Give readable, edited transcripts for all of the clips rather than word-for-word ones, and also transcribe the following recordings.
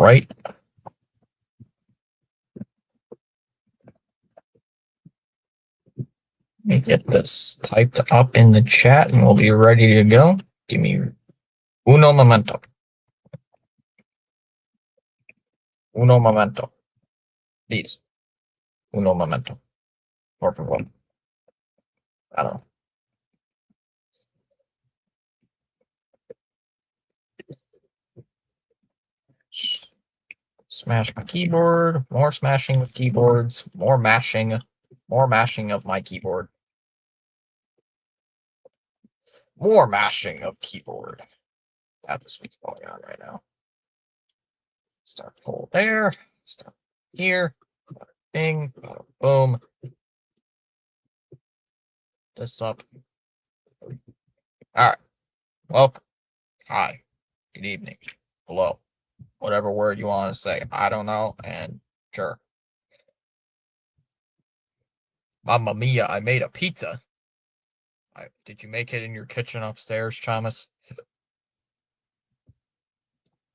right. Let me get this typed up in the chat and we'll be ready to go. Give me uno momento. Uno momento. Please. Uno momento. Por favor. I don't know. Smash my keyboard. More smashing of keyboards. More mashing. More mashing of my keyboard. More mashing of keyboard. That is what's going on right now. Start pull there. Start here. Bing. Boom. This up. All right. Welcome. Hi. Good evening. Hello. Whatever word you want to say. I don't know. And sure. Mamma mia, I made a pizza. Did you make it in your kitchen upstairs, Thomas?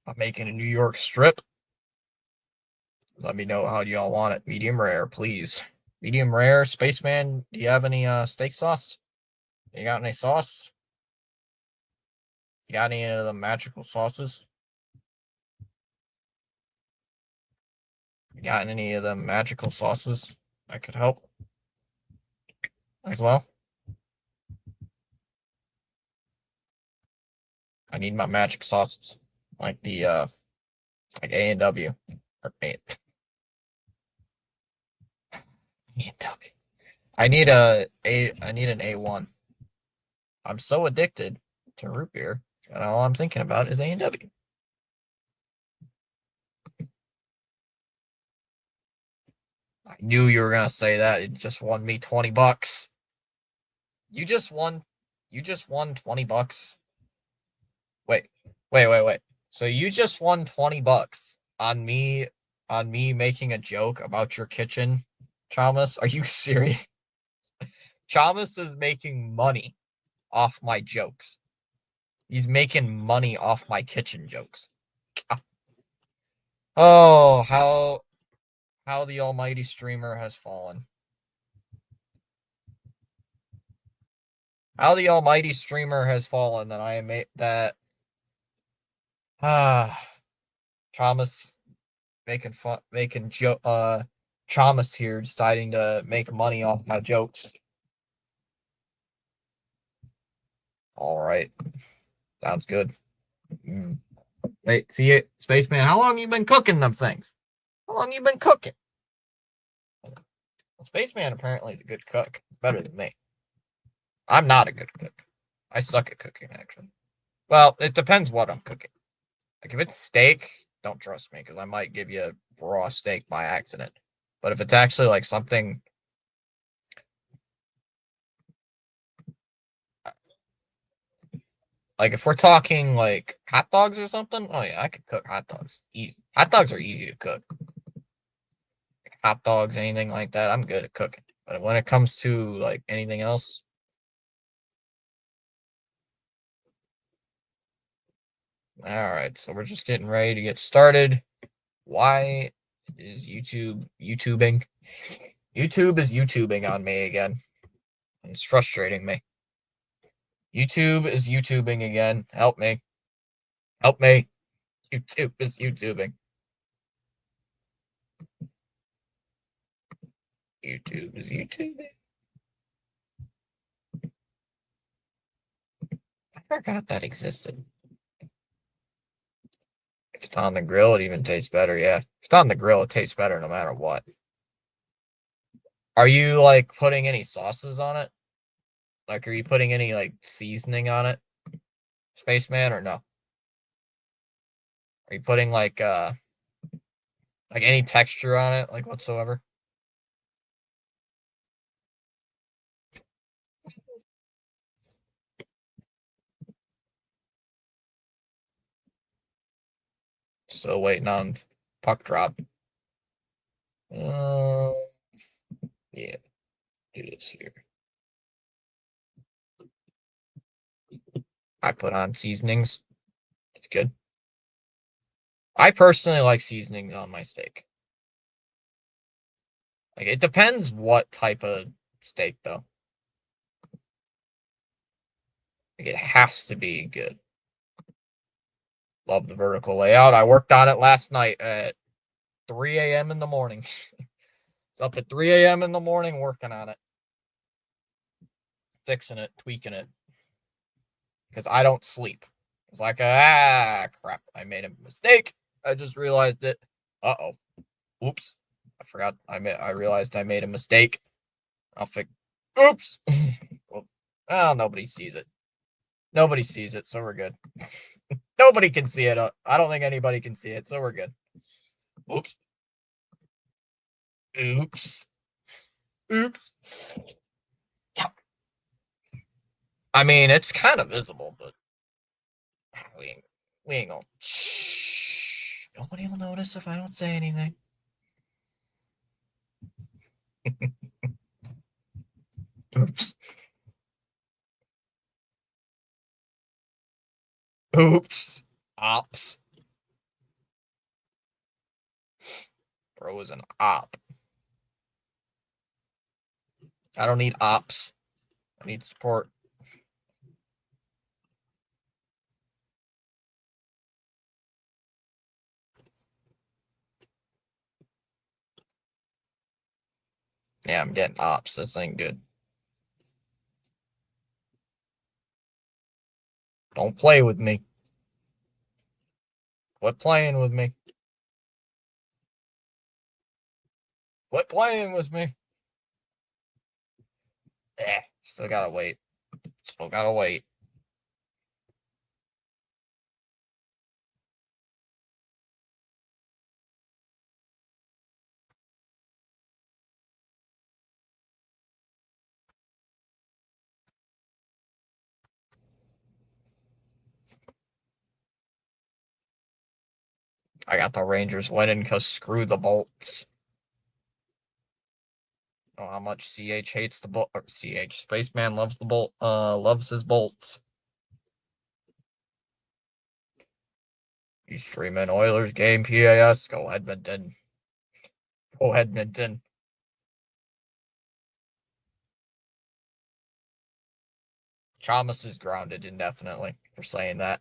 I'm making a New York strip. Let me know how y'all want it. Medium rare, please. Medium rare. Spaceman, do you have any steak sauce? You got any sauce? You got any of the magical sauces? You got any of the magical sauces that could help as well? I need my magic sauces, like the like A&W or A. A&W. I need an A1. I'm so addicted to root beer, and all I'm thinking about is A&W. I knew you were gonna say that. It just won me $20. You just won 20 bucks. Wait. So you just won $20 on me making a joke about your kitchen, Chalmers? Are you serious? Chalmers is making money off my jokes. He's making money off my kitchen jokes. Oh, how the almighty streamer has fallen. How the almighty streamer has fallen that I am that Thomas making Thomas here deciding to make money off my jokes. All right. Sounds good. Wait, see it, Spaceman, how long you been cooking them things? How long you been cooking? Spaceman apparently is a good cook. Better than me. I'm not a good cook. I suck at cooking, actually. Well, it depends what I'm cooking. Like, if it's steak, don't trust me, because I might give you a raw steak by accident. But if it's actually, like, something... Like, if we're talking, like, hot dogs or something, oh, yeah, I could cook hot dogs. Easy. Hot dogs are easy to cook. Like, hot dogs, anything like that, I'm good at cooking. But when it comes to, like, anything else... Alright, so we're just getting ready to get started. Why is YouTube YouTubing? YouTube is YouTubing on me again. And it's frustrating me. YouTube is YouTubing again. Help me. Help me. YouTube is YouTubing. YouTube is YouTubing. I forgot that existed. If it's on the grill, it even tastes better. Yeah. If it's on the grill, it tastes better no matter what. Are you, like, putting any sauces on it? Like, are you putting any, like, seasoning on it? Spaceman, or no? Are you putting, like any texture on it, like, whatsoever? Still waiting on puck drop. Yeah, do this here. I put on seasonings. It's good. I personally like seasoning on my steak. Like it depends what type of steak though. Like, it has to be good. Love the vertical layout. I worked on it last night at 3 a.m. in the morning. It's up at 3 a.m. in the morning working on it, fixing it, tweaking it, because I don't sleep. It's like, crap, I made a mistake. I just realized it. Uh-oh. Oops. I forgot. I realized I made a mistake. I'll fix. Oops. Well, nobody sees it. Nobody sees it, so we're good. Nobody can see it. I don't think anybody can see it, so we're good. Oops. Oops. Oops. Yeah. I mean, it's kind of visible, but we ain't, we ain't gonna. Shh. Nobody will notice if I don't say anything. Oops. Oops. Ops. Bro is an op. I don't need ops. I need support. Yeah, I'm getting ops. This ain't good. Don't play with me. Quit playing with me. Quit playing with me. Still gotta wait. Still gotta wait. I got the Rangers winning because screw the Bolts. Oh, how much CH hates the Bolt. Or CH Spaceman loves the Bolt. Loves his Bolts. You streaming Oilers game PAS? Go Edmonton. Go Edmonton. Chalmers is grounded indefinitely for saying that.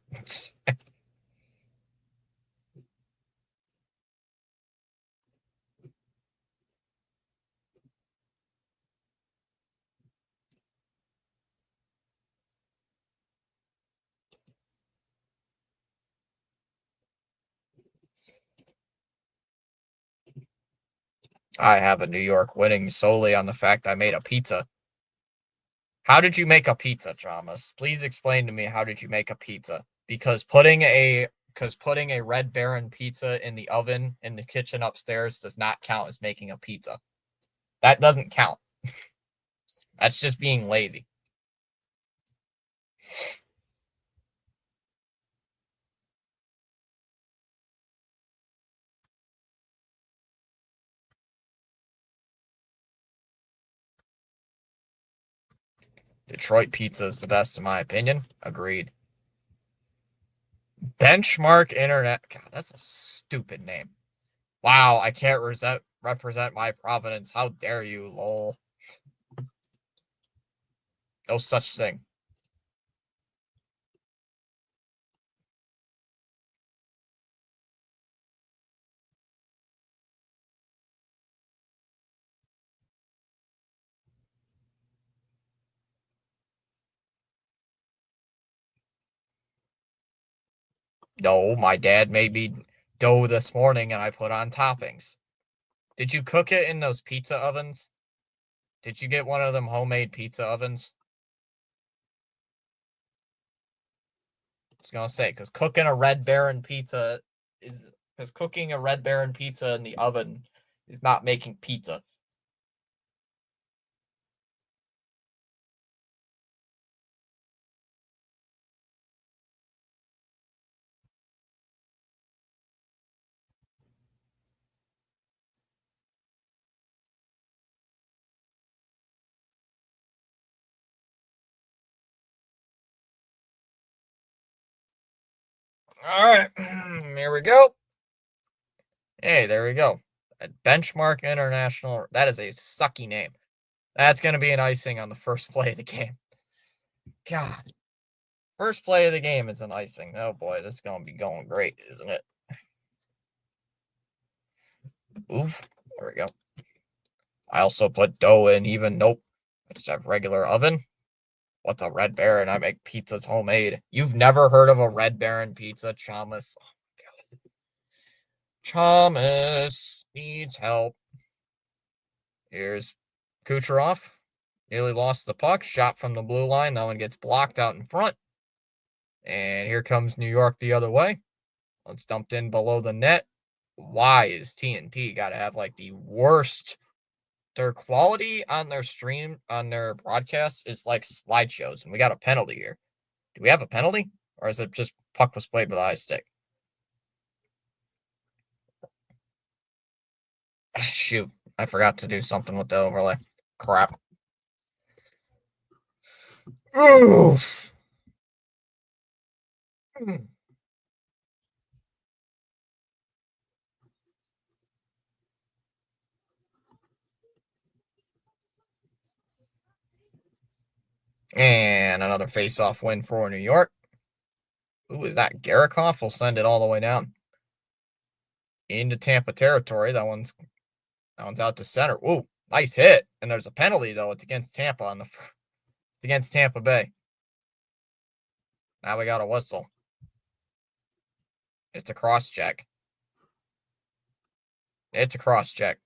I have a New York winning solely on the fact I made a pizza. How did you make a pizza, Chalmers? Please explain to me how did you make a pizza? Because putting a Red Baron pizza in the oven in the kitchen upstairs does not count as making a pizza. That doesn't count. That's just being lazy. Detroit pizza is the best in my opinion. Agreed. Benchmark Internet. God, that's a stupid name. Wow, I can't represent my Providence. How dare you, lol. No such thing. No, my dad made me dough this morning and I put on toppings. Did you cook it in those pizza ovens? Did you get one of them homemade pizza ovens? I was gonna say, because cooking a Red Baron pizza is because cooking a Red Baron pizza in the oven is not making pizza. All right, here we go. Hey, there we go. Benchmark International. That is a sucky name. That's going to be an icing on the first play of the game. God. First play of the game is an icing. Oh boy, this is going to be going great, isn't it? Oof. There we go. I also put dough in even. Nope. I just have regular oven. What's a Red Baron? I make pizzas homemade. You've never heard of a Red Baron pizza, Chamas? Oh, Chamas needs help. Here's Kucherov. Nearly lost the puck. Shot from the blue line. That one gets blocked out in front. And here comes New York the other way. It's dumped in below the net. Why is TNT got to have like the worst? Their quality on their stream, on their broadcast is like slideshows. And we got a penalty here. Do we have a penalty? Or is it just puck was played with a high stick? Shoot. I forgot to do something with the overlay. Crap. Oof. And another face-off win for New York. Who is that? Garikoff will send it all the way down into Tampa territory. That one's out to center. Ooh, nice hit. And there's a penalty though. It's against Tampa it's against Tampa Bay. Now we got a whistle. It's a cross check. It's a cross check.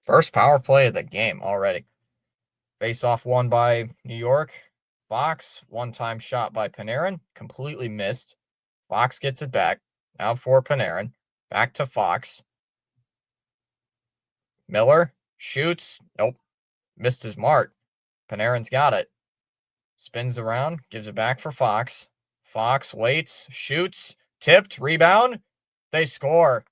First power play of the game already. Face off won by New York. Fox, one-time shot by Panarin, completely missed. Fox gets it back. Now for Panarin. Back to Fox. Miller shoots. Nope. Missed his mark. Panarin's got it. Spins around, gives it back for Fox. Fox waits, shoots, tipped, rebound. They score.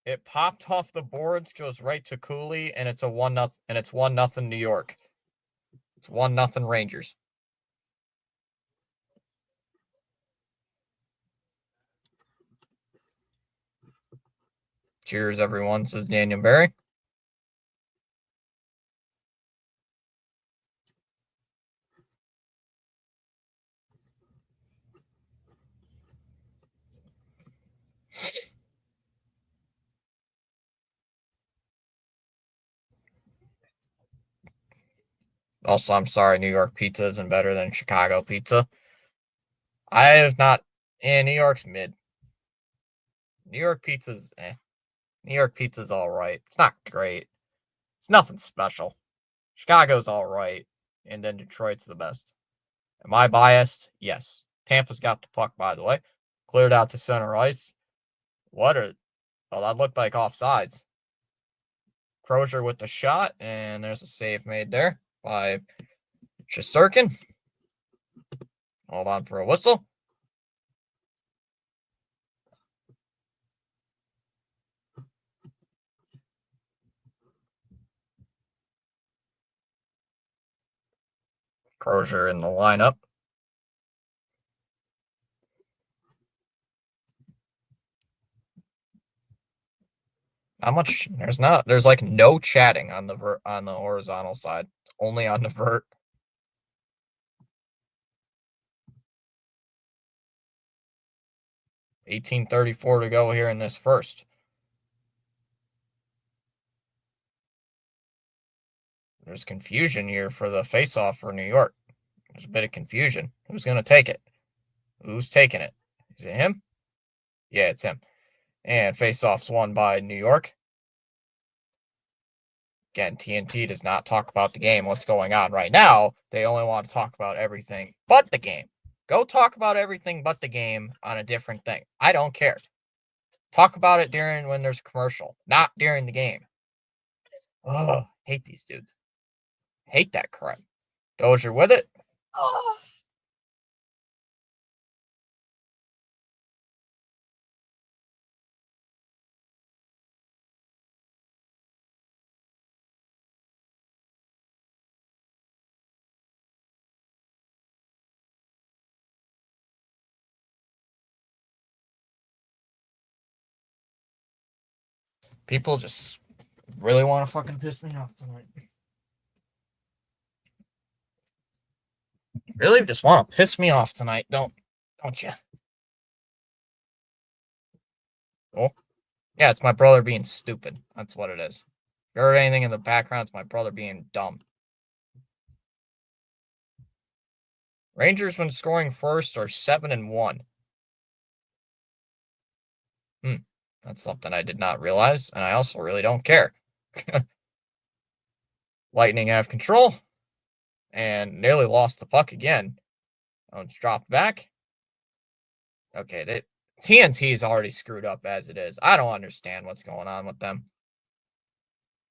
It popped off the boards, goes right to Cooley, and it's a 1-0, and it's 1-0 New York. It's 1-0 Rangers. Cheers, everyone, says Daniel Barry. Also, I'm sorry, New York pizza isn't better than Chicago pizza. I have not. New York's mid. New York pizza's New York pizza's all right. It's not great. It's nothing special. Chicago's all right, and then Detroit's the best. Am I biased? Yes. Tampa's got the puck, by the way. Cleared out to center ice. What a... Oh, that looked like offsides. Crozier with the shot, and there's a save made there by Shesterkin. Hold on for a whistle. Crozier in the lineup. How much? There's like no chatting on the horizontal side. It's only on the vert. 18:34 to go here in this first. There's confusion here for the faceoff for New York. There's a bit of confusion. Who's going to take it? Who's taking it? Is it him? Yeah, it's him. And faceoff's won by New York. Again, TNT does not talk about the game, what's going on right now. They only want to talk about everything but the game. Go talk about everything but the game on a different thing. I don't care. Talk about it during when there's a commercial, not during the game. Oh, hate these dudes. Hate that crap. Dozier with it. Oh. People just really want to fucking piss me off tonight. Really just want to piss me off tonight, don't you? Oh, yeah, it's my brother being stupid. That's what it is. If you heard anything in the background, it's my brother being dumb. Rangers, when scoring first, are 7-1. That's something I did not realize, and I also really don't care. Lightning have control and nearly lost the puck again. Oh, it's dropped back. Okay, TNT is already screwed up as it is. I don't understand what's going on with them.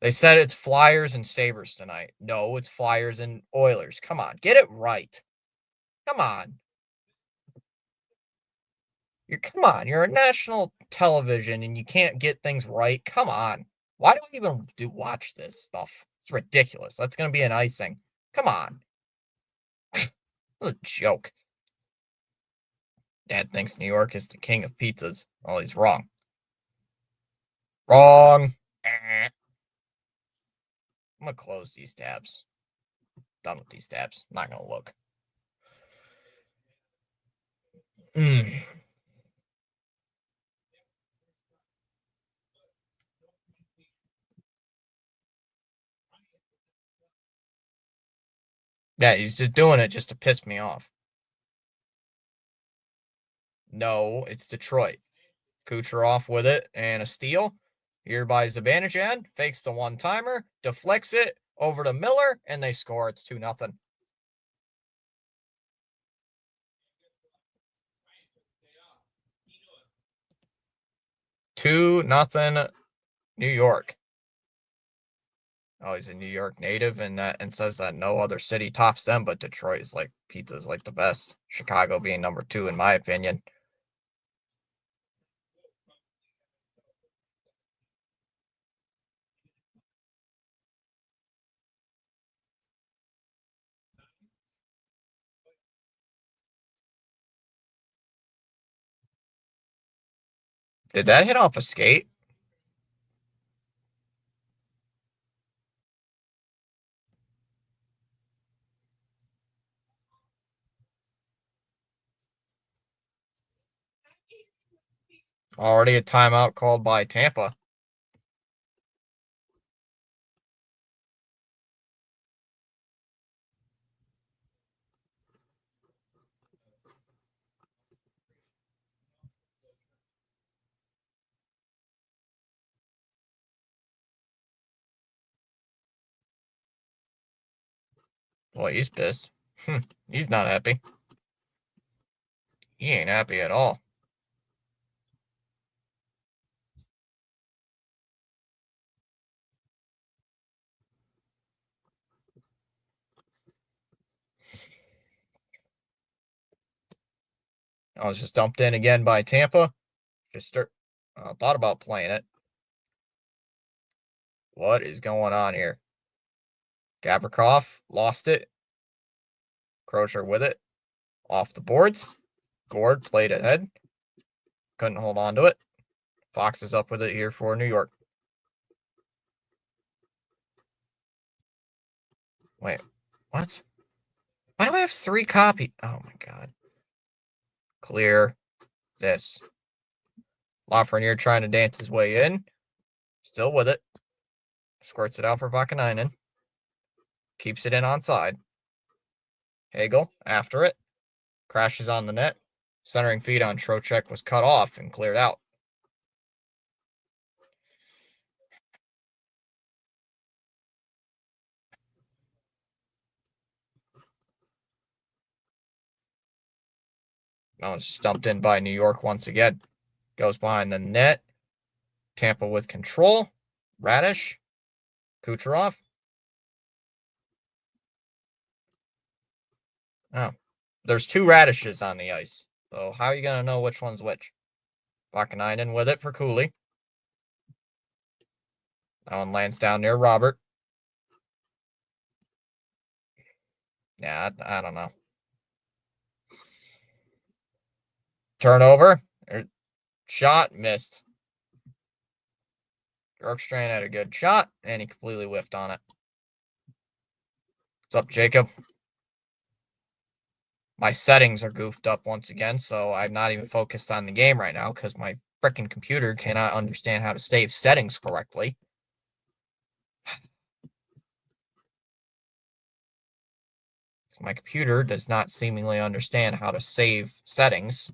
They said it's Flyers and Sabres tonight. No, it's Flyers and Oilers. Come on, get it right. Come on. Come on. You're a national television and you can't get things right. Come on. Why do I even watch this stuff? It's ridiculous. That's gonna be an icing. Come on. What a joke. Dad thinks New York is the king of pizzas. Well, he's wrong. Wrong. I'm gonna close these tabs. Done with these tabs. I'm not gonna look. Yeah, he's just doing it just to piss me off. No, it's Detroit. Kucherov with it and a steal. Here by Zibanejad. Fakes the one-timer. Deflects it over to Miller, and they score. It's 2-0. 2-0 New York. Oh, he's a New York native and says that no other city tops them, but Detroit is like pizza's like the best. Chicago being number 2 in my opinion. Did that hit off a skate? Already a timeout called by Tampa. Boy, he's pissed. He's not happy. He ain't happy at all. I was just dumped in again by Tampa. Thought about playing it. What is going on here? Gavrikov lost it. Crozier with it. Off the boards. Gord played ahead. Couldn't hold on to it. Fox is up with it here for New York. Wait, what? Why do I have 3 copies? Oh my god. Clear this. Lafreniere trying to dance his way in. Still with it. Squirts it out for Vakanainen. Keeps it in onside. Hagel after it. Crashes on the net. Centering feed on Trocheck was cut off and cleared out. Now it's stumped in by New York once again. Goes behind the net. Tampa with control. Radish. Kucherov. Oh. There's two radishes on the ice. So how are you going to know which one's which? Vakanainen with it for Cooley. That one lands down near Robert. Yeah, I don't know. Turnover. Shot missed. Bjorkstrand had a good shot, and he completely whiffed on it. What's up, Jacob? My settings are goofed up once again, so I'm not even focused on the game right now because my freaking computer cannot understand how to save settings correctly. My computer does not seemingly understand how to save settings.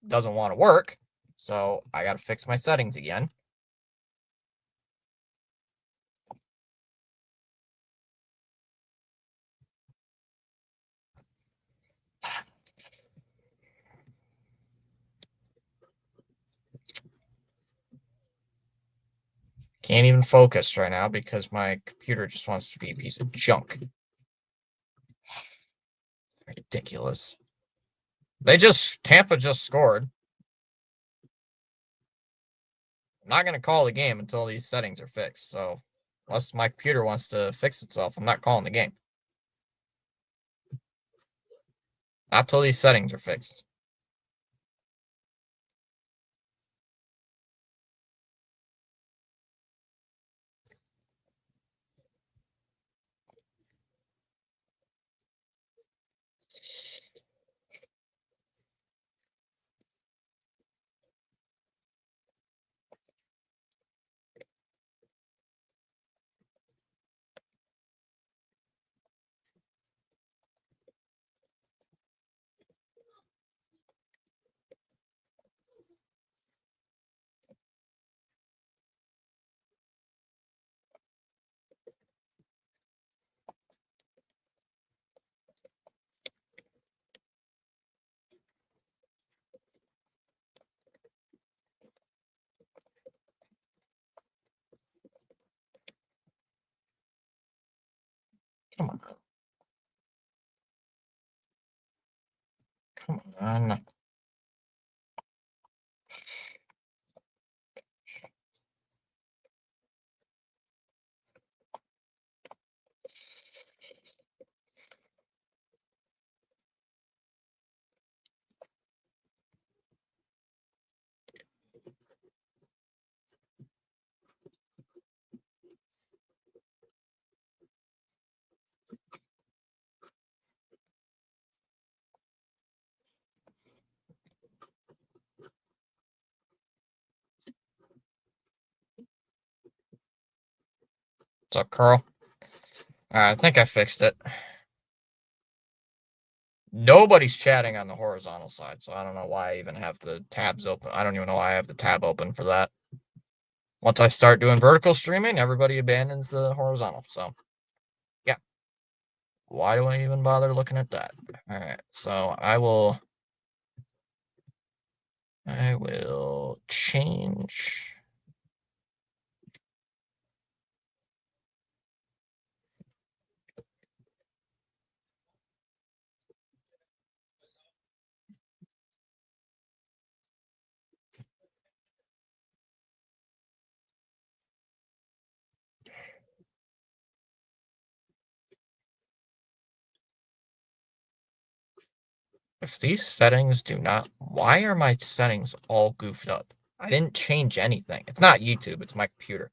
Doesn't want to work, so I got to fix my settings again. Can't even focus right now because my computer just wants to be a piece of junk. Ridiculous. Tampa just scored. I'm not going to call the game until these settings are fixed. So, unless my computer wants to fix itself, I'm not calling the game. Not till these settings are fixed. Come on. Come on. What's up, Carl? I think I fixed it. Nobody's chatting on the horizontal side, so I don't know why I even have the tabs open. I don't even know why I have the tab open for that. Once I start doing vertical streaming, everybody abandons the horizontal. So, yeah. Why do I even bother looking at that? All right, so I will change. If these settings do not, why are my settings all goofed up? I didn't change anything. It's not YouTube, it's my computer.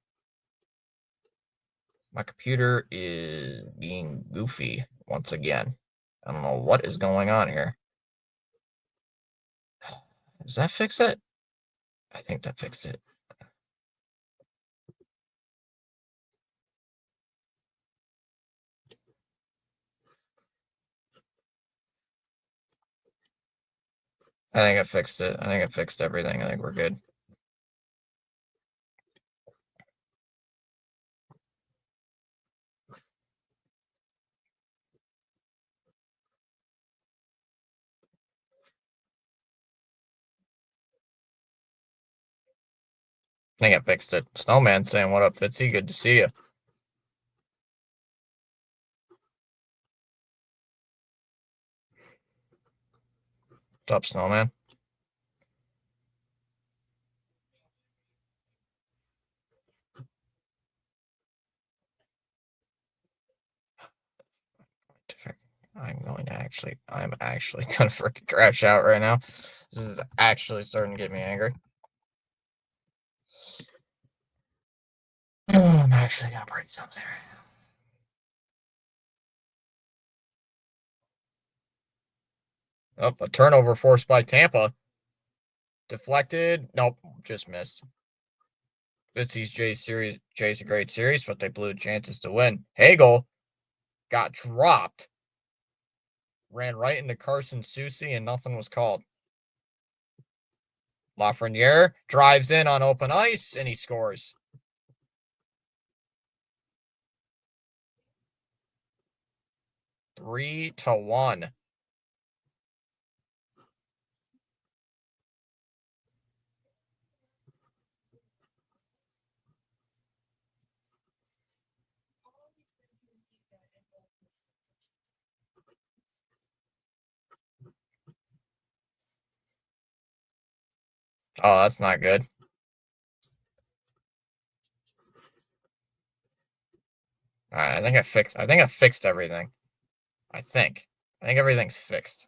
My computer is being goofy once again. I don't know what is going on here. Does that fix it? I think that fixed it. I think I fixed it. I think I fixed everything. I think we're good. I think I fixed it. Snowman saying, "What up, Fitzy? Good to see you." What's up, Snowman? I'm actually gonna freaking crash out right now. This is actually starting to get me angry. I'm actually gonna break something right now. Oh, a turnover forced by Tampa. Deflected. Nope, just missed. Fitzy's Jay's a great series, but they blew chances to win. Hagel got dropped. Ran right into Carson Soucy and nothing was called. Lafreniere drives in on open ice and he scores. 3-1. Oh, that's not good. All right, I think I fixed everything. I think. I think everything's fixed.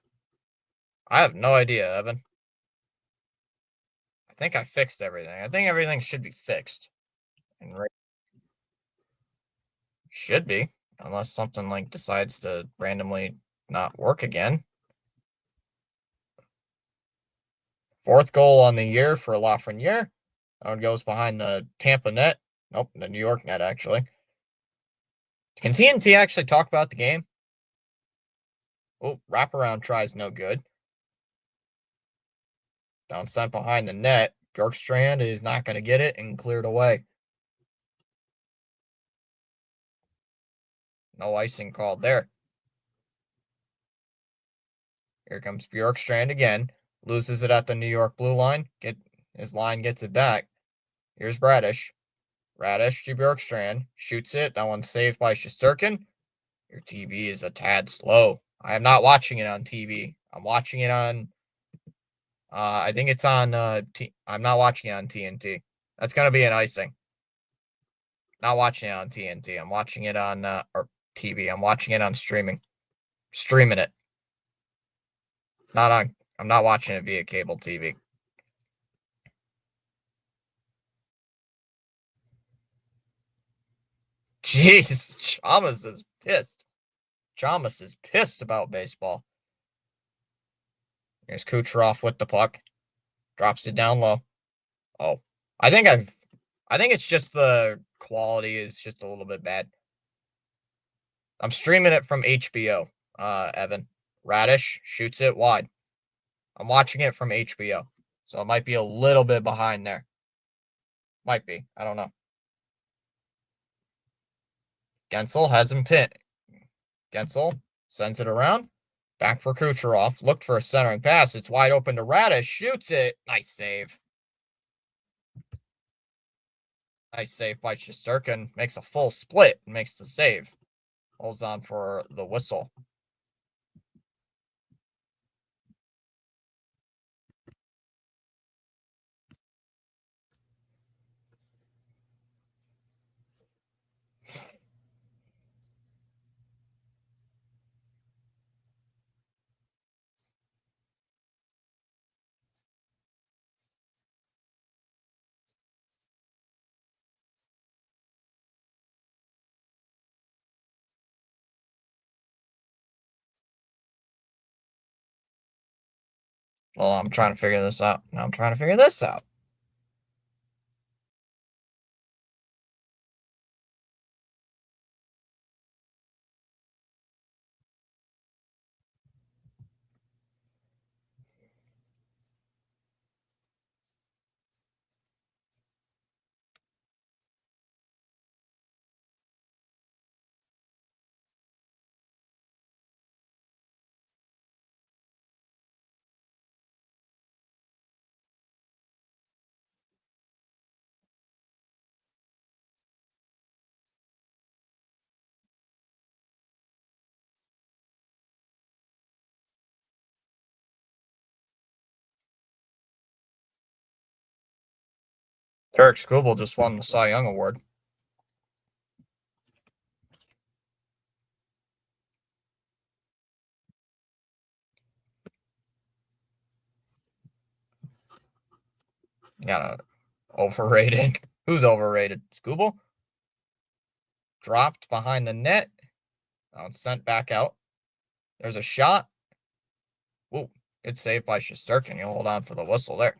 I have no idea, Evan. I think I fixed everything. I think everything should be fixed. And right should be, unless something like decides to randomly not work again. Fourth goal on the year for Lafreniere. That one goes behind the Tampa net. Nope, the New York net, actually. Can TNT actually talk about the game? Oh, wraparound tries no good. Down sent behind the net. Bjorkstrand is not going to get it and cleared away. No icing called there. Here comes Bjorkstrand again. Loses it at the New York blue line. His line gets it back. Here's Bradish. Radish to Bjorkstrand. Shoots it. That one's saved by Shesterkin. Your TV is a tad slow. I am not watching it on TV. I'm watching it on. I think it's on. I'm not watching it on TNT. That's gonna be an icing. Not watching it on TNT. I'm watching it on or TV. I'm watching it on streaming. Streaming it. It's not on. I'm not watching it via cable TV. Jeez, Chalmers is pissed. Chalmers is pissed about baseball. Here's Kucherov with the puck. Drops it down low. Oh, I think I've. I think it's just the quality is just a little bit bad. I'm streaming it from HBO. Evan Radish shoots it wide. I'm watching it from HBO, so it might be a little bit behind there. Might be. I don't know. Gensel has him pinned. Gensel sends it around. Back for Kucherov. Looked for a centering pass. It's wide open to Radish. Shoots it. Nice save. Nice save by Shesterkin. Makes a full split and makes the save. Holds on for the whistle. Well, I'm trying to figure this out. Now I'm trying to figure this out. Eric Skubal just won the Cy Young Award. Yeah, overrated. Who's overrated? Skubal? Dropped behind the net. Sent back out. There's a shot. Ooh, good save by Shesterkin. You'll hold on for the whistle there.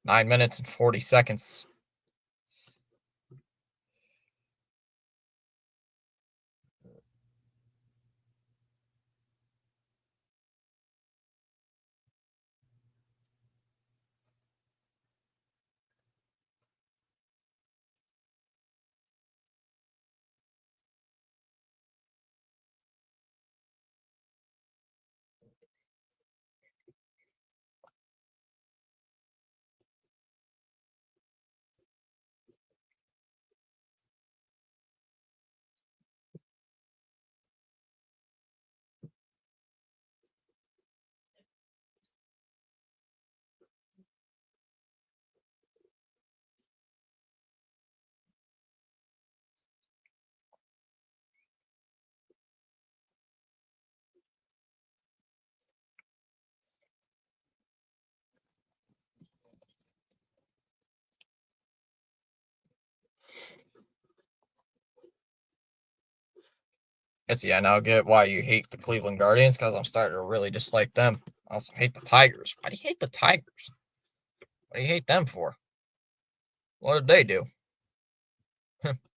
9 minutes and 40 seconds. I now get why you hate the Cleveland Guardians, because I'm starting to really dislike them. I also hate the Tigers. Why do you hate the Tigers? What do you hate them for? What did they do?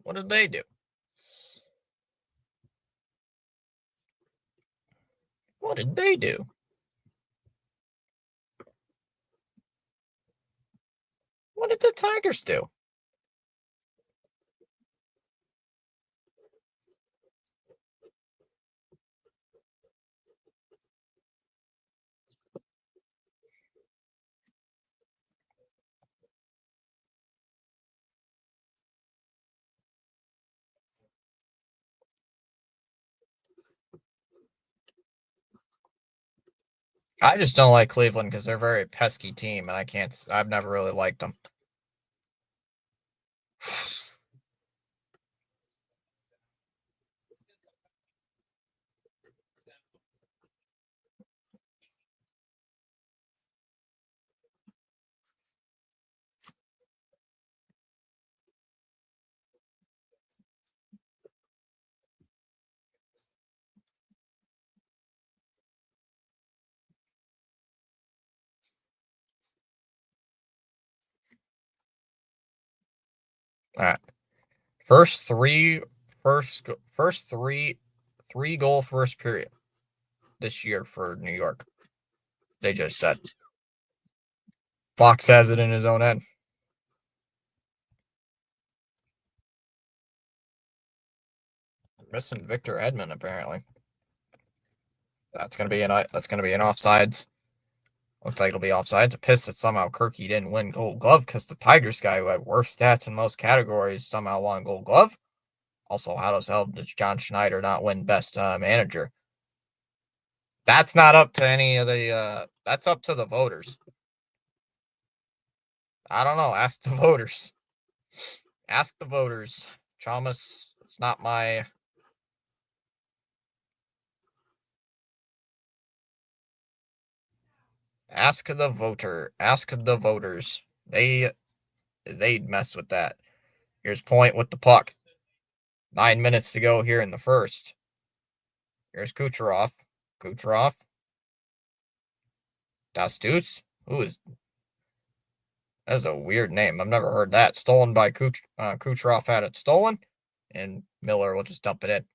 What did they do? What did they do? What did the Tigers do? I just don't like Cleveland because they're a very pesky team, and I've never really liked them. All right. First three, first three goal first period this year for New York. They just said Fox has it in his own end. Missing Victor Edmond apparently. That's gonna be an offsides. Looks like it'll be offsides. A piss that somehow Kirky didn't win Gold Glove because the Tigers guy who had worse stats in most categories somehow won Gold Glove. Also, how does hell does John Schneider not win Best Manager? That's not up to any of the. That's up to the voters. I don't know. Ask the voters. Ask the voters. Chalmers, it's not my. Ask the voter. Ask the voters. They'd mess with that. Here's Point with the puck. 9 minutes to go here in the first. Here's Kucherov. Kucherov. Dastus. Who is. That's a weird name. I've never heard that. Stolen by Kucherov had it stolen. And Miller will just dump it in.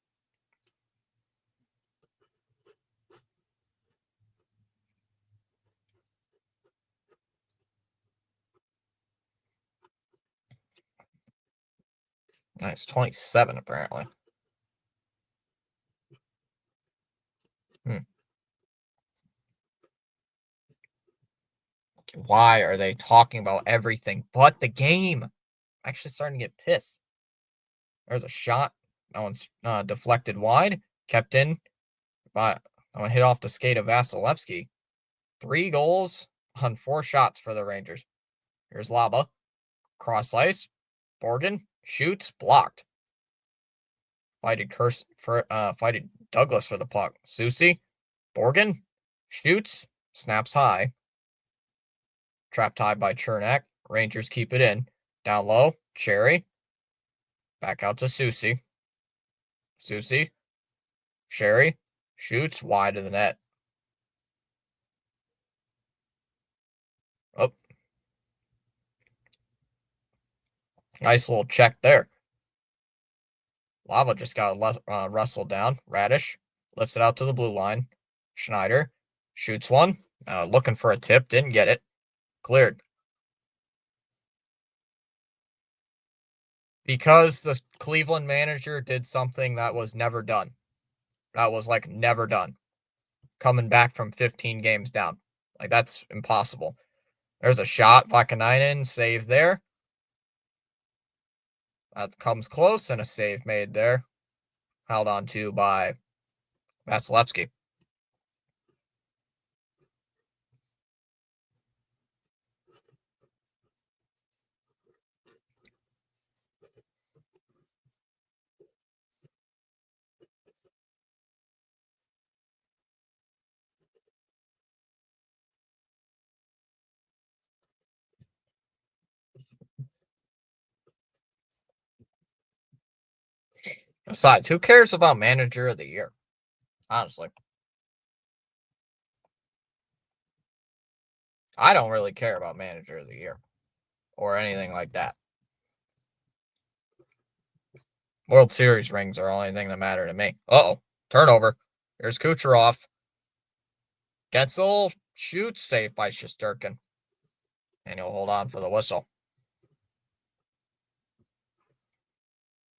Nice. 27 apparently. Why are they talking about everything but the game? I'm actually starting to get pissed. There's a shot. That one's deflected wide. Kept in. But that one hit off the skate of Vasilevsky. 3 goals on 4 shots for the Rangers. Here's Laba. Cross ice. Borgen shoots. Blocked. Fighted Douglas for the puck. Susie. Borgen shoots. Snaps high. Trapped high by Chernak. Rangers keep it in. Down low. Cherry. Back out to Susie. Susie. Sherry. Shoots wide of the net. Oh. Nice little check there. Lava just got wrestled down. Radish lifts it out to the blue line. Schneider shoots one. Looking for a tip. Didn't get it. Cleared. Because the Cleveland manager did something that was never done. That was like never done. Coming back from 15 games down. Like that's impossible. There's a shot. Vakanainen save there. That comes close and a save made there. Held on to by Vasilevsky. Besides, who cares about manager of the year? Honestly. I don't really care about manager of the year or anything like that. World Series rings are the only thing that matter to me. Uh-oh. Turnover. Here's Kucherov. Getzel shoots, saved by Shesterkin. And he'll hold on for the whistle.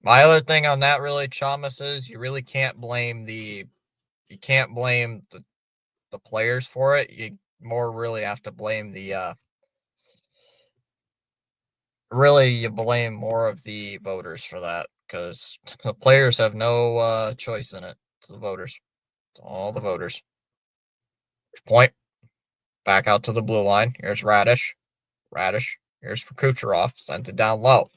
My other thing on that really, Chalmers, is you really can't blame the players for it. You more really have to blame you blame more of the voters for that because the players have no choice in it. It's the voters. It's all the voters. Point. Back out to the blue line. Here's Radish. Radish. Here's for Kucherov. Sent it down low.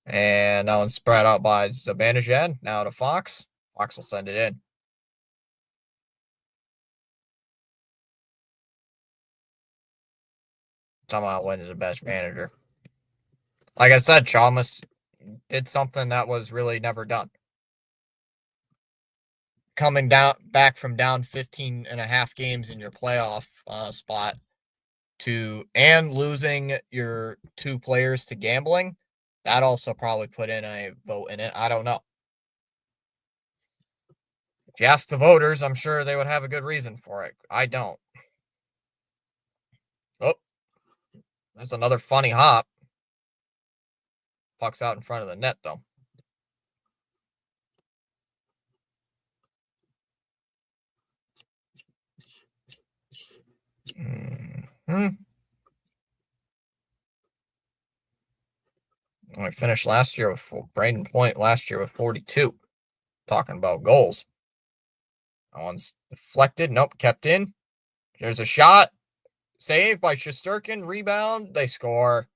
And now it's spread out by Zibanejad. Now to Fox. Fox will send it in. Somehow wins the best manager. Like I said, Chalmers did something that was really never done. Coming back from down 15 and a half games in your playoff spot and losing your two players to gambling, that also probably put in a vote in it. I don't know. If you ask the voters, I'm sure they would have a good reason for it. I don't. Oh, that's another funny hop. Puck's out in front of the net, though. Mm-hmm. I finished last year with Braden Point last year with 42. Talking about goals. That one's deflected. Nope, kept in. There's a shot. Saved by Shesterkin. Rebound. They score.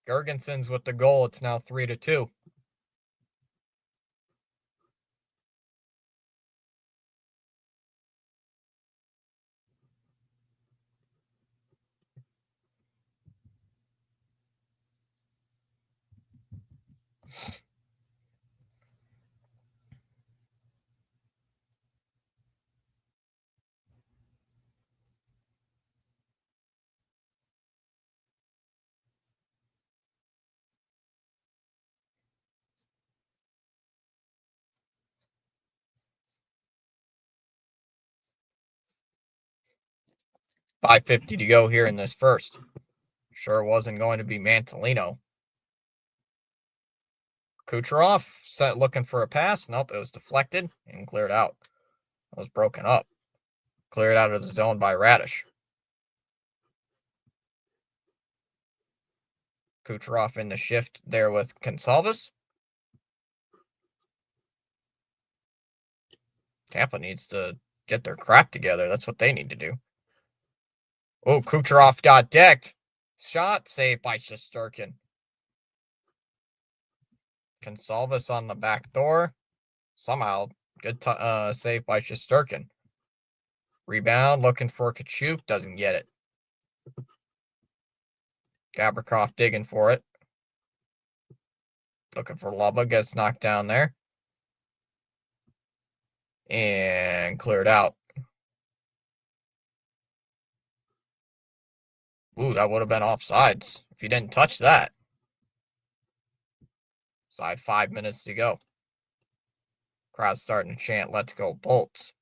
Gergenson's with the goal. It's now 3-2. .550 to go here in this first. Sure wasn't going to be Mantelino. Kucherov looking for a pass. Nope, it was deflected and cleared out. It was broken up. Cleared out of the zone by Radish. Kucherov in the shift there with Consalvis. Tampa needs to get their crap together. That's what they need to do. Oh, Kucherov got decked. Shot saved by Shesterkin. Consalvis on the back door. Somehow, good save by Shesterkin. Rebound, looking for Kachuk, doesn't get it. Gabrikov digging for it. Looking for Lubba, gets knocked down there. And cleared out. Ooh, that would have been offsides if you didn't touch that. Side 5 minutes to go. Crowd's starting to chant, let's go Bolts.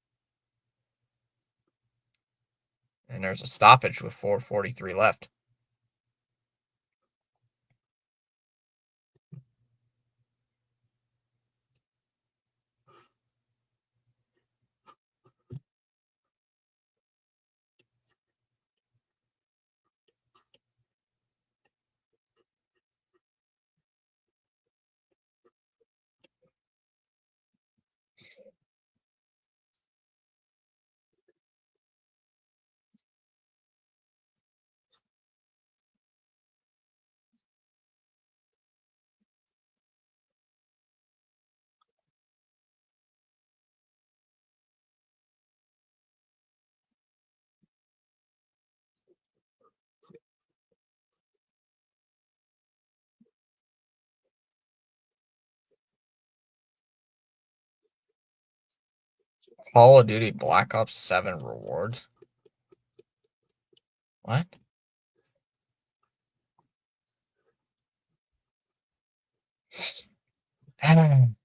And there's a stoppage with 4:43 left. Call of Duty Black Ops 7 rewards. What? Man,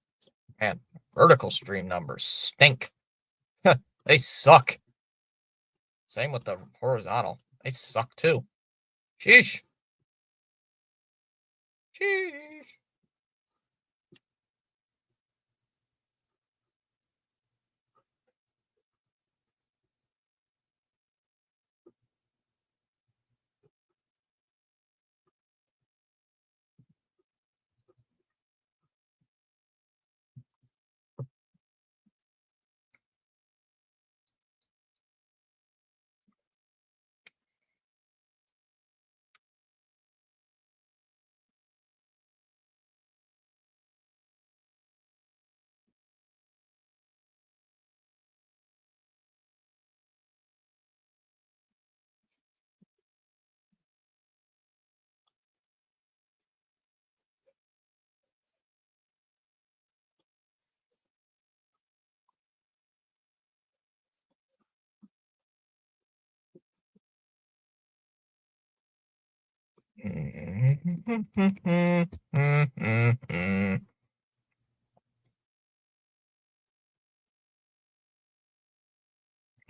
vertical stream numbers stink. They suck. Same with the horizontal. They suck too. Sheesh. Sheesh.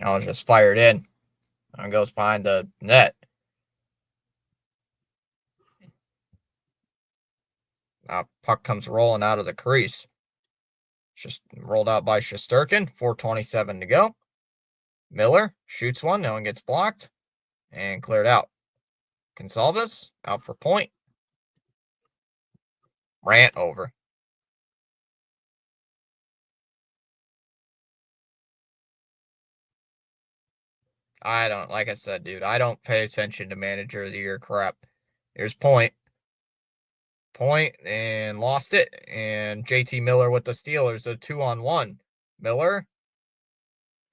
I was just fired in. And goes behind the net. Now puck comes rolling out of the crease. Just rolled out by Shesterkin. 4:27 to go. Miller shoots one. No one gets blocked. And cleared out. Consalvis out for point. Rant over. I don't, like I said, dude, I don't pay attention to manager of the year crap. Here's point. Point and lost it. And JT Miller with the Steelers, a 2-on-1. Miller,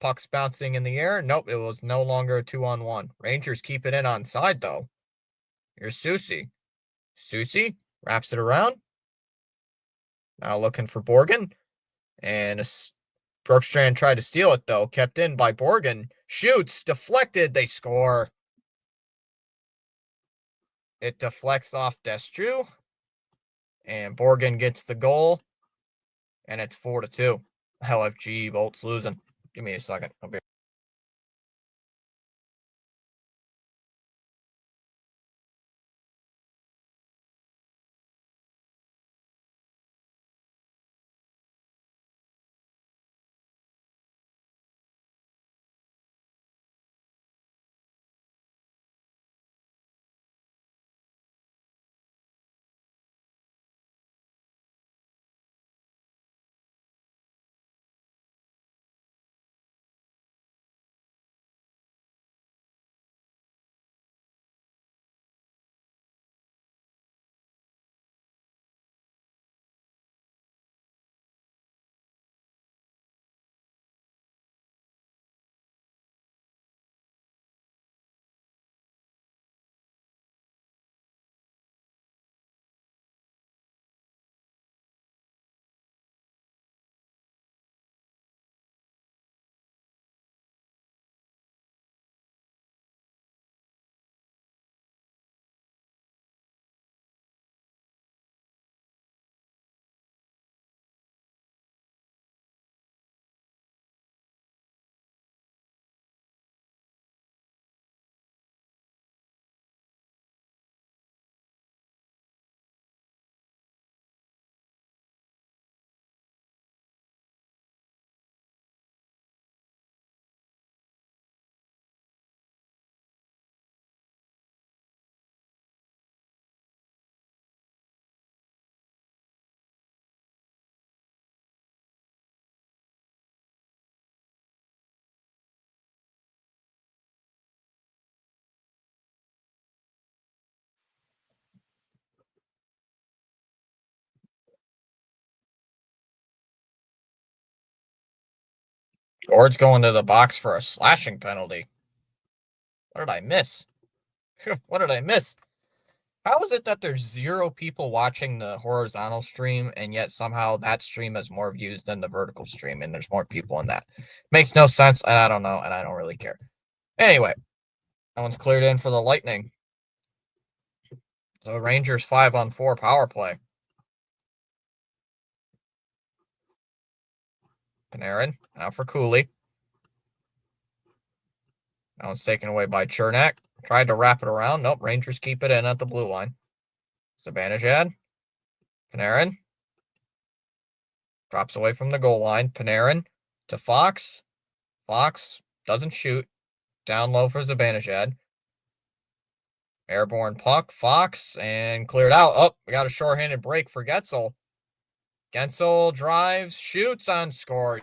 puck's bouncing in the air. Nope, it was no longer a 2-on-1. Rangers keep it in on side, though. Here's Susie. Susie wraps it around. Now looking for Borgen. And Brookstrand tried to steal it, though. Kept in by Borgen. Shoots, deflected, they score. It deflects off Destru. And Borgen gets the goal. And it's 4-2. LFG, Bolts losing. Give me a second. I'll be Or it's going to the box for a slashing penalty. What did I miss? What did I miss? How is it that there's 0 people watching the horizontal stream and yet somehow that stream has more views than the vertical stream and there's more people in that? Makes no sense, and I don't know, and I don't really care. Anyway, that one's cleared in for the Lightning. So Rangers 5-on-4 power play. Panarin, now for Cooley. Now it's taken away by Chernak. Tried to wrap it around. Nope, Rangers keep it in at the blue line. Zibanejad. Panarin. Drops away from the goal line. Panarin to Fox. Fox doesn't shoot. Down low for Zibanejad. Airborne puck. Fox and cleared out. Oh, we got a shorthanded break for Getzel. Getzel drives, shoots, and scores.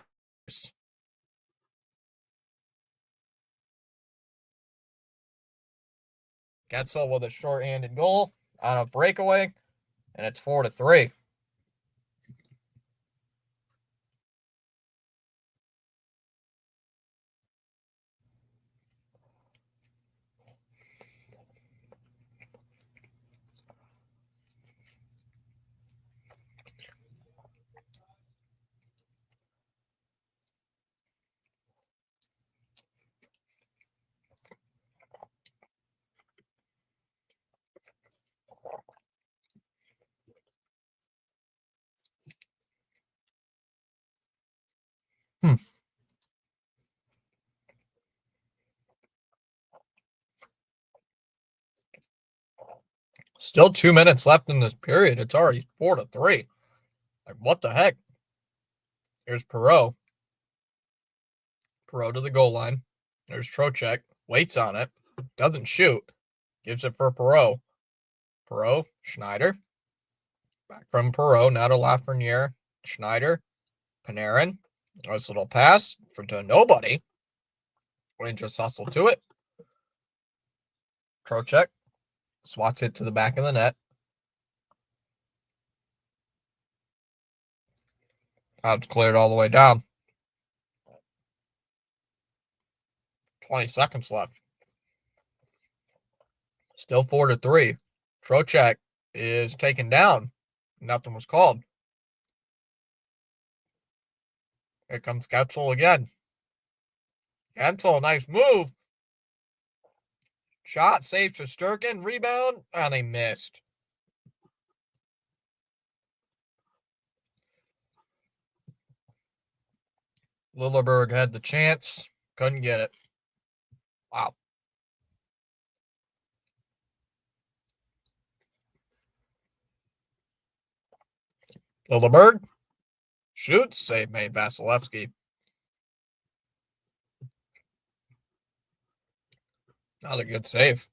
Getzel with a shorthanded goal on a breakaway, and it's 4-3. Still 2 minutes left in this period. It's already 4-3. Like, what the heck? Here's Perreault. Perreault to the goal line. There's Trocheck. Waits on it. Doesn't shoot. Gives it for Perreault. Perreault. Schneider. Back from Perreault. Now to Lafreniere. Schneider. Panarin. Nice little pass to nobody. Rangers hustle to it. Trocheck. Swats it to the back of the net. It's cleared all the way down. 20 seconds left. Still 4-3. Trocheck is taken down. Nothing was called. Here comes Getzel again. Getzel, nice move. Shot, save to Sturkin, rebound, and they missed. Lilleberg had the chance, couldn't get it. Wow. Lilleberg shoots, save made Vasilevsky. Not a good save.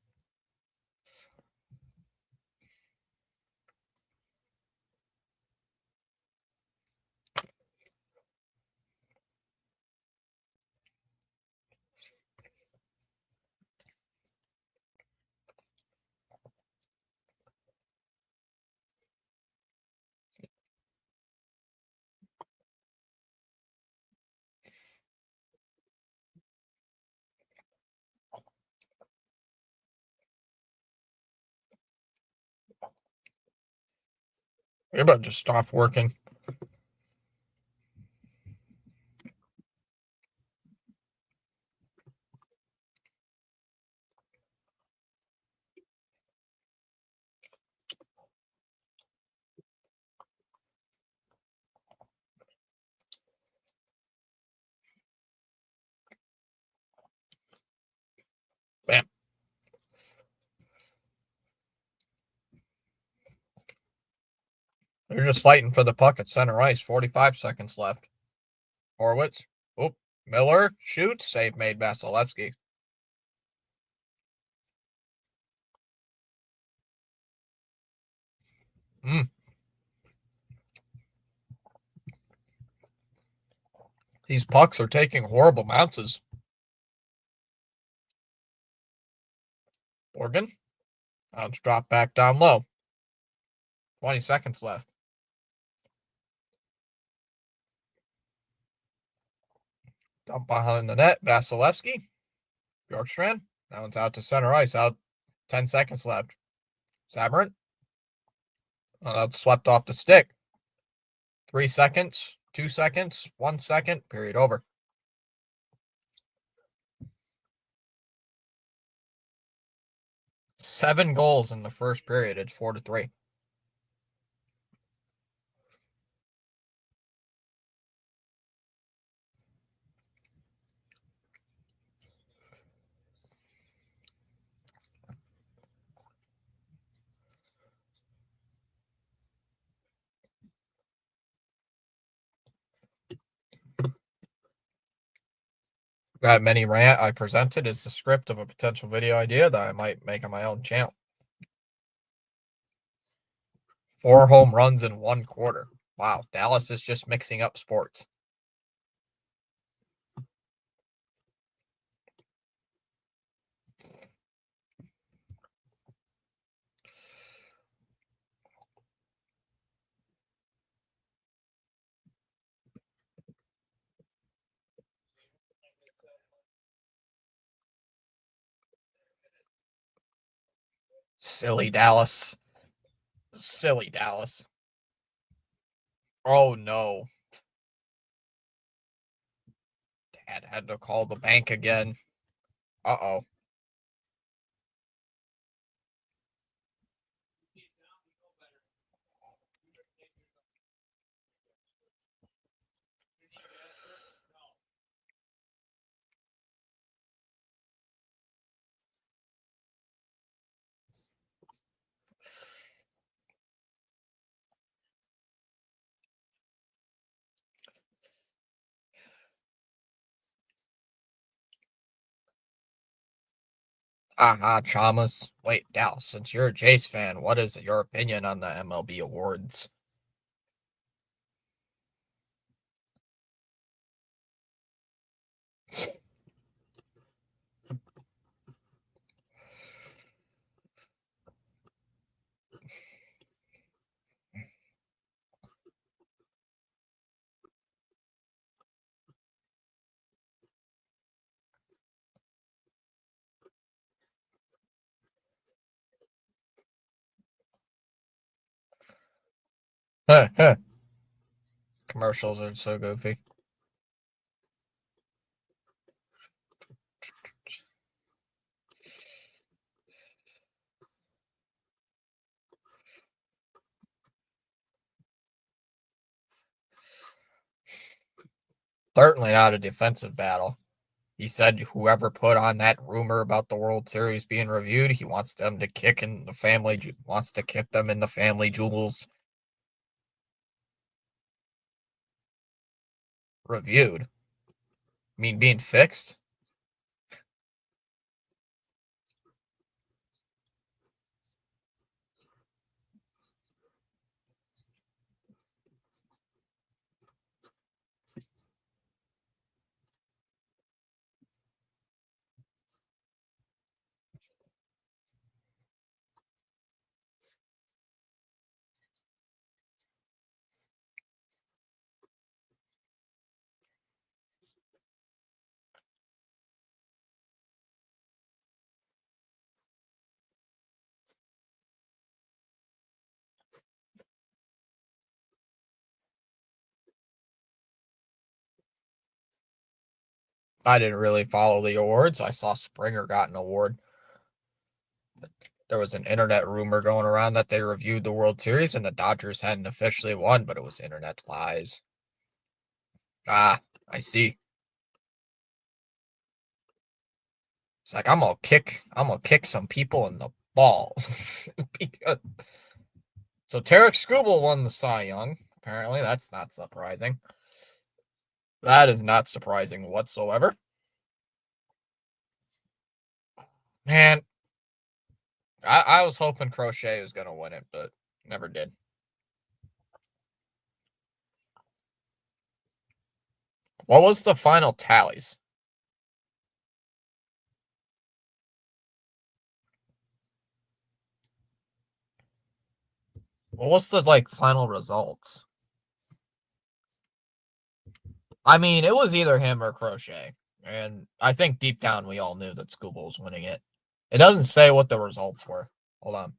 You're about to stop working. Bam. They're just fighting for the puck at center ice. 45 seconds left. Horwitz. Oop. Miller shoots. Save made Vasilevsky. These pucks are taking horrible bounces. Morgan. Let's drop back down low. 20 seconds left. Dump behind the net. Vasilevsky. Bjorkstrand. That one's out to center ice. Out 10 seconds left. Samarin. Swept off the stick. 3 seconds. 2 seconds. 1 second. Period over. Seven goals in the first period. It's 4-3. That mini rant I presented is the script of a potential video idea that I might make on my own channel. 4 home runs in 1 quarter. Wow, Dallas is just mixing up sports. Silly Dallas. Silly Dallas. Oh no. Dad had to call the bank again. Uh-oh. Aha, Chalmers. Wait, Dallas, since you're a Jays fan, what is your opinion on the MLB awards? Huh, huh. Commercials are so goofy. Certainly not a defensive battle. He said whoever put on that rumor about the World Series being reviewed, he wants them to kick in the family, wants to kick them in the family jewels. Reviewed? I mean, being fixed? I didn't really follow the awards. I saw Springer got an award. There was an internet rumor going around that they reviewed the World Series and the Dodgers hadn't officially won, but it was internet lies. Ah, I see. It's like I'm gonna kick some people in the balls. So Tarek Skubal won the Cy Young. Apparently, that's not surprising. That is not surprising whatsoever. Man, I was hoping Crochet was gonna win it, but never did. What was the final tallies? What was the final results? I mean, it was either him or Crochet. And I think deep down we all knew that Scuba was winning it. It doesn't say what the results were. Hold on.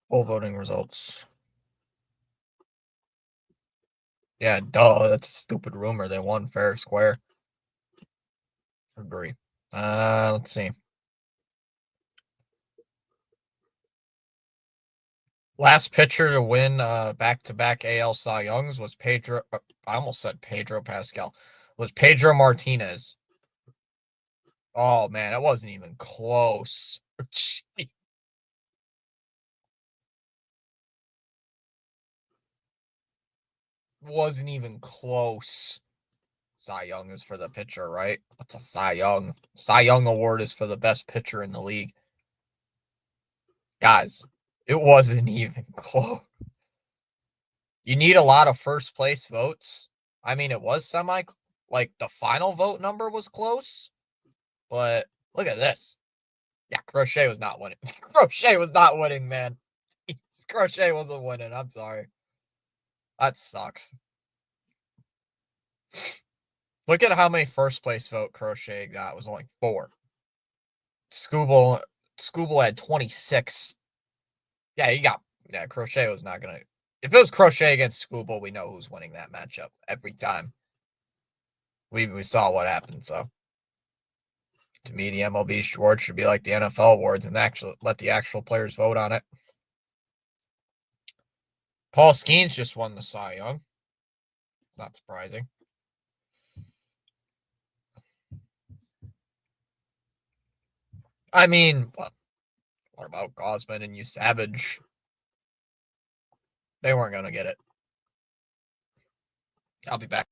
Full voting results. Yeah, duh. That's a stupid rumor. They won fair and square. Agree. Let's see. Last pitcher to win back-to-back AL Cy Youngs was Pedro. I almost said Pedro Pascal. Was Pedro Martinez. Oh man, it wasn't even close. Wasn't even close. Cy Young is for the pitcher, right? What's a Cy Young? Cy Young award is for the best pitcher in the league. Guys, it wasn't even close. You need a lot of first place votes. I mean, it was semi, like the final vote number was close, but look at this. Yeah, Crochet was not winning. Crochet was not winning, man. Crochet wasn't winning. I'm sorry. That sucks. Look at how many first place vote Crochet got. It was only 4. Scooble had 26. Yeah, he got. Yeah, Crochet was not gonna. If it was Crochet against Scooble, we know who's winning that matchup every time. We saw what happened. So to me, the MLB awards should be like the NFL awards and actually let the actual players vote on it. Paul Skeens just won the Cy Young. It's not surprising. I mean, what about Gosman and you Savage? They weren't gonna get it. I'll be back.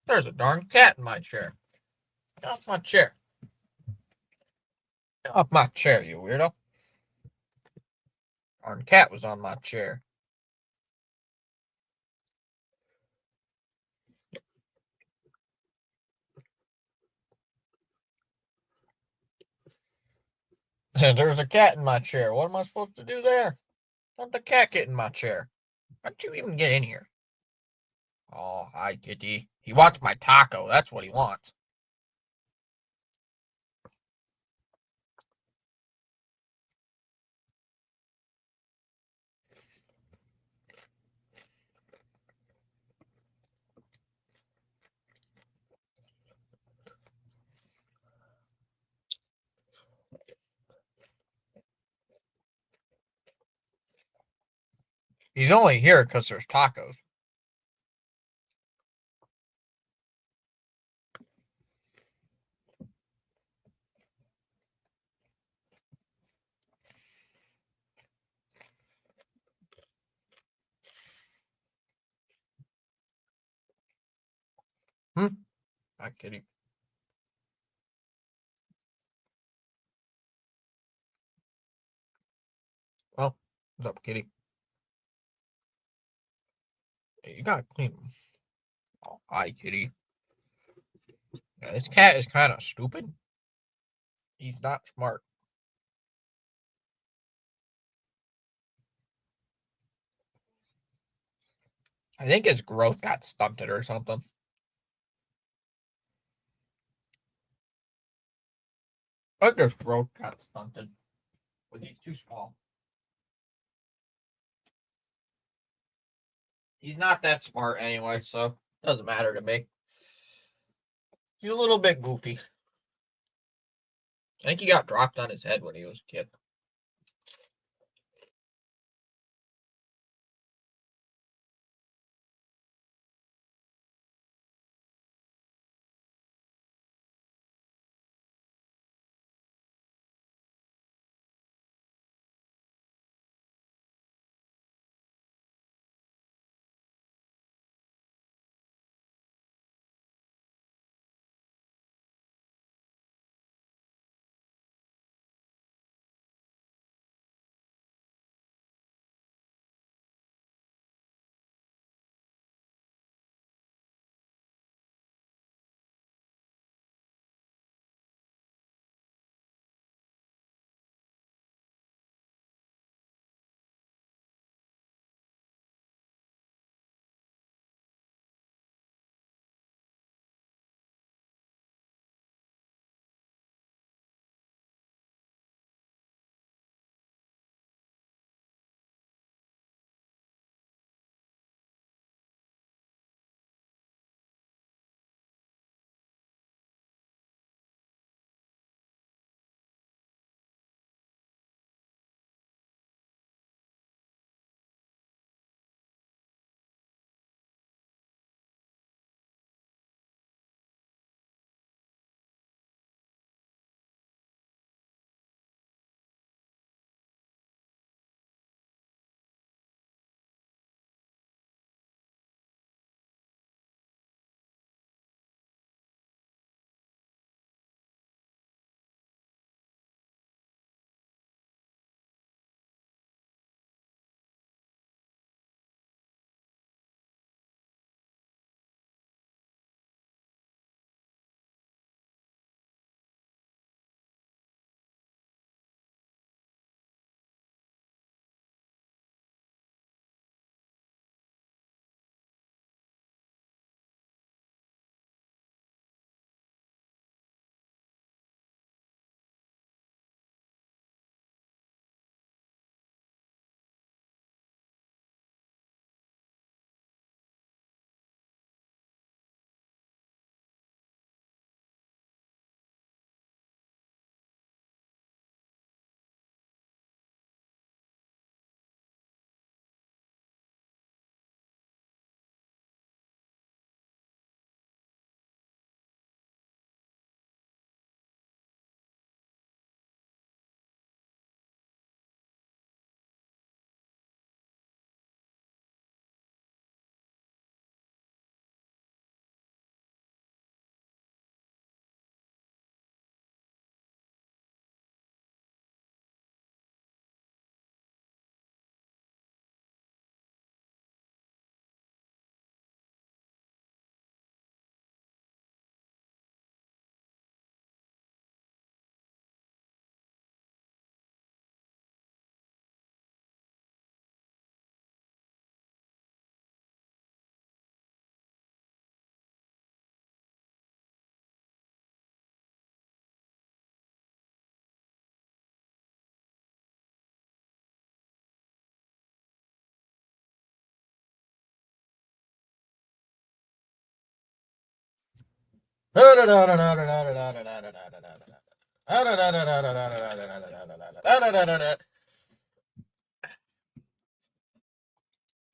There's a darn cat in my chair. Get off my chair. Off my chair, you weirdo. Our cat was on my chair. And there's a cat in my chair. What am I supposed to do there? Let the cat get in my chair. How'd you even get in here? Oh, hi, kitty. He wants my taco. That's what he wants. He's only here because there's tacos. Hmm? Hi, kitty. Well, what's up, kitty? Hey, you gotta clean him. Oh, hi, kitty. Yeah, this cat is kind of stupid. He's not smart. I think his growth got stunted or something. I think his growth got stunted. But he's too small. He's not that smart anyway, so it doesn't matter to me. He's a little bit goofy. I think he got dropped on his head when he was a kid.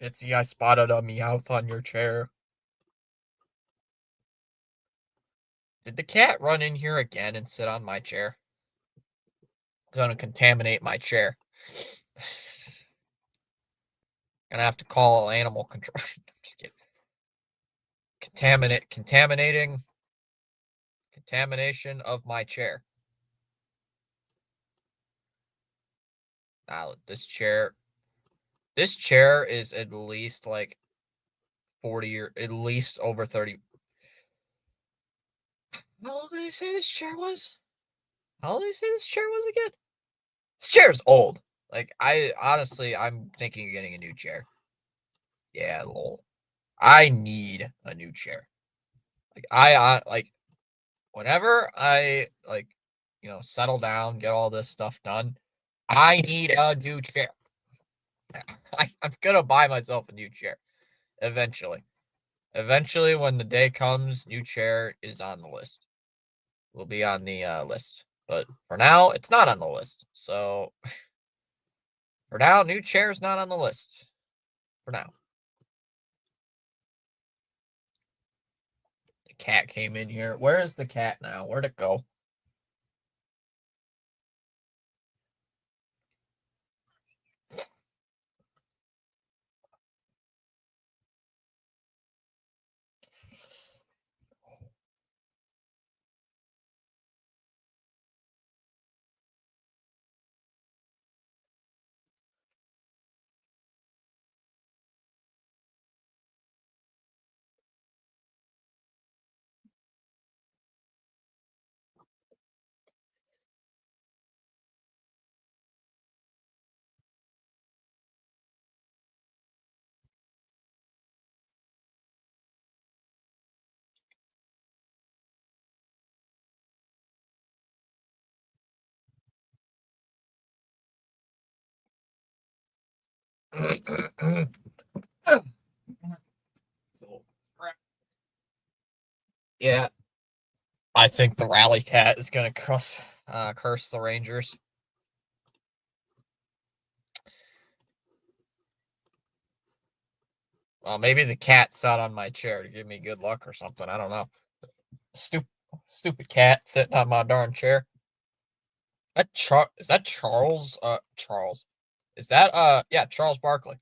Bitsy, I spotted a Meowth on your chair. Did the cat run in here again and sit on my chair? Gonna contaminate my chair. Gonna have to call animal control. Just kidding. Contamination of my chair. Now this chair is at least like 40 or at least over 30. How old did they say this chair was? How old did they say this chair was again? This chair's old. Like I'm thinking of getting a new chair. Yeah, lol. I need a new chair. Like like whenever I like settle down, get all this stuff done, I need a new chair. I'm gonna buy myself a new chair eventually. Eventually, when the day comes, new chair is on the list. Will be on the list. But for now, it's not on the list. So for now, new chair is not on the list. For now. The cat came in here. Where is the cat now? Where'd it go? Yeah, I think the rally cat is gonna curse the Rangers. Well, maybe the cat sat on my chair to give me good luck or something. I don't know. Stupid, stupid cat sitting on my darn chair. Is that Charles? Charles. Is that yeah, Charles Barkley.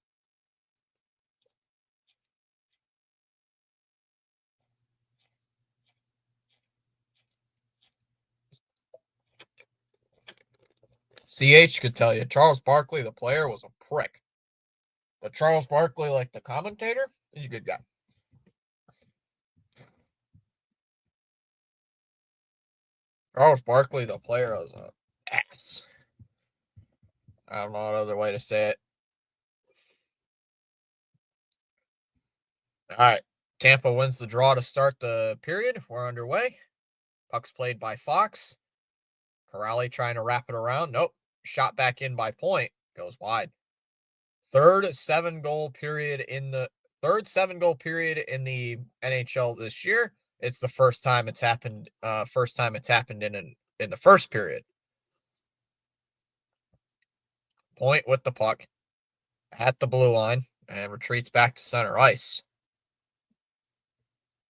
CH could tell you Charles Barkley, the player, was a prick. But Charles Barkley, like the commentator, he's a good guy. Charles Barkley, the player, was an ass. I don't know what other way to say it. All right. Tampa wins the draw to start the period. We're underway. Puck's played by Fox. Corrali trying to wrap it around. Nope. Shot back in by Point. Goes wide. Third 7-goal period in the NHL this year. It's the first time it's happened. First time it's happened in the first period. Point with the puck at the blue line and retreats back to center ice.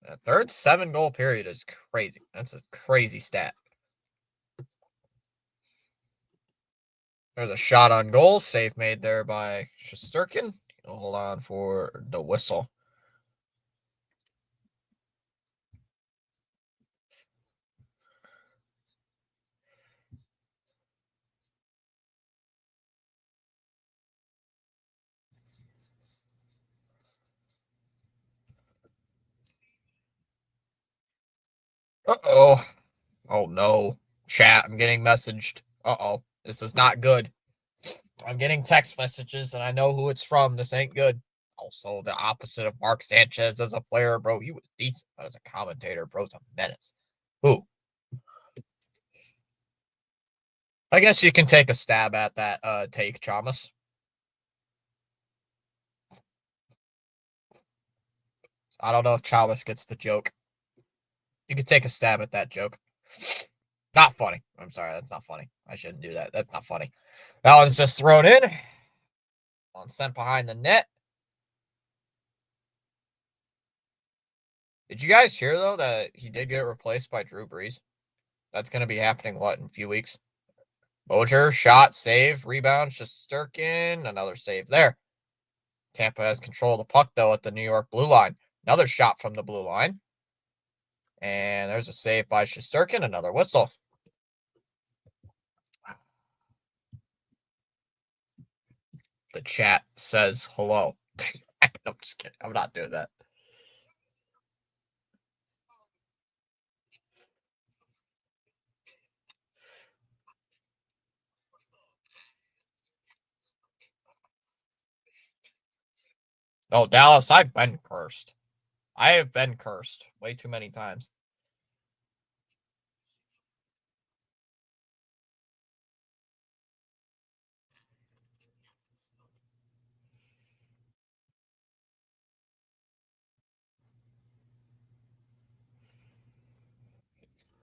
The third 7-goal period is crazy. That's a crazy stat. There's a shot on goal. Save made there by Shesterkin. He'll hold on for the whistle. Uh-oh. Oh, no. Chat, I'm getting messaged. Uh-oh. This is not good. I'm getting text messages, and I know who it's from. This ain't good. Also, the opposite of Mark Sanchez as a player, bro. He was decent, but as a commentator, bro's a menace. Who? I guess you can take a stab at that take, Chamas. I don't know if Chamas gets the joke. You could take a stab at that joke. Not funny. I'm sorry, that's not funny. I shouldn't do that. That's not funny. That one's just thrown in. One sent behind the net. Did you guys hear, though, that he did get replaced by Drew Brees? That's going to be happening, what, in a few weeks? Mojer, shot, save, rebound, Shesterkin, another save there. Tampa has control of the puck, though, at the New York blue line. Another shot from the blue line. And there's a save by Shesterkin, another whistle. The chat says hello. I'm just kidding. I'm not doing that. Oh, Dallas, I've been cursed. I have been cursed way too many times.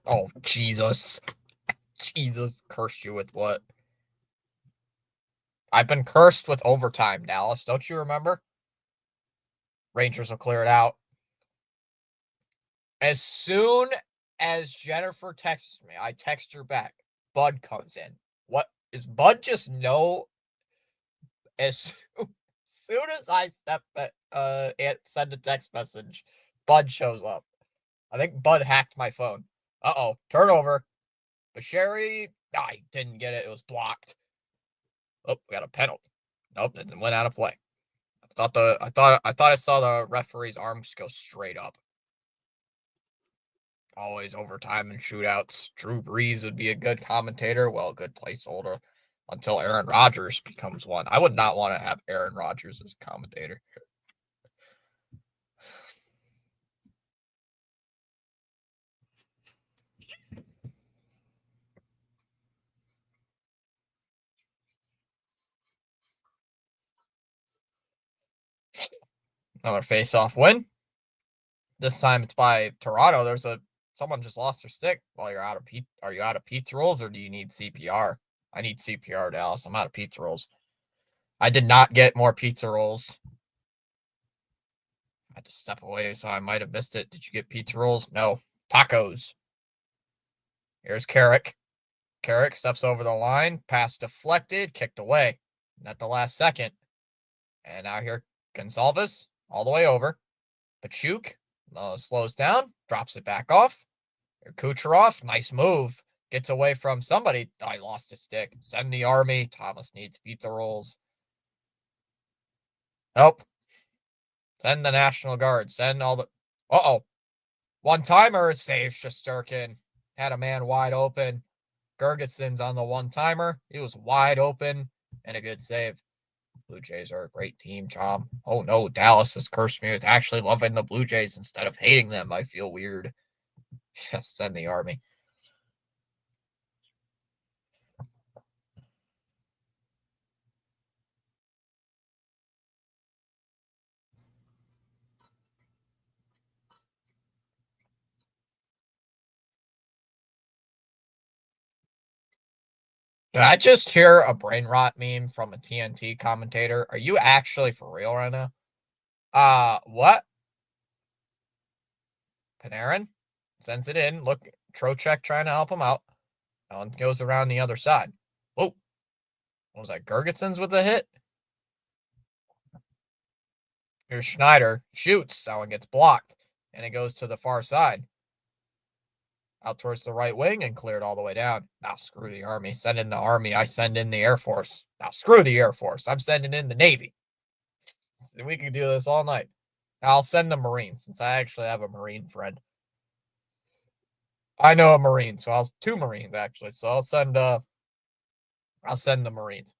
Oh, Jesus. Jesus cursed you with what? I've been cursed with overtime, Dallas. Don't you remember? Rangers will clear it out. As soon as Jennifer texts me, I text her back. Bud comes in. What is Bud just know? As soon as I send a text message, Bud shows up. I think Bud hacked my phone. Uh-oh, turnover. But Sherry, I didn't get it. It was blocked. Oh, we got a penalty. Nope, it went out of play. I thought I saw the referee's arms go straight up. Always overtime and shootouts. Drew Brees would be a good commentator. Well, a good placeholder until Aaron Rodgers becomes one. I would not want to have Aaron Rodgers as a commentator. Another face-off win. This time it's by Toronto. Someone just lost their stick. Well, are you out of pizza rolls or do you need CPR? I need CPR, Dallas. I'm out of pizza rolls. I did not get more pizza rolls. I had to step away, so I might have missed it. Did you get pizza rolls? No. Tacos. Here's Carrick. Carrick steps over the line. Pass deflected. Kicked away. And at the last second. And now here Gonsalves. All the way over. Pachuk slows down. Drops it back off. Kucherov. Nice move. Gets away from somebody. I lost a stick. Send the army. Thomas needs pizza rolls. Nope. Send the National Guard. Send all the... Uh-oh. One-timer. Save Shesterkin. Had a man wide open. Gergetson's on the one-timer. He was wide open. And a good save. Blue Jays are a great team, Chom. Oh, no. Dallas has cursed me with actually loving the Blue Jays instead of hating them. I feel weird. Just send the army. Did I just hear a brain rot meme from a TNT commentator? Are you actually for real right now? What? Panarin sends it in. Look, Trocheck trying to help him out. That one goes around the other side. Whoa. What was that? Gergetson's with a hit? Here's Schneider. Shoots. That one gets blocked. And it goes to the far side. Out towards the right wing and cleared all the way down. Now screw the Army. Send in the Army. I send in the Air Force. Now screw the Air Force. I'm sending in the Navy. We can do this all night. I'll send the Marines since I actually have a Marine friend. I know a Marine, so I'll 2 Marines actually. So I'll send the Marines.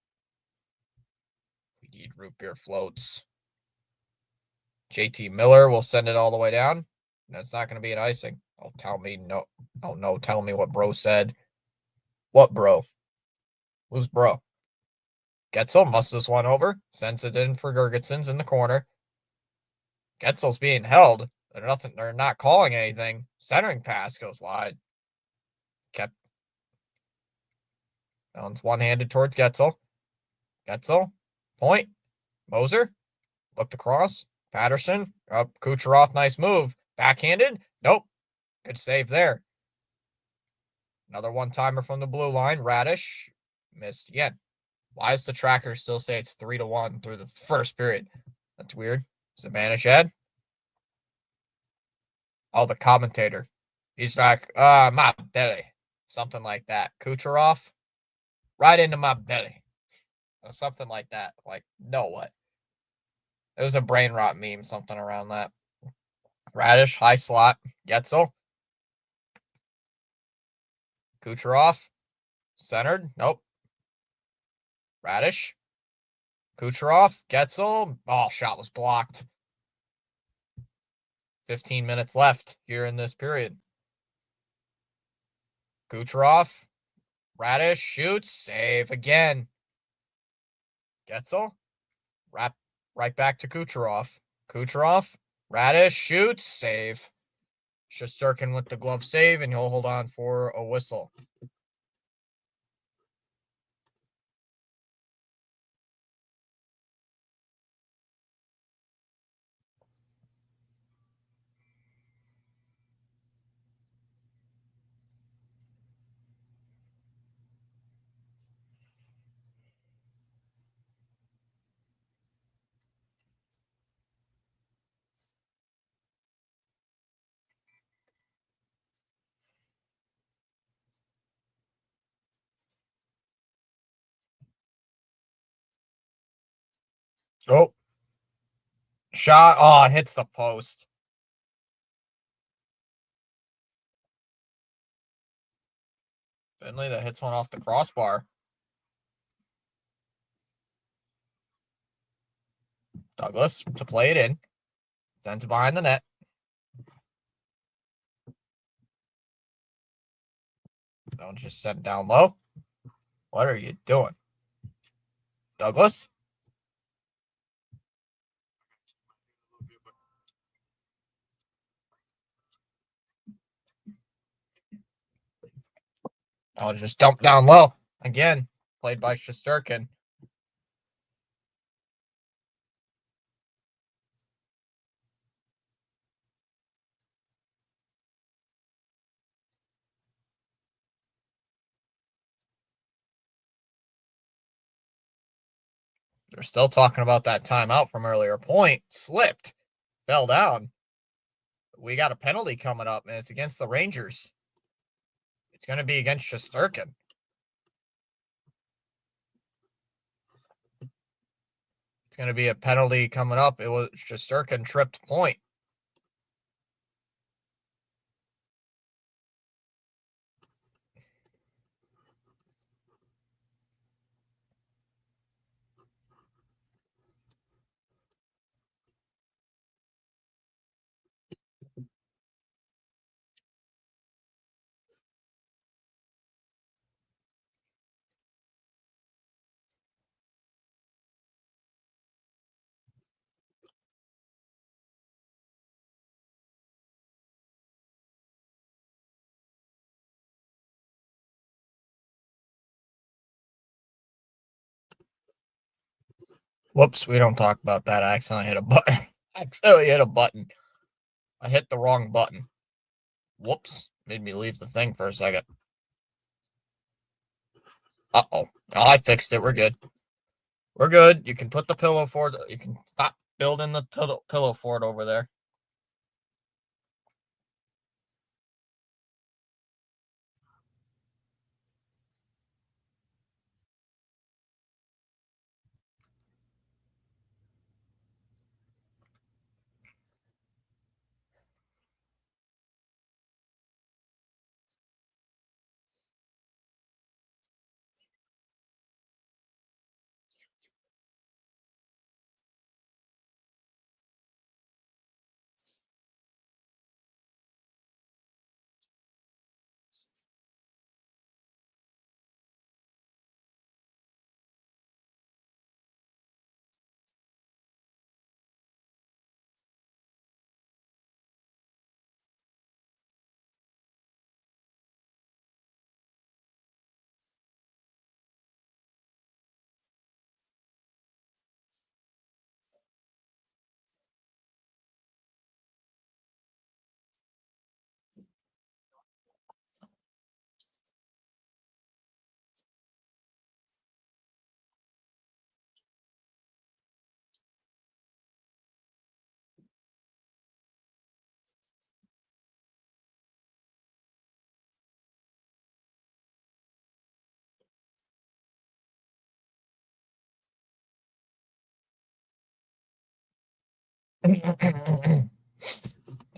We need root beer floats. JT Miller will send it all the way down. And it's not going to be an icing. Oh, tell me no. Oh, no. Tell me what bro said. What bro? Who's bro? Getzel musts this one over. Sends it in for Gergetson's in the corner. Getzel's being held. They're not calling anything. Centering pass goes wide. Kept Allen's one-handed towards Getzel. Getzel. Point. Moser. Looked across. Patterson. Up. Kucherov. Nice move. Backhanded. Nope. Good save there. Another one-timer from the blue line. Radish. Missed again. Why does the tracker still say it's 3-1 through the first period? That's weird. Zibanejad. Oh, the commentator. He's like, my belly. Something like that. Kucherov. Right into my belly. Or something like that. Like, no what? It was a brain rot meme, something around that. Radish, high slot. Getzel. Kucherov. Centered. Nope. Radish. Kucherov. Getzel. Oh, shot was blocked. 15 minutes left here in this period. Kucherov. Radish shoots. Save again. Getzel. Right back to Kucherov. Kucherov. Radish shoots. Save. Shesterkin with the glove save, and he'll hold on for a whistle. Oh, shot. Oh, hits the post. Finley that hits one off the crossbar. Douglas to play it in. Sends it behind the net. Don't just send it down low. What are you doing? Douglas? I'll just dump down low. Again, played by Shesterkin. They're still talking about that timeout from earlier. Point slipped, fell down. We got a penalty coming up, and it's against the Rangers. It's going to be against Shesterkin. It's going to be a penalty coming up. It was Shesterkin tripped Point. Whoops, we don't talk about that. I accidentally hit a button. I accidentally hit a button. I hit the wrong button. Whoops. Made me leave the thing for a second. Uh-oh. Oh, I fixed it. We're good. We're good. You can put the pillow fort. You can stop building the pillow fort over there.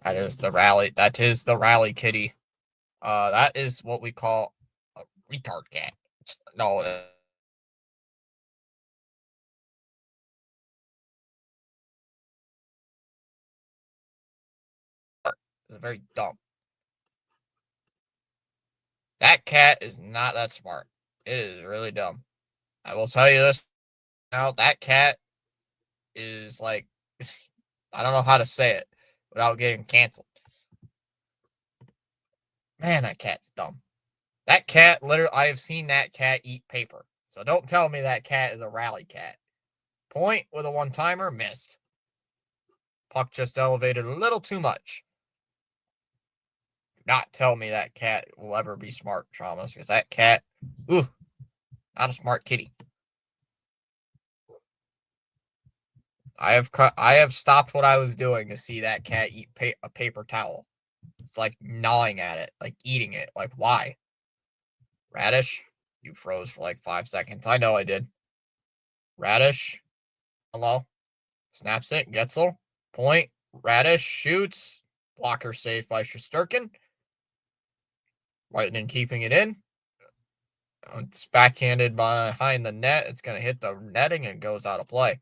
That is the rally. That is the rally kitty. That is what we call a retard cat. No, it's very dumb. That cat is not that smart. It is really dumb. I will tell you this now. That cat is like, I don't know how to say it without getting canceled. Man, that cat's dumb. That cat, literally, I have seen that cat eat paper. So don't tell me that cat is a rally cat. Point with a one-timer, missed. Puck just elevated a little too much. Do not tell me that cat will ever be smart, Traumas, because that cat, ooh, not a smart kitty. I have stopped what I was doing to see that cat eat a paper towel. It's like gnawing at it, like eating it. Like, why? Radish, you froze for like 5 seconds. I know I did. Radish, hello. Snaps it, Getzel. Point. Radish shoots. Blocker saved by Shesterkin. Lightning keeping it in. It's backhanded behind the net. It's going to hit the netting and goes out of play.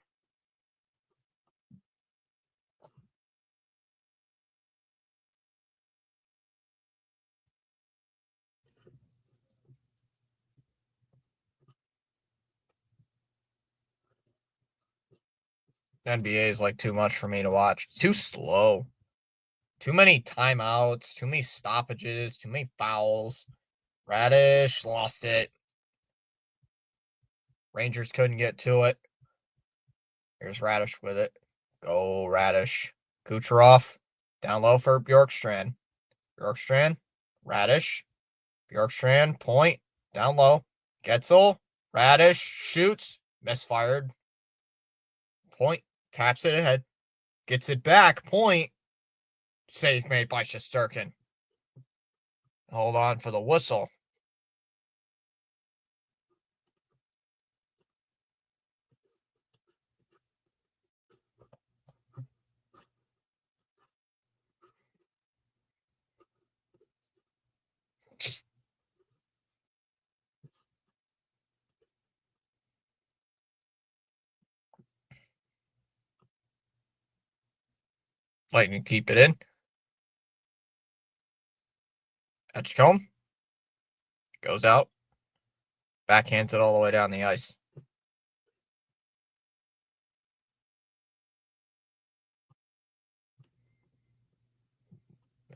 NBA is like too much for me to watch. Too slow. Too many timeouts. Too many stoppages. Too many fouls. Radish lost it. Rangers couldn't get to it. Here's Radish with it. Go Radish. Kucherov down low for Bjorkstrand. Bjorkstrand. Radish. Bjorkstrand. Point. Down low. Getzel. Radish. Shoots. Misfired. Point. Taps it ahead. Gets it back. Point. Save made by Shesterkin. Hold on for the whistle. Lightning keep it in. Edgecombe. Goes out. Backhands it all the way down the ice.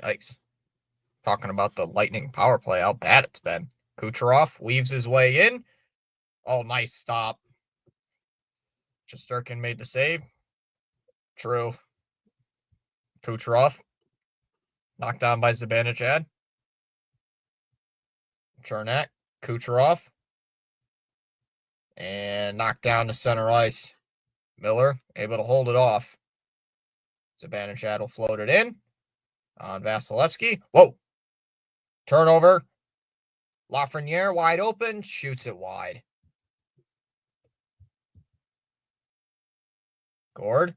Yikes. Talking about the Lightning power play, how bad it's been. Kucherov weaves his way in. Oh, nice stop. Shesterkin made the save. True. Kucherov. Knocked down by Zibanejad. Chernak. Kucherov. And knocked down to center ice. Miller able to hold it off. Zibanejad will float it in on Vasilevsky. Whoa. Turnover. Lafreniere wide open. Shoots it wide. Gord.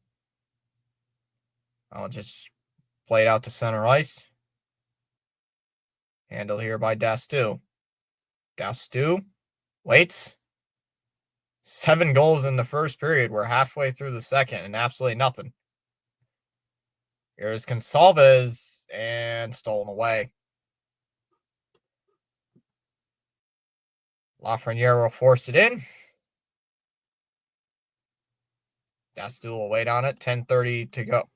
I'll just play it out to center ice. Handle here by Dastu. Dastu waits. 7 goals in the first period. We're halfway through the second and absolutely nothing. Here's Consalves and stolen away. Lafreniere will force it in. Dastu will wait on it. 10:30 to go.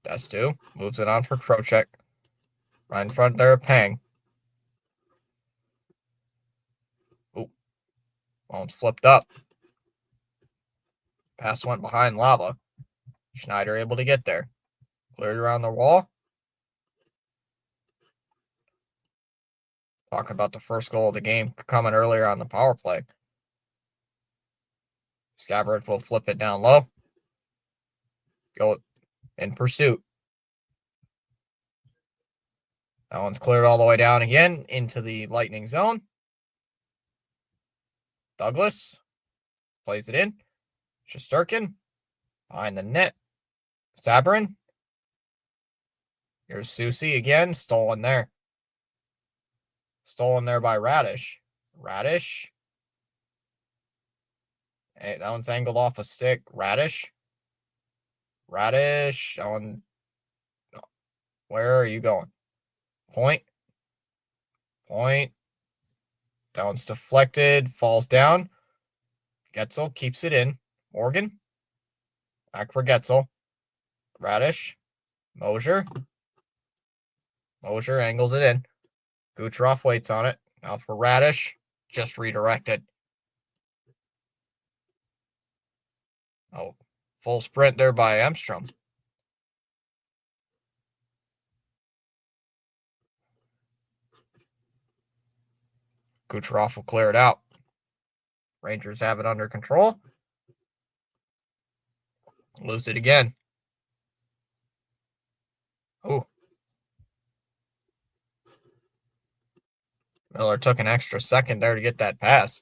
Dastu moves it on for Trocheck. Right in front there, Pang. Ooh. Phone's flipped up. Pass went behind Lava. Schneider able to get there. Cleared around the wall. Talking about the first goal of the game coming earlier on the power play. Scabbard will flip it down low. Go in pursuit. That one's cleared all the way down again into the Lightning zone. Douglas plays it in. Shesterkin behind the net. Sabrin. Here's Susie again. Stolen there. Stolen there by Radish. Radish. Hey, that one's angled off a stick. Radish. Radish. That one. Where are you going? Point. Point. That one's deflected. Falls down. Getzel keeps it in. Morgan. Back for Getzel. Radish. Mosier. Mosier angles it in. Kucherov waits on it. Now for Radish. Just redirected. Oh, full sprint there by Emstrom. Kucherov will clear it out. Rangers have it under control. Lose it again. Oh. Miller took an extra second there to get that pass.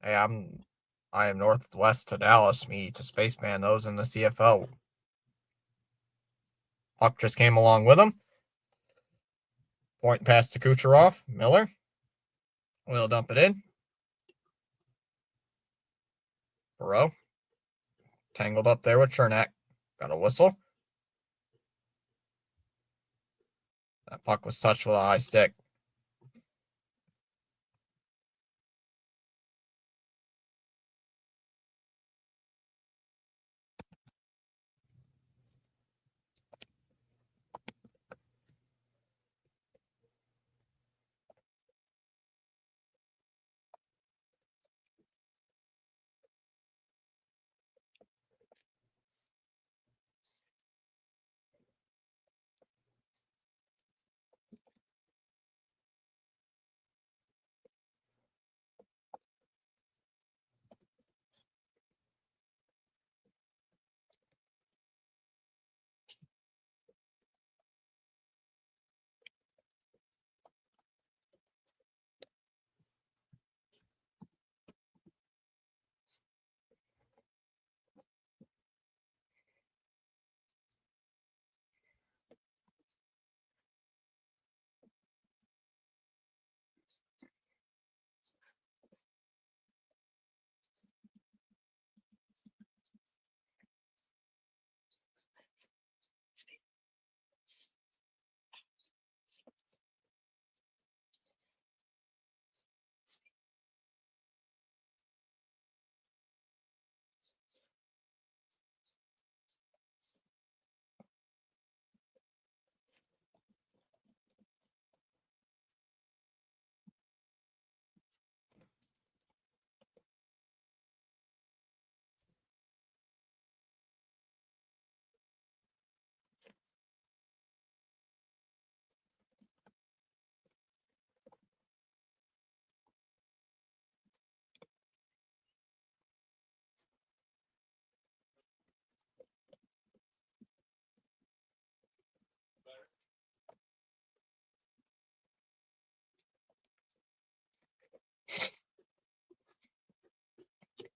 Hey, I am northwest to Dallas, me to Spaceman, those in the CFL. Puck just came along with him. Point pass to Kucherov. Miller. We'll dump it in. Burrow. Tangled up there with Chernak. Got a whistle. That puck was touched with a high stick.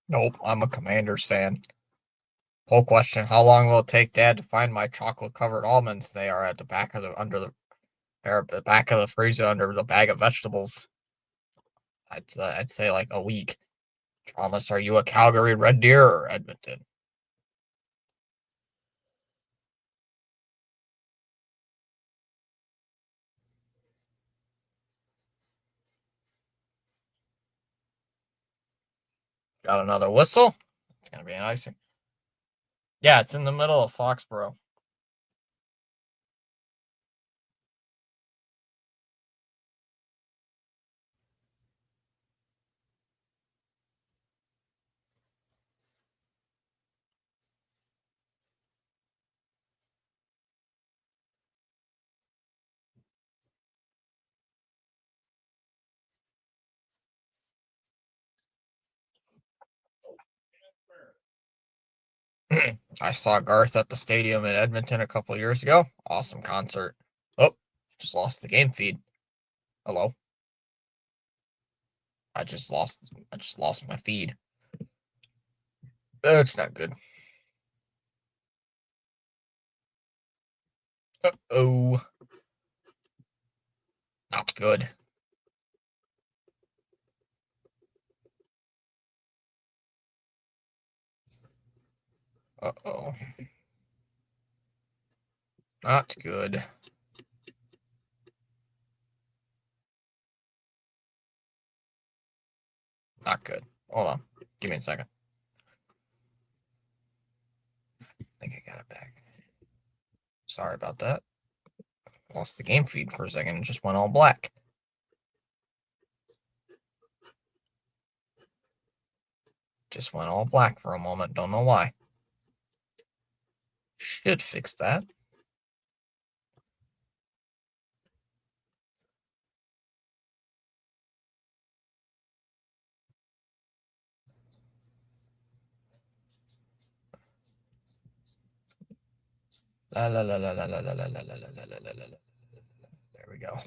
Nope, I'm a Commanders fan. Whole question: how long will it take Dad to find my chocolate-covered almonds? They are at the back of the back of the freezer under the bag of vegetables. I'd say like a week. Thomas, are you a Calgary Red Deer or Edmonton? Got another whistle. It's gonna be an icing. Yeah, it's in the middle of Foxborough. I saw Garth at the stadium in Edmonton a couple years ago. Awesome concert. Oh, just lost the game feed. Hello. I just lost my feed. That's not good. Uh-oh. Not good. Uh-oh. Not good. Not good. Hold on. Give me a second. I think I got it back. Sorry about that. Lost the game feed for a second and just went all black. Just went all black for a moment. Don't know why. Should fix that. La la la la la la la la la la la la la la la. There we go.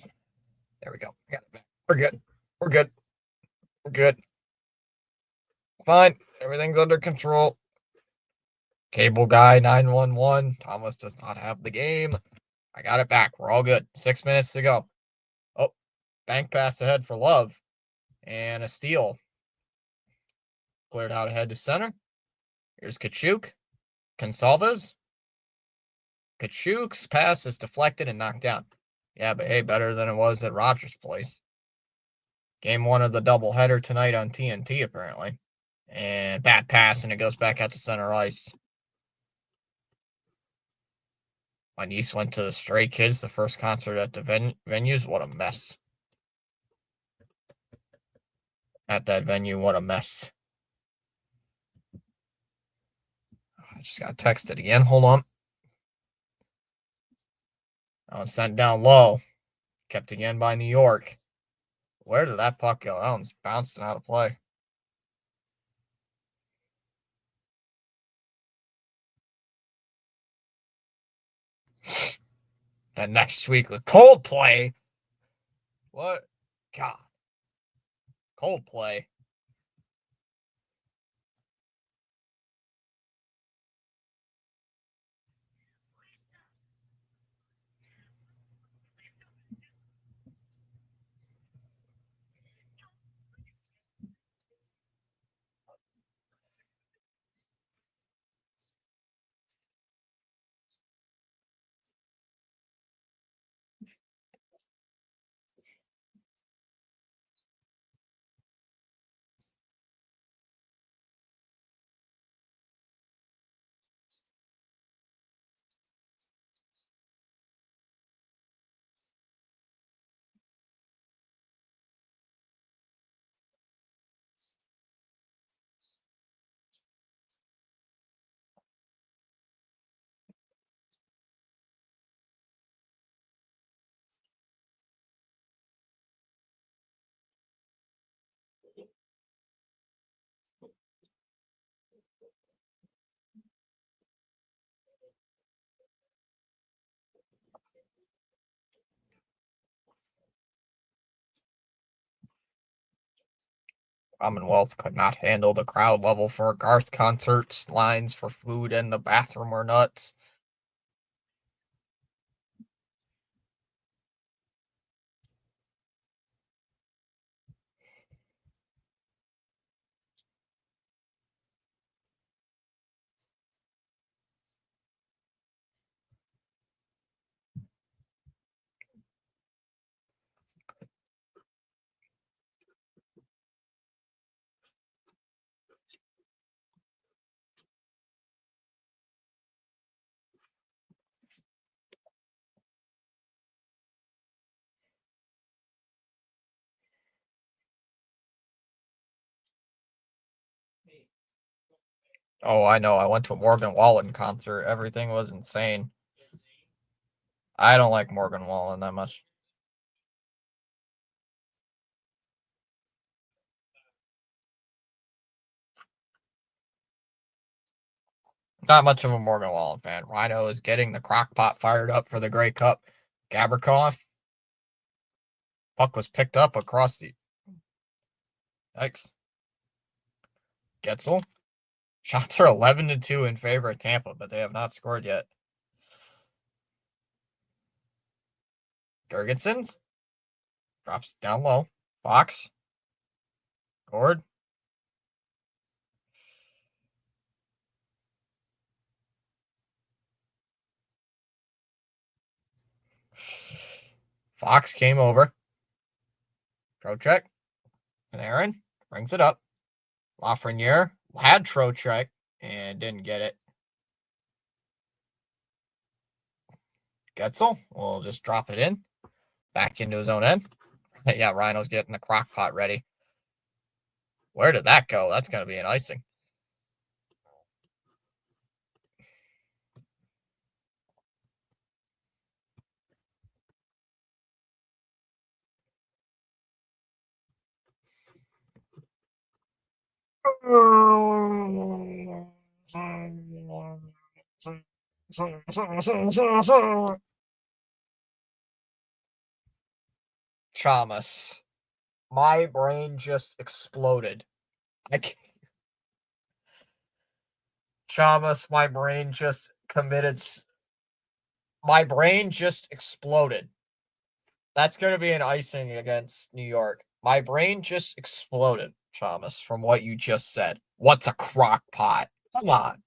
There we go. Got it back. We're good. We're good. We're good. Fine. Everything's under control. Cable guy 911. Thomas does not have the game. I got it back. We're all good. 6 minutes to go. Oh, bank pass ahead for Love. And a steal. Cleared out ahead to center. Here's Kachuk. Consalves. Kachuk's pass is deflected and knocked down. Yeah, but hey, better than it was at Rogers Place. Game 1 of the doubleheader tonight on TNT, apparently. And bad pass, and it goes back out to center ice. My niece went to the Stray Kids, the first concert at the venues. What a mess. At that venue, what a mess. I just got texted again. Hold on. That one sent down low. Kept again by New York. Where did that puck go? That one's bouncing out of play. And next week with Coldplay. What? God. Coldplay. Commonwealth could not handle the crowd level for a Garth concert. Lines for food in the bathroom were nuts. Oh, I know. I went to a Morgan Wallen concert. Everything was insane. I don't like Morgan Wallen that much. Not much of a Morgan Wallen fan. Rhino is getting the crock pot fired up for the Grey Cup. Gavrikov. Puck was picked up across the Thanks. Getzel. Shots are 11-2 in favor of Tampa, but they have not scored yet. Gergensons. Drops down low. Fox. Gord. Fox came over. Trocheck. And Aaron brings it up. Lafreniere had Trocheck and didn't get it. Getzel will just drop it in. Back into his own end. Yeah, Rhino's getting the crock pot ready. Where did that go? That's going to be an icing. Chamas. My brain just exploded. I can't. Chamas, my brain just committed. My brain just exploded. That's going to be an icing against New York. My brain just exploded, Chamas, from what you just said. What's a crock pot? Come on.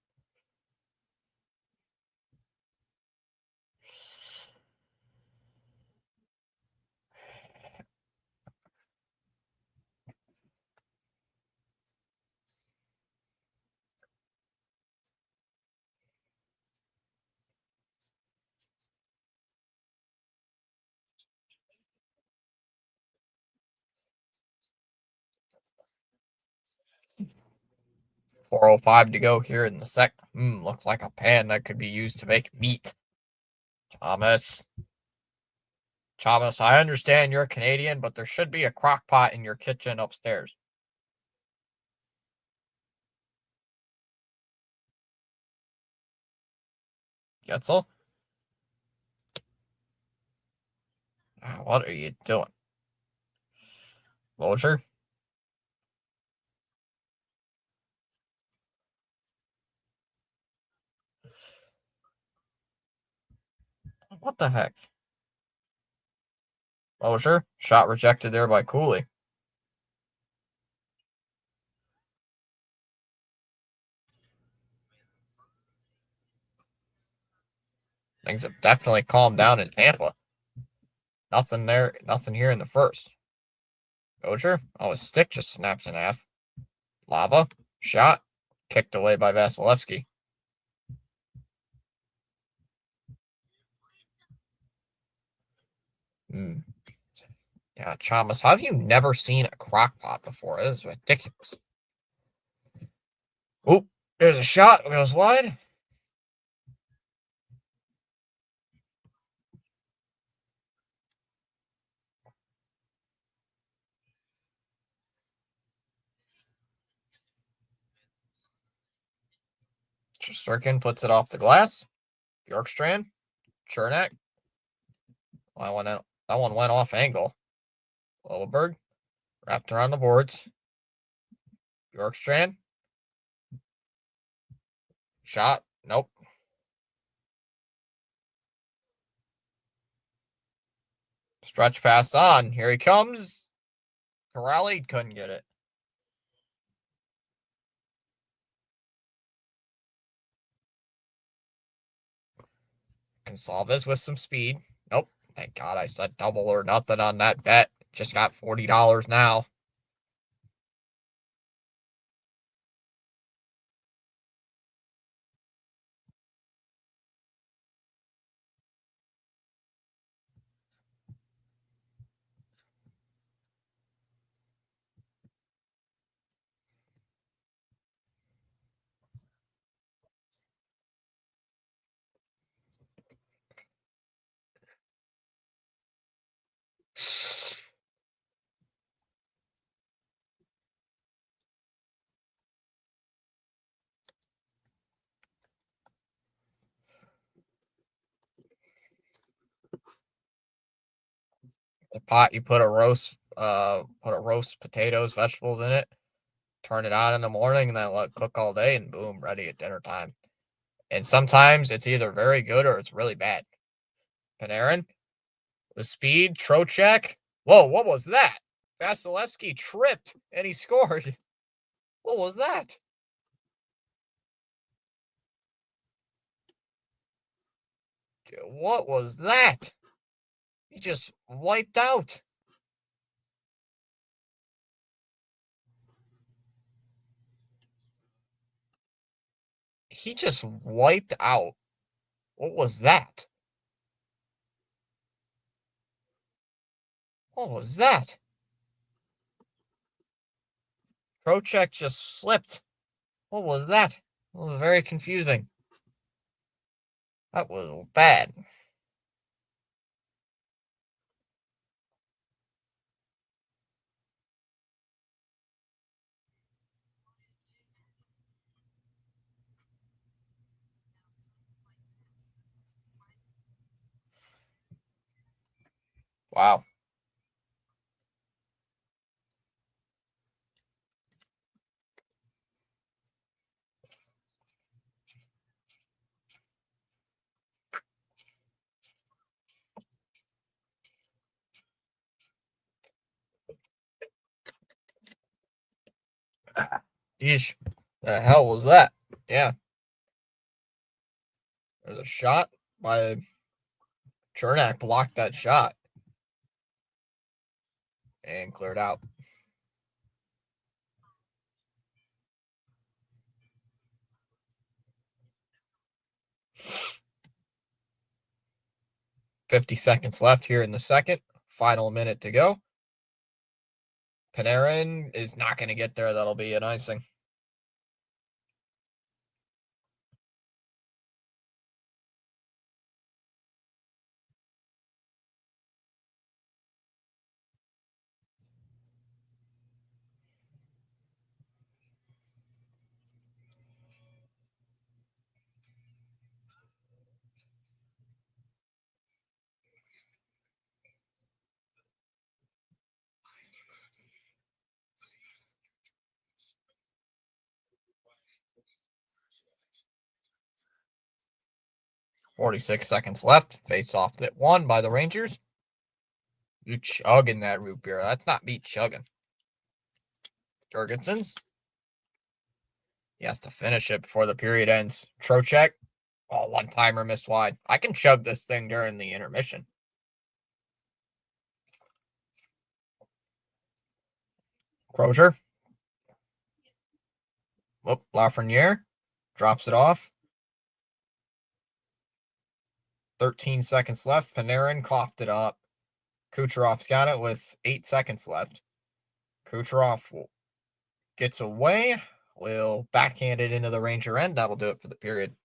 .405 to go here in the second. Looks like a pan that could be used to make meat. Thomas. Thomas, I understand you're Canadian, but there should be a crock pot in your kitchen upstairs. Getzel? What are you doing? Lozier? What the heck? Lozier? Shot rejected there by Cooley. Things have definitely calmed down in Tampa. Nothing there, nothing here in the first. Lozier? Oh, his stick just snapped in half. Lava? Shot? Kicked away by Vasilevsky. Yeah, Chamas, how have you never seen a crock pot before? This is ridiculous. Oop, there's a shot. It goes wide. Shesterkin puts it off the glass. Bjorkstrand. Chernak. That one went off angle. Lilleberg. Wrapped around the boards. Bjorkstrand. Shot. Nope. Stretch pass on. Here he comes. Corrali couldn't get it. Consalves with some speed. Nope. Thank God I said double or nothing on that bet. Just got $40 now. The pot you put a roast put a roast potatoes, vegetables in it, turn it on in the morning, and then let it cook all day, and boom, ready at dinner time. And sometimes it's either very good or it's really bad. Panarin, the speed, Trocheck. Whoa, what was that? Vasilevsky tripped and he scored. What was that? What was that? He just wiped out. He just wiped out. What was that? What was that? Trocheck just slipped. What was that? It was very confusing. That was bad. Wow. Yeesh. The hell was that? Yeah. There's a shot by Chernak blocked that shot and cleared out. $50 left here in the second. Final minute to go. Panarin is not going to get there. That'll be an icing. $46 left. Face off that won by the Rangers. You chugging that root beer. That's not me chugging. Jurgensen's. He has to finish it before the period ends. Trocheck. Oh, one timer missed wide. I can chug this thing during the intermission. Crozier. Whoop, Lafreniere drops it off. 13 seconds left. Panarin coughed it up. Kucherov's got it with 8 seconds left. Kucherov gets away. Will backhand it into the Ranger end. That'll do it for the period.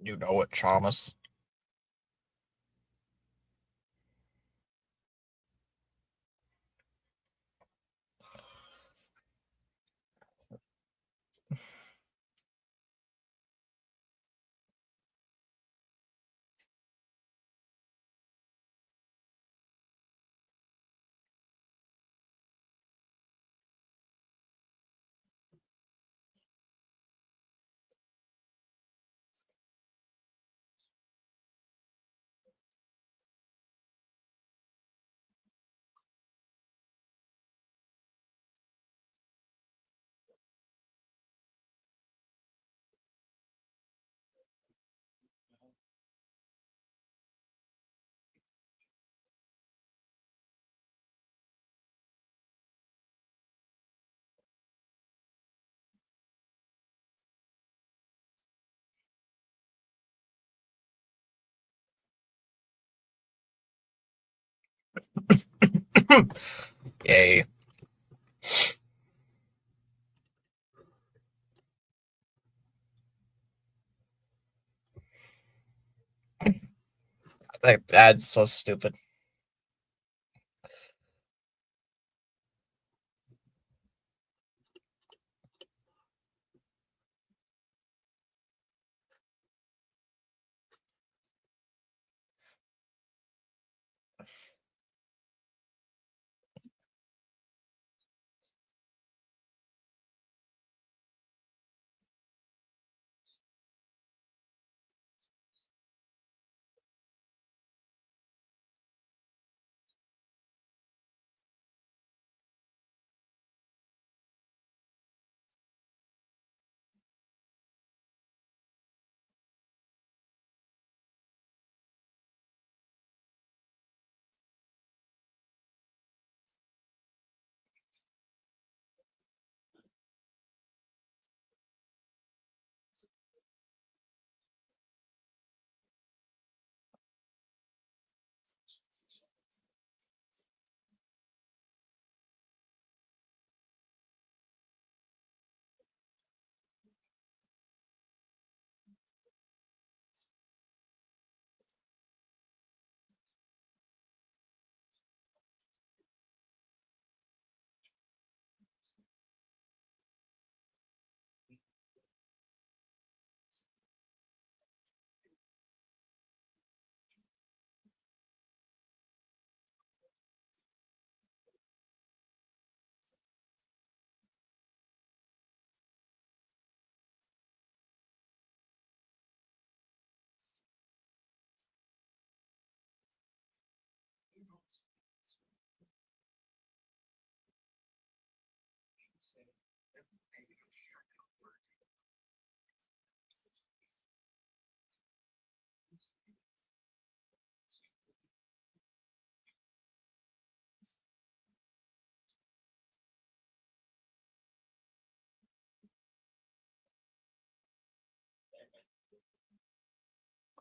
You know it, Thomas. Yay. That's so stupid.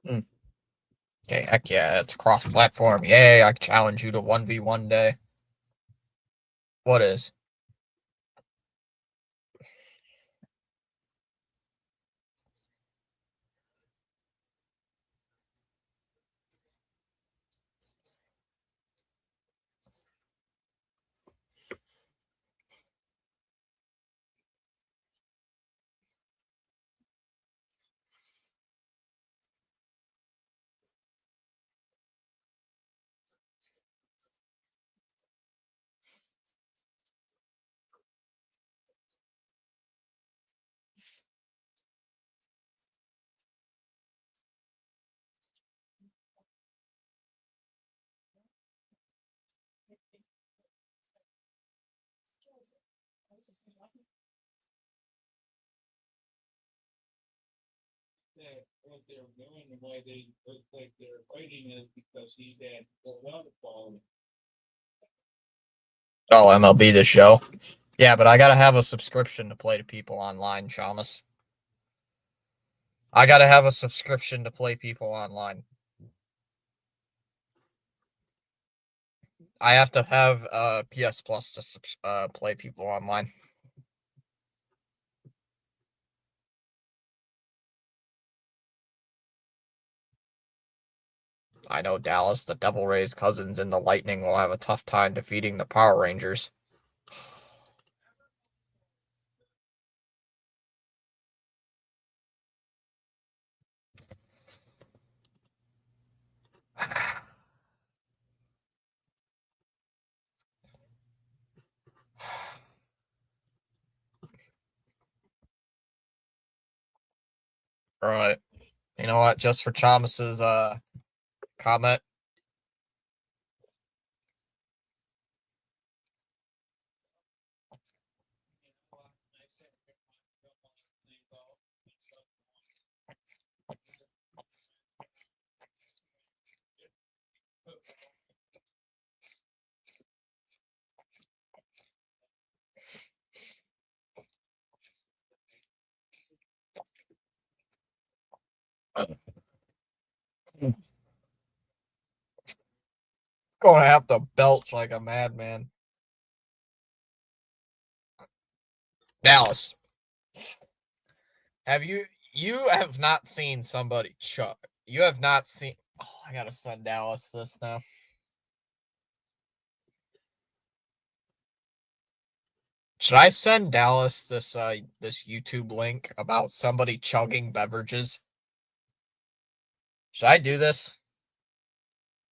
Mm. Okay, heck yeah, it's cross platform. Yay, I challenge you to 1v1 day. What is? Oh, MLB the show. Yeah, but I gotta have a subscription to play to people online, Shamus. I gotta have a subscription to play people online. I have to have PS Plus to play people online. I know Dallas, the Devil Rays cousins, and the Lightning will have a tough time defeating the Power Rangers. Right. You know what? Just for Chamus's comment. Gonna have to belch like a madman. Dallas, have you have not seen somebody chug? You have not seen. Oh, I gotta send Dallas this now. Should I send Dallas this YouTube link about somebody chugging beverages? Should I do this?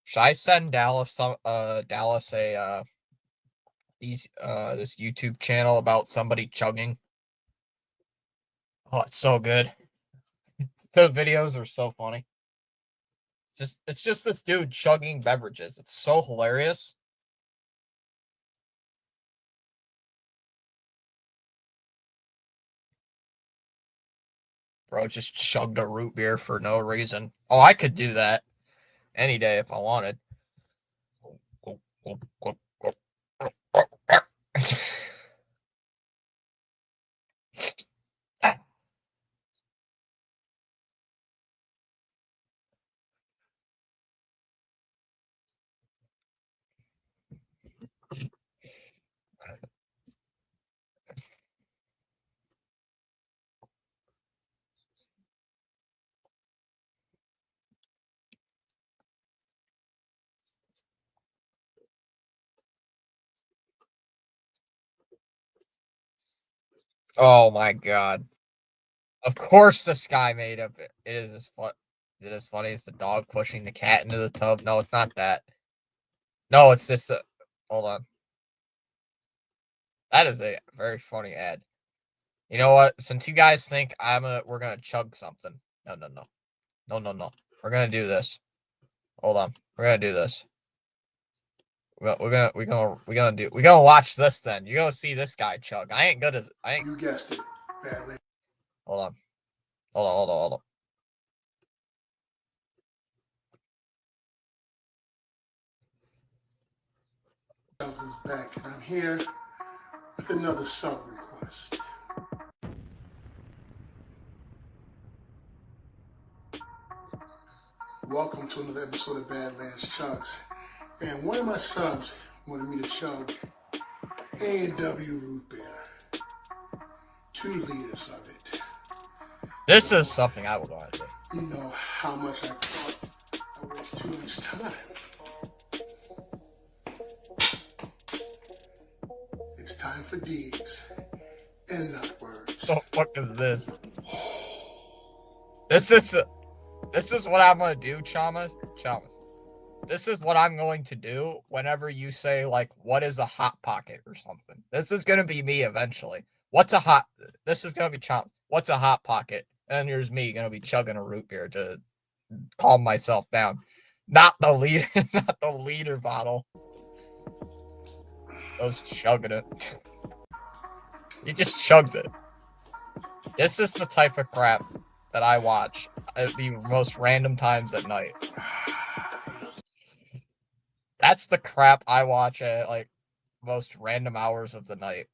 Should I send Dallas a this YouTube channel about somebody chugging? Oh, it's so good. The videos are so funny. It's just this dude chugging beverages. It's so hilarious. Bro just chugged a root beer for no reason. Oh, I could do that any day if I wanted. Oh my god. Of course this guy made up it. It is as fun. Is it as funny as the dog pushing the cat into the tub? No, it's not that. No, it's just a hold on. That is a very funny ad. You know what? Since you guys think we're gonna chug something. No, no, no. No, no, no. We're gonna do this. Hold on. We're gonna do this. We're gonna watch this then. You're gonna see this guy chug. I ain't You guessed it, badly. hold on. Hold on. Is back, and I'm here with another sub request. Welcome to another episode of Badlands Chugs. And one of my subs wanted me to chug A&W root beer. 2 liters of it. This is something I would want to do. You know how much I thought I waste too much time. It's time for deeds and not words. The fuck is this? This is what I'm gonna do, Chamas. This is what I'm going to do whenever you say like, "What is a hot pocket?" or something. This is gonna be me eventually. What's a hot? This is gonna be Chom. What's a hot pocket? And here's me gonna be chugging a root beer to calm myself down. Not the leader, not the leader bottle. I was chugging it. He just chugs it. This is the type of crap that I watch at the most random times at night. That's the crap I watch at like most random hours of the night.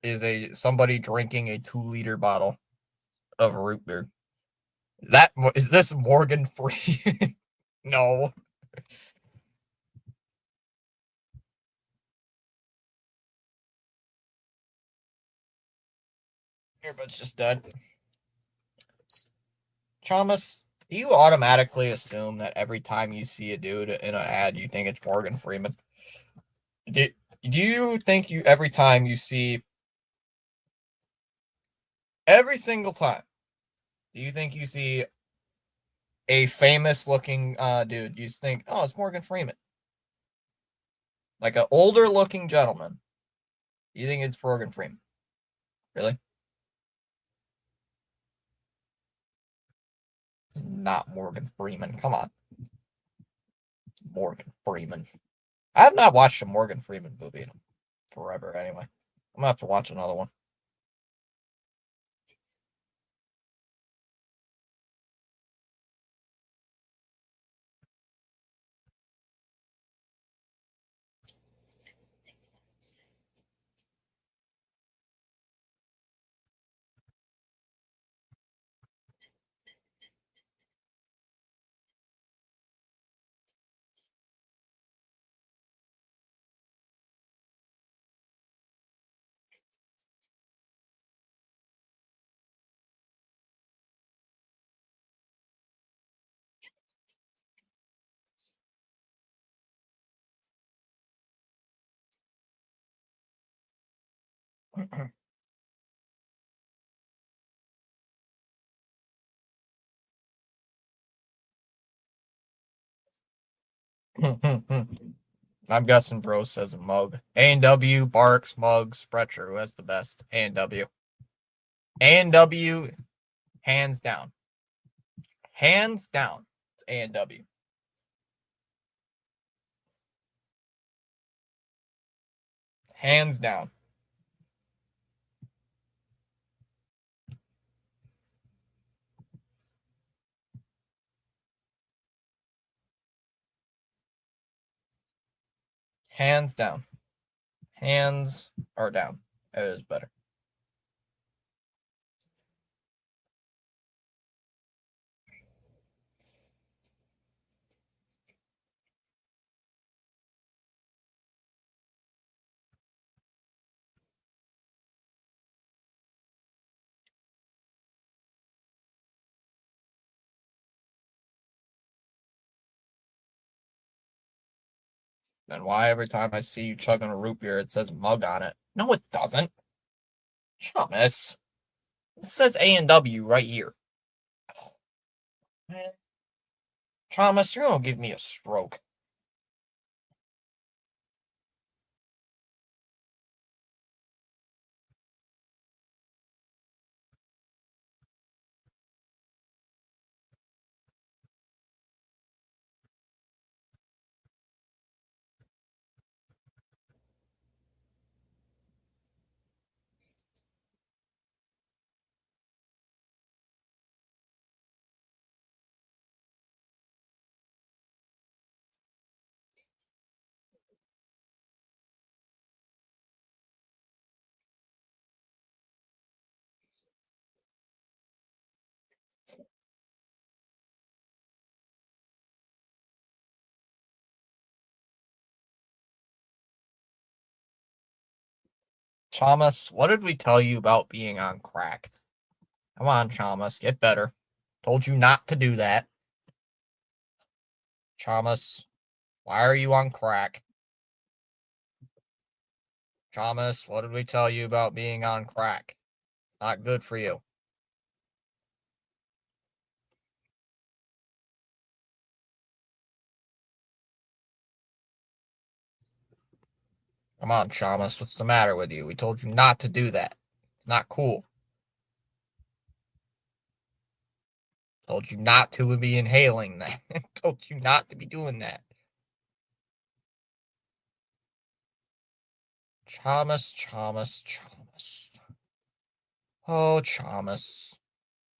Is somebody drinking a 2-liter bottle of root beer? That is this Morgan Freeman? No. Everybody's just dead. Thomas, do you automatically assume that every time you see a dude in an ad, you think it's Morgan Freeman? Do, do you think you every time you see every single time, do you think you see a famous looking dude, you think, oh, it's Morgan Freeman? Like an older looking gentleman. You think it's Morgan Freeman? Really? It's not Morgan Freeman. Come on. Morgan Freeman. I have not watched a Morgan Freeman movie in forever anyway. I'm gonna have to watch another one. I'm guessing bro says a mug. A&W, Barks, Mug, Sprecher. Who has the best? A&W. A&W, hands down. Hands down. It's A&W. Hands down. Hands down. Hands are down. It is better. Then why every time I see you chugging a root beer, it says mug on it? No, it doesn't. Thomas. It says A&W right here. Oh, man. Thomas, you're gonna give me a stroke. Thomas, what did we tell you about being on crack? Come on, Thomas, get better. Told you not to do that. Thomas, why are you on crack? Thomas, what did we tell you about being on crack? It's not good for you. Come on, Thomas, what's the matter with you? We told you not to do that. It's not cool. Told you not to be inhaling that. Told you not to be doing that. Thomas, Thomas, Thomas. Oh, Thomas.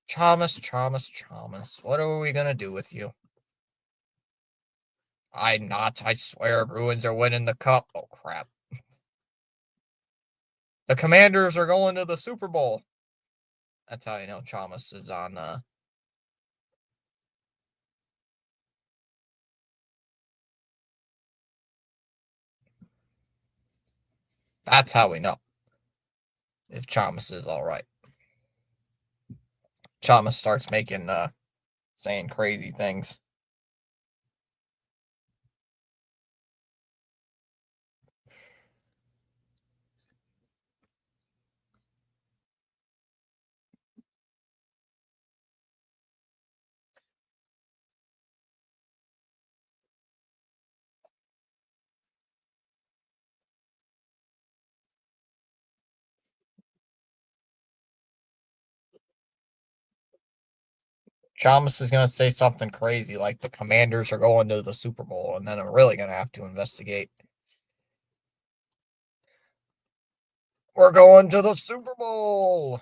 Thomas, Thomas, Thomas. What are we gonna do with you? I'm not. I swear, Bruins are winning the cup. Oh, crap. The Commanders are going to the Super Bowl. That's how you know Thomas is on. That's how we know if Thomas is all right. Thomas starts making saying crazy things. Thomas is gonna say something crazy like the Commanders are going to the Super Bowl, and then I'm really gonna have to investigate. We're going to the Super Bowl.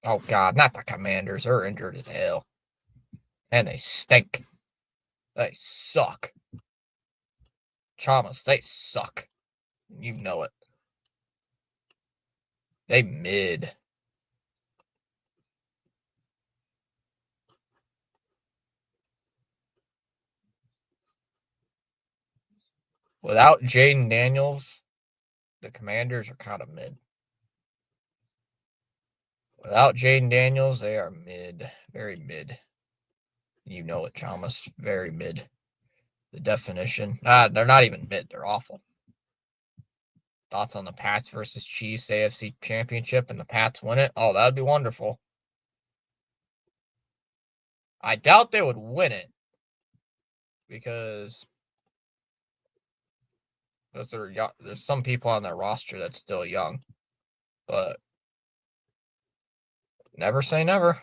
Oh God, not the Commanders. They're injured as hell, and they stink. They suck. Thomas, they suck. You know it. They mid. Without Jaden Daniels, the Commanders are kind of mid. Without Jaden Daniels, they are mid. Very mid. You know it, Chalmers. Very mid. The definition. They're not even mid. They're awful. Thoughts on the Pats versus Chiefs AFC Championship and the Pats win it? Oh, that would be wonderful. I doubt they would win it because there's some people on their roster that's still young, but never say never.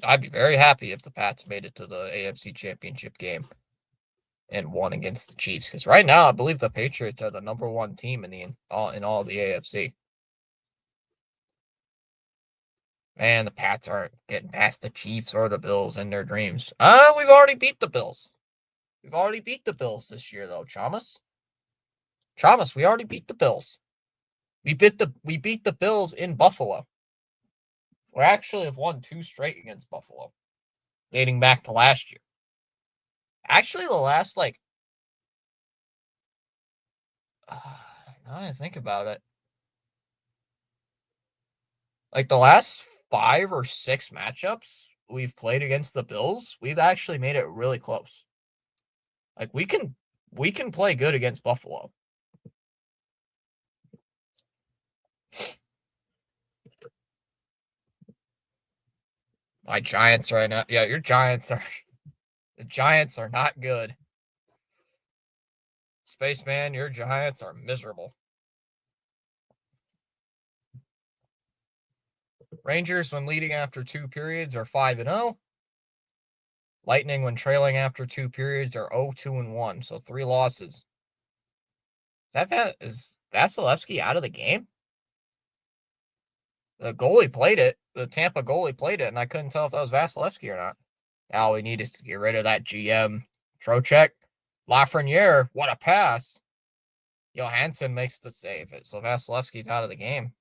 I'd be very happy if the Pats made it to the AFC Championship game and won against the Chiefs because right now I believe the Patriots are the number one team in all the AFC. Man, the Pats aren't getting past the Chiefs or the Bills in their dreams. We've already beat the Bills. We've already beat the Bills this year, though, Chalmers. Chalmers, we already beat the Bills. We beat the Bills in Buffalo. We actually have won 2 straight against Buffalo, dating back to last year. Actually, the last now I think about it, like the last 5 or 6 matchups we've played against the Bills, we've actually made it really close. Like we can play good against Buffalo. My Giants right now. Yeah, your Giants are the Giants are not good. Spaceman, your Giants are miserable. Rangers, when leading after 2 periods, are 5-0. Lightning, when trailing after 2 periods, are 0-2-1. So 3 losses. Is Vasilevsky out of the game? The goalie played it. The Tampa goalie played it, and I couldn't tell if that was Vasilevsky or not. All we need is to get rid of that GM. Trocheck. Lafreniere, what a pass. Johansson makes the save. So Vasilevsky's out of the game.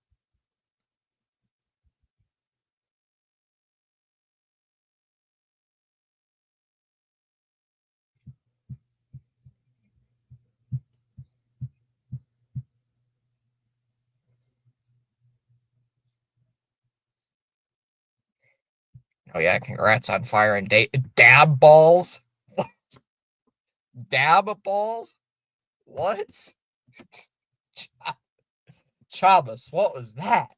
Oh yeah, congrats on firing dab balls. Dab balls? What? Chavez, what was that?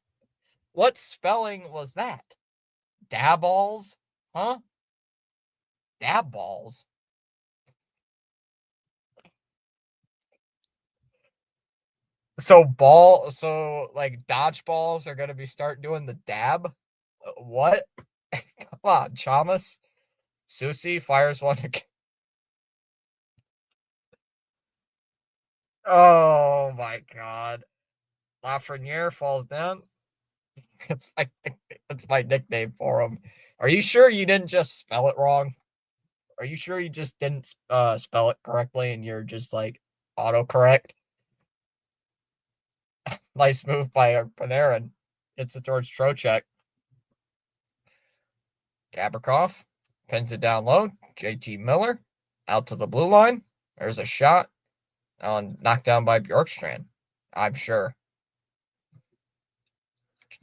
What spelling was that? Dab balls? Huh? Dab balls? So like dodgeballs are gonna be start doing the dab? What? Come on, Chamas. Susie fires one again. Oh my god. Lafreniere falls down. It's my it's my nickname for him. Are you sure you didn't just spell it wrong? Are you sure you just didn't spell it correctly and you're just like autocorrect? Nice move by Panarin. Hits it towards Trocheck. Gabrikov pins it down low. JT Miller out to the blue line. There's a shot on knocked down by Bjorkstrand. I'm sure.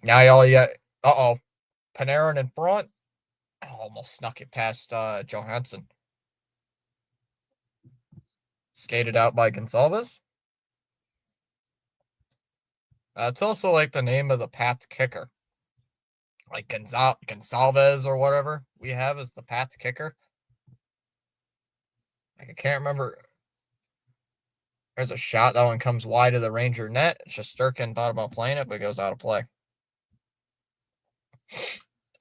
Now y'all uh-oh. Panarin in front. Oh, almost snuck it past Johansson. Skated out by Gonsalves. It's also like the name of the Pats kicker. Like Gonsalves or whatever we have as the Pats kicker. Like I can't remember. There's a shot. That one comes wide of the Ranger net. Shesterkin thought about playing it, but it goes out of play.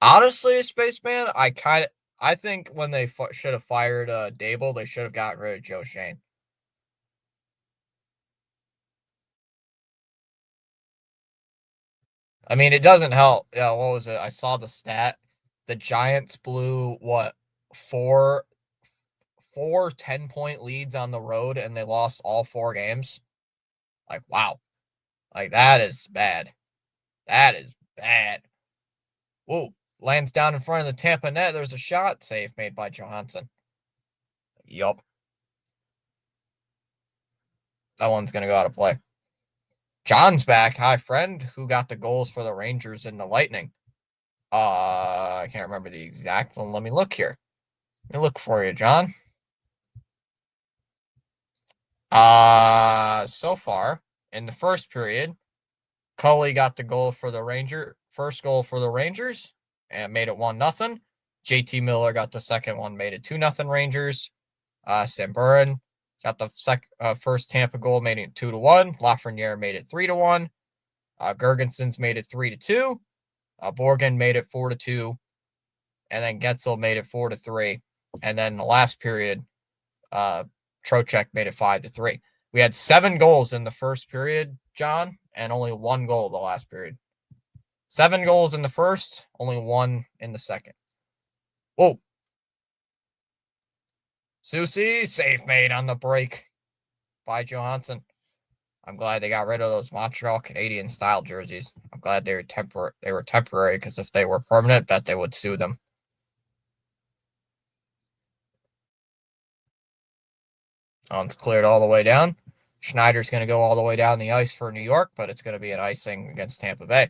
Honestly, Spaceman, I think when they should have fired Dable, they should have gotten rid of Joe Shane. I mean, it doesn't help. Yeah, what was it? I saw the stat. The Giants blew what four 10-point leads on the road, and they lost all 4 games. Like, wow. Like, that is bad. That is bad. Whoa. Lands down in front of the Tampa net. There's a shot save made by Johansson. Yup. That one's going to go out of play. John's back. Hi, friend. Who got the goals for the Rangers and the Lightning? I can't remember the exact one. Let me look here. Let me look for you, John. So far in the first period, Cully got the goal for the first goal for the Rangers, and made it 1-0. JT Miller got the second one, made it 2-0 Rangers. Samburin got the first Tampa goal, made it 2-1. Lafreniere made it 3-1. Gergensons made it 3-2. Borgen made it 4-2. And then Getzel made it 4-3. And then the last period, Trocheck made it 5-3. We had 7 goals in the first period, John, and only 1 goal the last period. 7 goals in the first, only 1 in the second. Whoa. Susie, safe made on the break by Johansson. I'm glad they got rid of those Montreal Canadian style jerseys. I'm glad they were temporary, because if they were permanent, bet they would sue them. It's cleared all the way down. Schneider's going to go all the way down the ice for New York, but it's going to be an icing against Tampa Bay.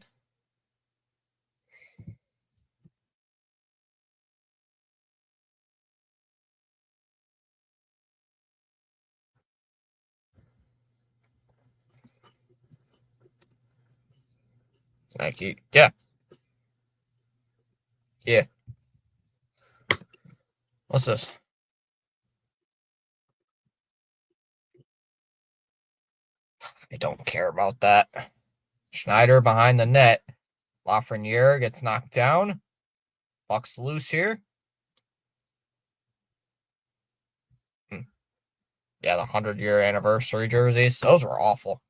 Thank you. Yeah. Yeah. What's this? I don't care about that. Schneider behind the net. Lafreniere gets knocked down. Puck's loose here. Yeah, the 100-year anniversary jerseys. Those were awful.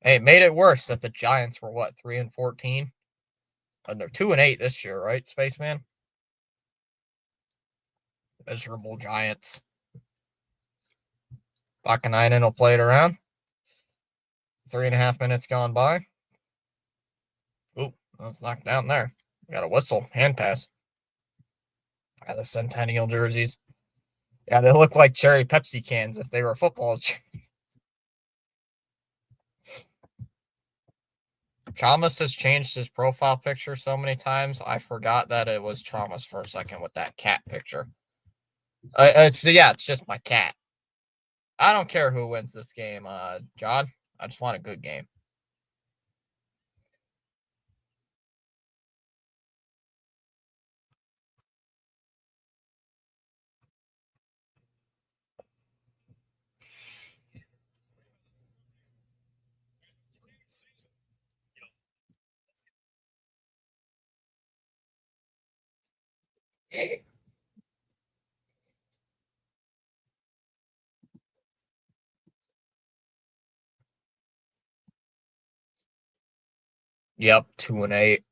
Hey, it made it worse that the Giants were, what, 3-14? And they're 2-8 this year, right, Spaceman? Miserable Giants. Bakanainen will play it around. 3.5 minutes gone by. Ooh, that's knocked down there. Got a whistle. Hand pass. The Centennial jerseys. Yeah, they look like cherry Pepsi cans if they were football. Chalmers has changed his profile picture so many times. I forgot that it was Chalmers for a second with that cat picture. It's just my cat. I don't care who wins this game, John. I just want a good game. Yep, 2-8.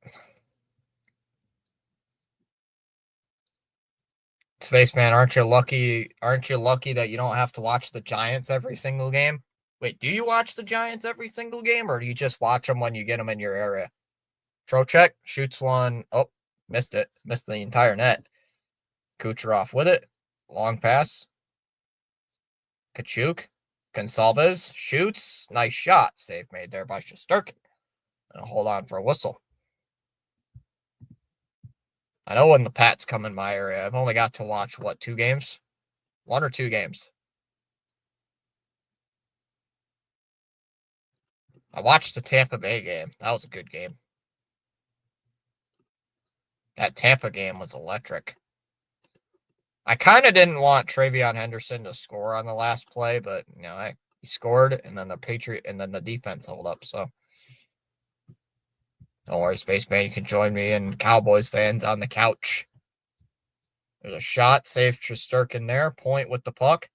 Spaceman, aren't you lucky? Aren't you lucky that you don't have to watch the Giants every single game? Wait, do you watch the Giants every single game, or do you just watch them when you get them in your area? Trocheck shoots one. Oh, missed it. Missed the entire net. Kucherov with it. Long pass. Kachuk. Gonsalves shoots. Nice shot. Save made there by Shesterkin. And hold on for a whistle. I know when the Pats come in my area, I've only got to watch, what, 2 games? 1 or 2 games. I watched the Tampa Bay game. That was a good game. That Tampa game was electric. I kind of didn't want Travion Henderson to score on the last play, but he scored, and then the defense held up. So don't worry, Spaceman. You can join me and Cowboys fans on the couch. There's a shot, save Shesterkin there. Point with the puck.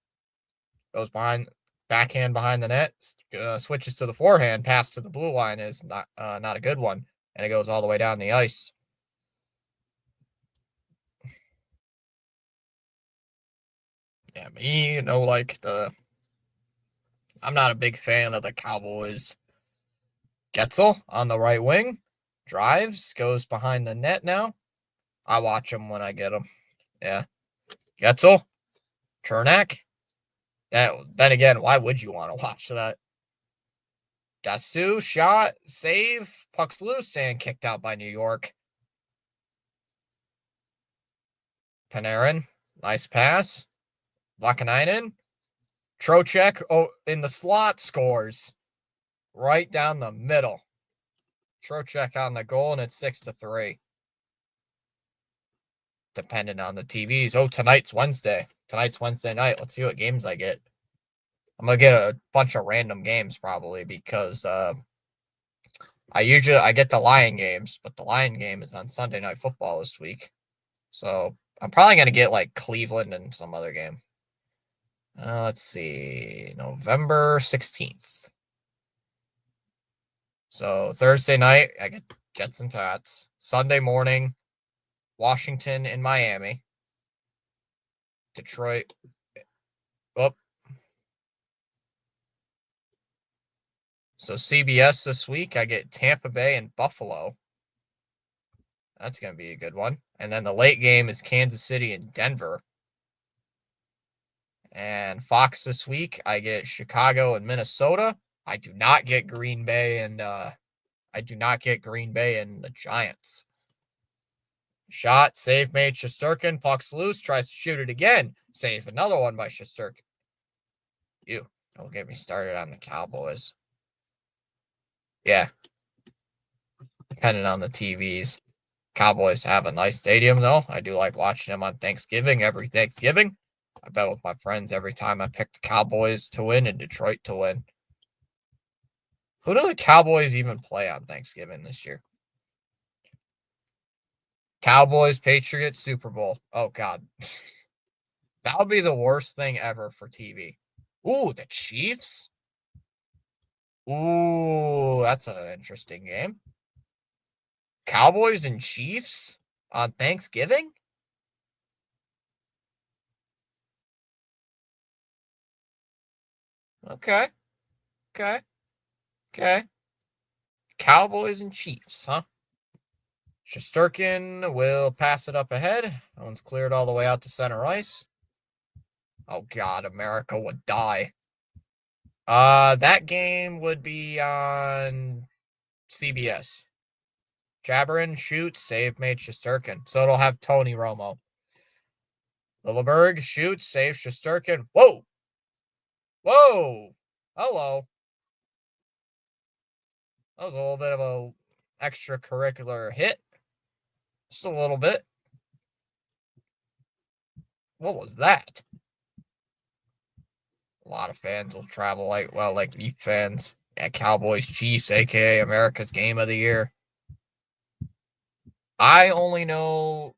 Goes behind, backhand behind the net. Switches to the forehand. Pass to the blue line is not a good one, and it goes all the way down the ice. Yeah, me, I'm not a big fan of the Cowboys. Getzel on the right wing. Drives, goes behind the net now. I watch him when I get him. Yeah. Getzel. Chernak. Yeah, then again, why would you want to watch that? Dastu, shot, save, puck's loose, and kicked out by New York. Panarin, nice pass. Lakanainen, Trocheck in the slot, scores. Right down the middle. Trocheck on the goal, and it's 6-3. Depending on the TVs. Oh, tonight's Wednesday. Tonight's Wednesday night. Let's see what games I get. I'm gonna get a bunch of random games probably because I get the Lion games, but the Lion game is on Sunday Night Football this week. So I'm probably gonna get like Cleveland and some other game. Let's see, November 16th. So Thursday night, I get Jets and Pats. Sunday morning, Washington and Miami. Detroit. Oh, so CBS this week, I get Tampa Bay and Buffalo. That's going to be a good one. And then the late game is Kansas City and Denver. And Fox this week, I get Chicago and Minnesota. I do not get Green Bay and the Giants. Shot, save made Shesterkin, puck's loose, tries to shoot it again. Save, another one by Shesterkin. Don't get me started on the Cowboys. Yeah, depending on the TVs. Cowboys have a nice stadium, though. I do like watching them on Thanksgiving, every Thanksgiving. I bet with my friends every time I pick the Cowboys to win and Detroit to win. Who do the Cowboys even play on Thanksgiving this year? Cowboys, Patriots, Super Bowl. Oh, God. That would be the worst thing ever for TV. Ooh, the Chiefs? Ooh, that's an interesting game. Cowboys and Chiefs on Thanksgiving? Okay. Okay. Okay. Cowboys and Chiefs, huh? Shesterkin will pass it up ahead. That one's cleared all the way out to center ice. Oh, God, America would die. That game would be on CBS. Jabberin shoots, save made Shesterkin. So it'll have Tony Romo. Lilleberg shoots, save Shesterkin. Whoa! Whoa! Hello. That was a little bit of a extracurricular hit. Just a little bit. What was that? A lot of fans will travel like Leaf fans. Yeah, Cowboys, Chiefs, aka America's game of the year. I know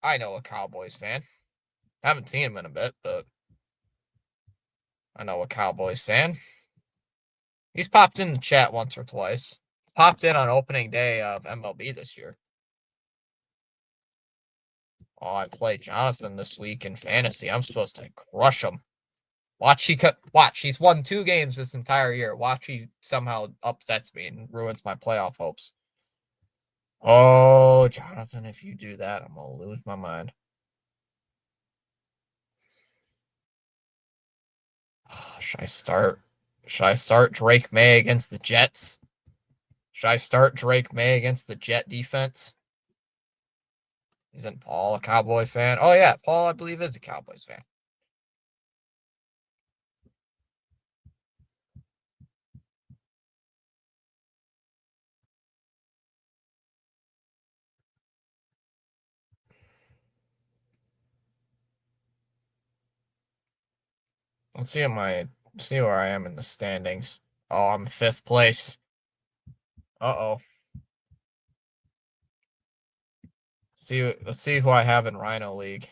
a Cowboys fan. I haven't seen him in a bit, but I know a Cowboys fan. He's popped in the chat once or twice. Popped in on opening day of MLB this year. Oh, I played Jonathan this week in fantasy. I'm supposed to crush him. Watch, he's won 2 games this entire year. Watch, he somehow upsets me and ruins my playoff hopes. Oh, Jonathan, if you do that, I'm going to lose my mind. Should I start Drake May against the Jets? Should I start Drake May against the Jet defense? Isn't Paul a Cowboy fan? Oh, yeah, Paul, I believe, is a Cowboys fan. Let's see where I am in the standings. Oh, I'm 5th place. Uh-oh. Let's see who I have in Rhino League.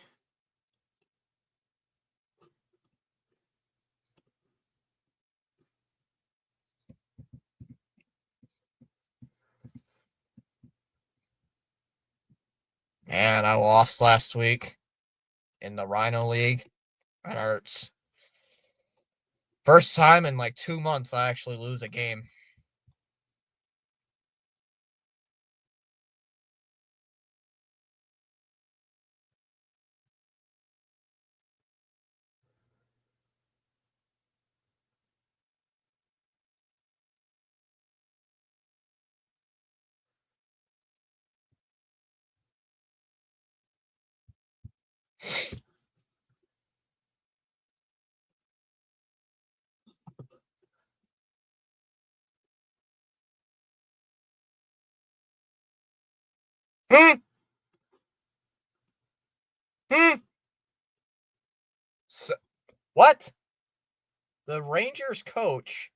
Man, I lost last week in the Rhino League. That hurts. First time in like 2 months I actually lose a game. Hmm? Hmm? So, what? The Rangers coach,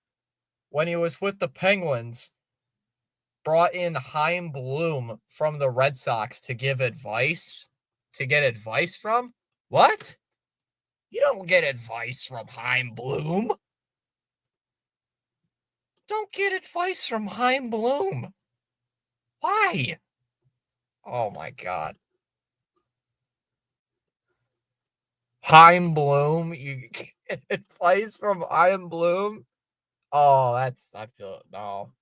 when he was with the Penguins, brought in Chaim Bloom from the Red Sox to give advice, to get advice from? What? You don't get advice from Chaim Bloom. Don't get advice from Chaim Bloom. Why? Oh my God. Chaim Bloom? You get advice from Chaim Bloom? Oh, I feel, no.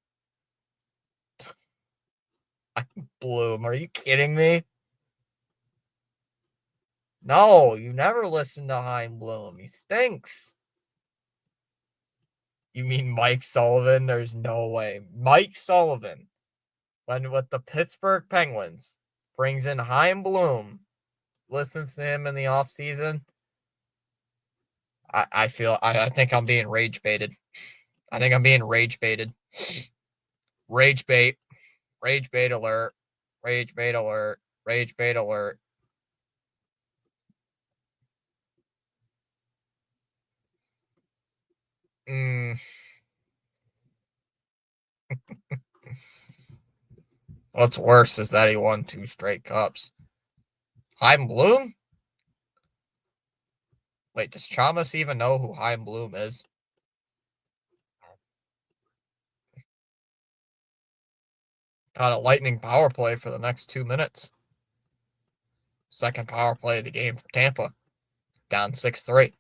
Chaim Bloom, are you kidding me? No, you never listen to Chaim Bloom. He stinks. You mean Mike Sullivan? There's no way. Mike Sullivan, when with the Pittsburgh Penguins, brings in Chaim Bloom, listens to him in the offseason. I think I'm being rage baited. I think I'm being rage baited. Rage bait. Rage bait alert. Rage bait alert. Rage bait alert. Mm, what's worse is that he won 2 straight cups. Chaim Bloom? Wait, does Chalmers even know who Chaim Bloom is? Got a lightning power play for the next 2 minutes. Second power play of the game for Tampa. Down 6-3.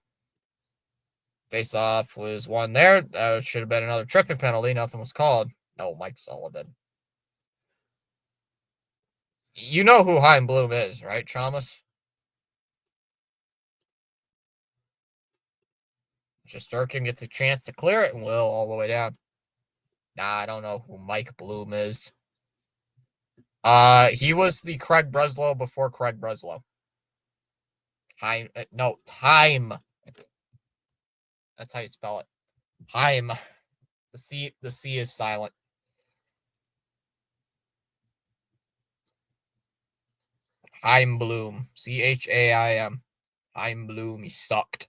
Face off was one there. That should have been another tripping penalty. Nothing was called. No, Mike Sullivan. You know who Chaim Bloom is, right, Chalmers? Shesterkin gets a chance to clear it and will all the way down. Nah, I don't know who Mike Bloom is. He was the Craig Breslow before Craig Breslow. Time, no, time. That's how you spell it. Time. The C is silent. Chaim Bloom. Chaim. Chaim Bloom. He sucked.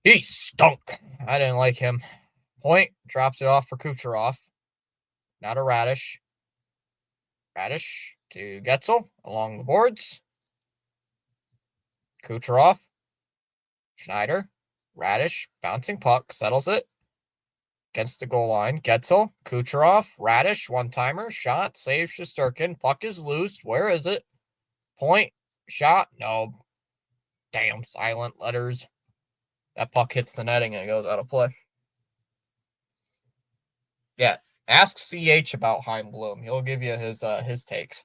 He stunk. I didn't like him. Point. Dropped it off for Kucherov. Now to Radish. Radish to Getzel along the boards. Kucherov. Schneider. Radish. Bouncing puck. Settles it. Against the goal line. Getzel. Kucherov. Radish. One-timer. Shot. Saves Shesterkin. Puck is loose. Where is it? Point. Shot. No. Damn silent letters. That puck hits the netting and it goes out of play. Yeah. Ask CH about Chaim Bloom. He'll give you his takes.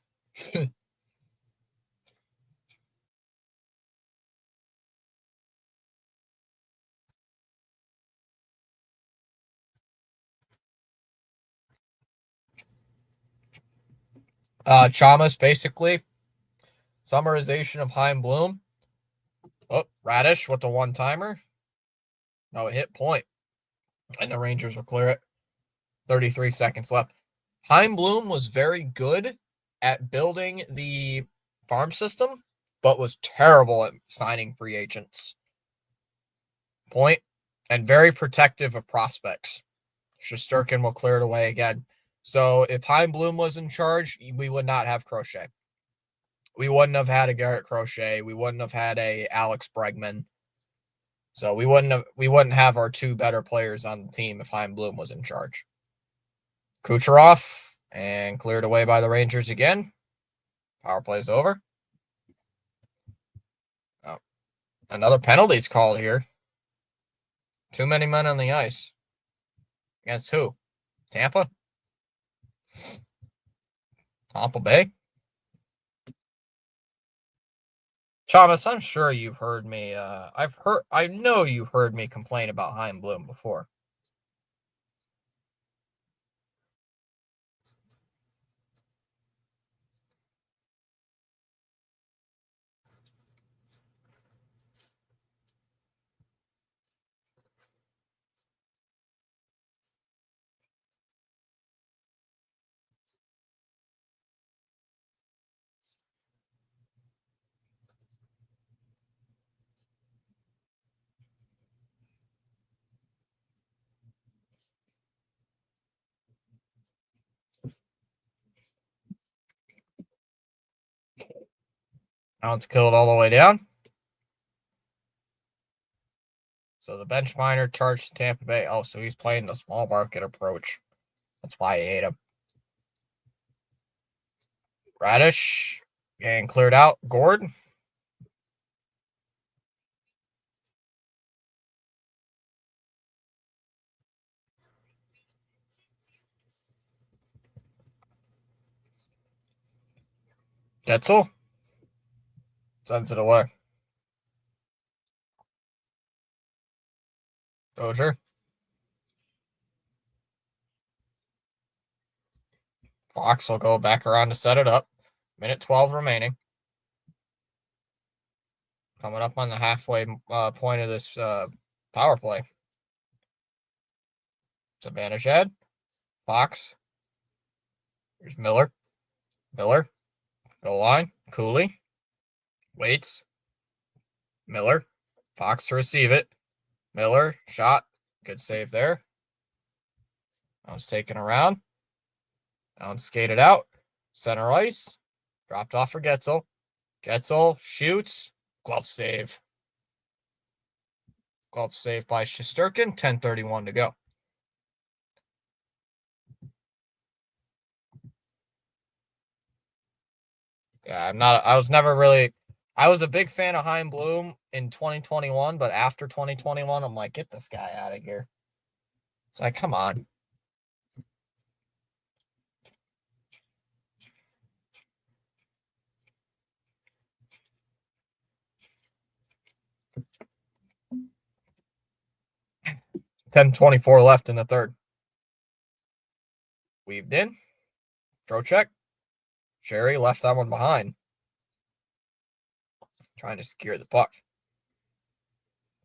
Chamas, basically. Summarization of Chaim Bloom. Oh, Radish with the one-timer. No, it hit point. And the Rangers will clear it. 33 seconds left. Chaim Bloom was very good at building the farm system, but was terrible at signing free agents. Point. And very protective of prospects. Shesterkin will clear it away again. So if Chaim Bloom was in charge, we would not have Crochet. We wouldn't have had a Garrett Crochet. We wouldn't have had a Alex Bregman. So we wouldn't have our two better players on the team if Chaim Bloom was in charge. Kucherov and cleared away by the Rangers again. Power play's over. Oh, another penalty's called here. Too many men on the ice. Against who? Tampa? Tampa Bay? Chavez, I'm sure you've heard me. I know you've heard me complain about Chaim Bloom before. Now it's killed all the way down. So the bench miner charged Tampa Bay. Oh, so he's playing the small market approach. That's why I hate him. Radish getting cleared out. Gord. Getzel. Sends it away. Dozier. Fox will go back around to set it up. Minute 12 remaining. Coming up on the halfway point of this power play. Zibanejad. Fox. Here's Miller. Miller. Goal line. Cooley. Waits. Miller. Fox to receive it. Miller. Shot. Good save there. Now it's taken around. Now it's skated out. Center ice. Dropped off for Getzel. Getzel shoots. Glove save. Glove save by Shesterkin. 10:31 to go. Yeah, I was a big fan of Heim Bloom in 2021, but after 2021, I'm like, get this guy out of here. It's like, come on. $10:24 left in the third. Weaved in. Throw check. Sherry left that one behind. Trying to secure the puck.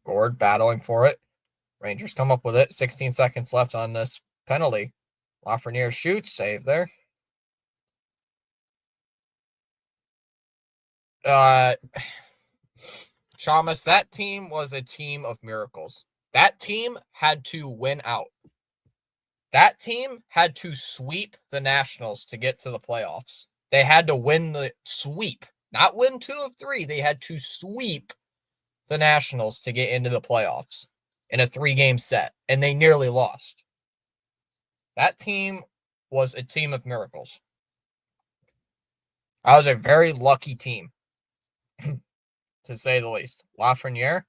Gord battling for it. Rangers come up with it. 16 seconds left on this penalty. Lafreniere shoots. Save there. Shamus, that team was a team of miracles. That team had to win out. That team had to sweep the Nationals to get to the playoffs. They had to win the sweep, not win 2 of 3. They had to sweep the Nationals to get into the playoffs in a 3-game set, and they nearly lost. That team was a team of miracles. I was a very lucky team, to say the least. Lafreniere,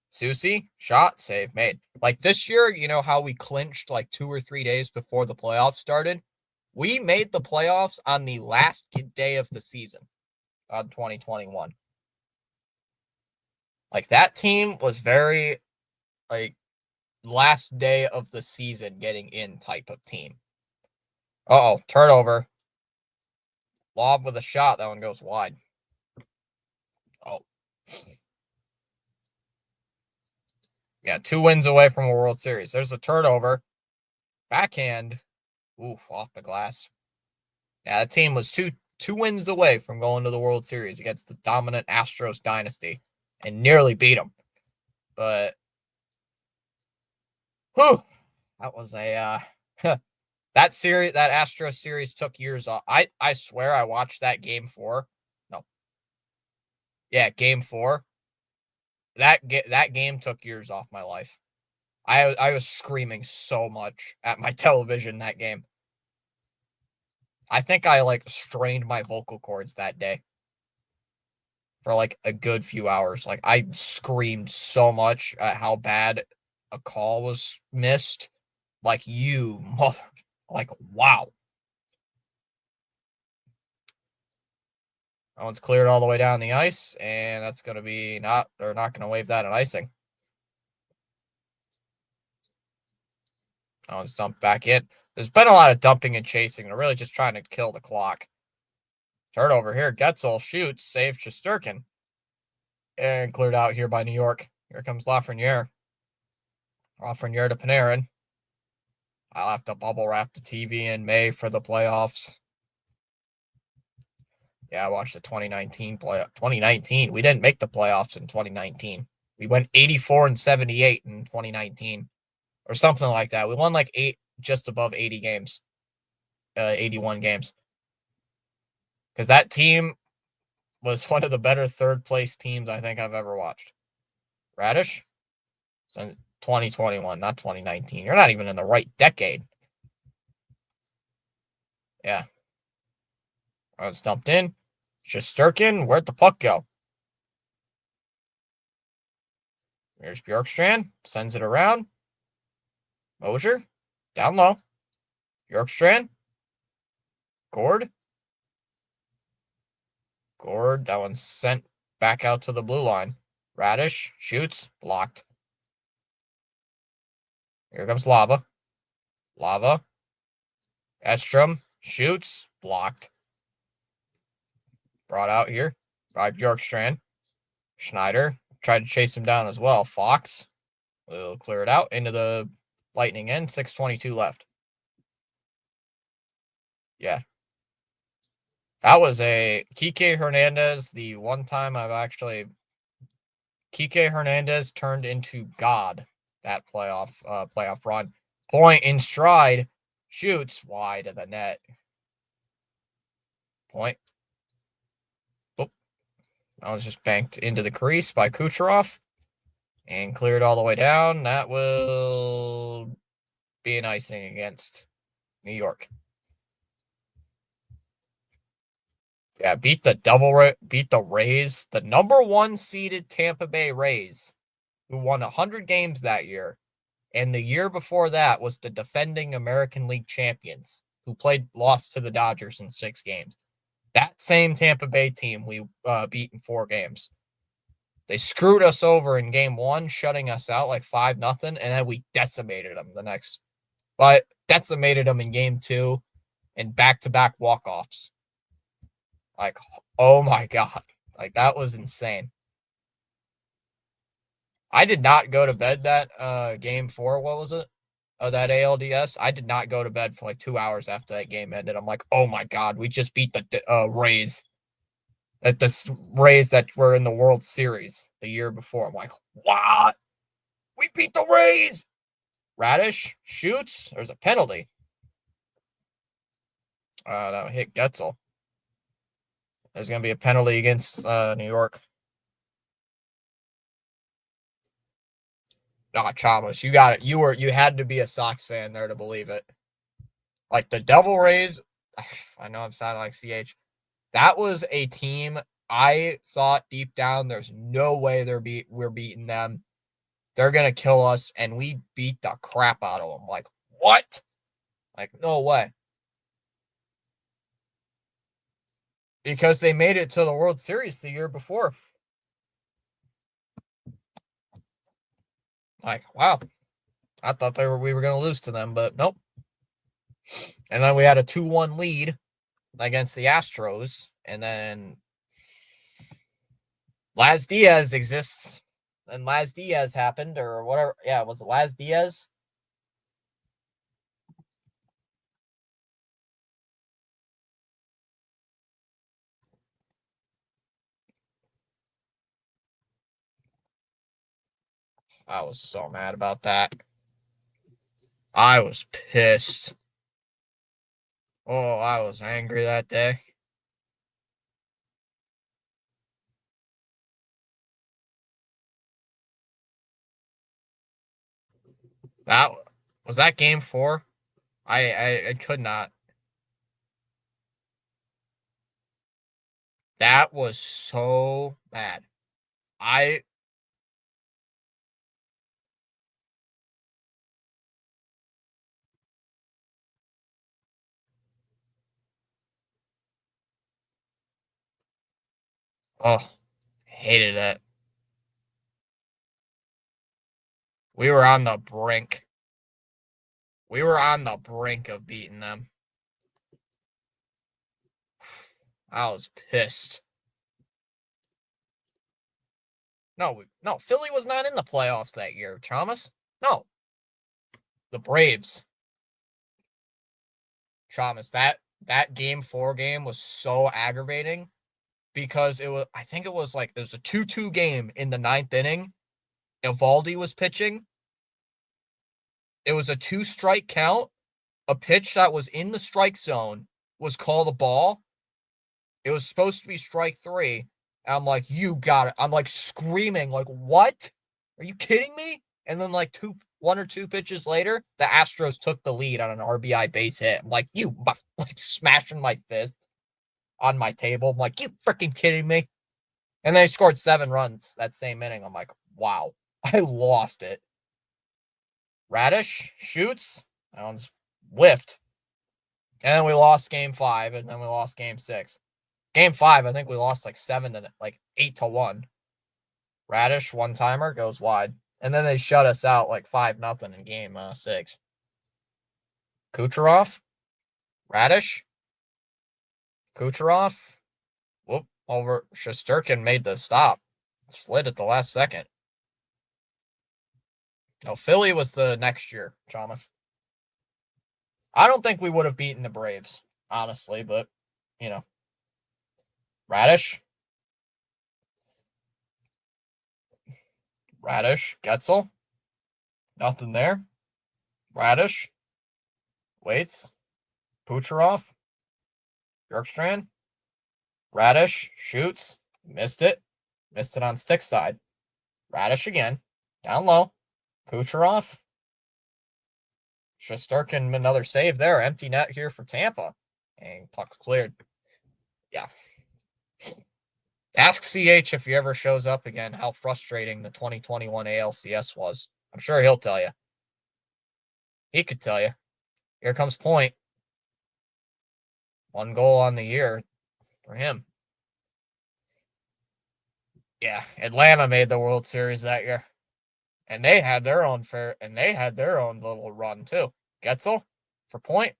Susie, shot, save, made. Like this year, you know how we clinched like 2 or 3 days before the playoffs started? We made the playoffs on the last day of the season on 2021. Like that team was very like last day of the season getting in type of team. Uh-oh, turnover. Lob with a shot. That one goes wide. Oh. Yeah, 2 wins away from a World Series. There's a turnover. Backhand. Oof, off the glass. Yeah, that team was two wins away from going to the World Series against the dominant Astros dynasty and nearly beat them. But, whew, that was a that series, that Astros series took years off. I swear I watched that game 4. No. Yeah, game 4. That game took years off my life. I was screaming so much at my television that game. I think I like strained my vocal cords that day for like a good few hours. Like I screamed so much at how bad a call was missed. Like you mother, like wow. That one's cleared all the way down the ice, and that's gonna be they're not gonna wave that an icing. That one's dumped back in. There's been a lot of dumping and chasing. They're really just trying to kill the clock. Turnover here. Getzel shoots, saves Shesterkin. And cleared out here by New York. Here comes Lafreniere. Lafreniere to Panarin. I'll have to bubble wrap the TV in May for the playoffs. Yeah, I watched the 2019 playoff. 2019. We didn't make the playoffs in 2019. We went 84-78 in 2019. Or something like that. We won like just above 80 games. 81 games. Because that team was one of the better third place teams I think I've ever watched. Radish? Since 2021, not 2019. You're not even in the right decade. Yeah. I was dumped in. Shesterkin, where'd the puck go? Here's Bjorkstrand. Sends it around. Mosier. Down low. Bjorkstrand. Gord. That one's sent back out to the blue line. Radish shoots. Blocked. Here comes Lava. Edstrom shoots. Blocked. Brought out here by Bjorkstrand. Schneider tried to chase him down as well. Fox will clear it out into the Lightning end. 6:22 left. Yeah. That was a Kike Hernandez. The one time Kike Hernandez turned into God that playoff run. Point in stride. Shoots wide of the net. Point. Oop. That was just banked into the crease by Kucherov and cleared all the way down. That will be an icing against New York. Yeah, beat the Rays, the number 1 seeded Tampa Bay Rays, who won 100 games that year. And the year before that was the defending American League champions, who lost to the Dodgers in 6 games. That same Tampa Bay team we beat in 4 games. They screwed us over in game 1, shutting us out like 5-0, and then we decimated them decimated them in game 2 and back-to-back walk-offs. Like, oh my God. Like, that was insane. I did not go to bed that game 4, what was it? That ALDS. I did not go to bed for like 2 hours after that game ended. I'm like, oh my God, we just beat the Rays. The Rays that were in the World Series the year before. I'm like, what? We beat the Rays! Radish shoots. There's a penalty. That hit Getzel. There's going to be a penalty against New York. Nah, Chalmers, you got it. You had to be a Sox fan there to believe it. Like the Devil Rays, I know I'm sounding like CH. That was a team I thought deep down there's no way we're beating them. They're gonna kill us, and we beat the crap out of them. Like, what? Like, no way. Because they made it to the World Series the year before. Like, wow. I thought we were gonna lose to them, but nope. And then we had a 2-1 lead against the Astros, and then Laz Diaz exists, and Laz Diaz happened, or whatever. Yeah, was it Laz Diaz? I was so mad about that. I was pissed. Oh, I was angry that day. That was that game 4. I could not. That was so bad. Oh, hated it. We were on the brink. We were on the brink of beating them. I was pissed. No, Philly was not in the playoffs that year, Thomas. No. The Braves. Thomas, that game 4 game was so aggravating because it was it was a 2-2 game in the 9th inning. Evaldi was pitching. It was a 2-strike count. A pitch that was in the strike zone was called a ball. It was supposed to be strike 3. And I'm like, you got it. I'm like screaming, like, what? Are you kidding me? And then like 1 or 2 pitches later, the Astros took the lead on an RBI base hit. I'm like, you like smashing my fist on my table. I'm like, you freaking kidding me? And they scored 7 runs that same inning. I'm like, wow, I lost it. Radish shoots. That one's whiffed. And then we lost game 5, and then we lost game 6. Game 5, I think we lost like 8-1. Radish one timer goes wide, and then they shut us out like 5-0 in game 6. Kucherov, Radish, Kucherov. Whoop, over. Shesterkin made the stop, slid at the last second. No, Philly was the next year, Thomas. I don't think we would have beaten the Braves, honestly, but you know, Radish, Getzel, nothing there. Radish, waits, Kucherov, Bjorkstrand, Radish shoots, missed it on stick side. Radish again, down low, Kucherov, Shesterkin, another save there, empty net here for Tampa, and puck's cleared. Yeah. Ask CH if he ever shows up again how frustrating the 2021 ALCS was. I'm sure he'll tell you. He could tell you. Here comes Point. 1 goal on the year for him. Yeah, Atlanta made the World Series that year. And they had their own little run too. Getzel for Point.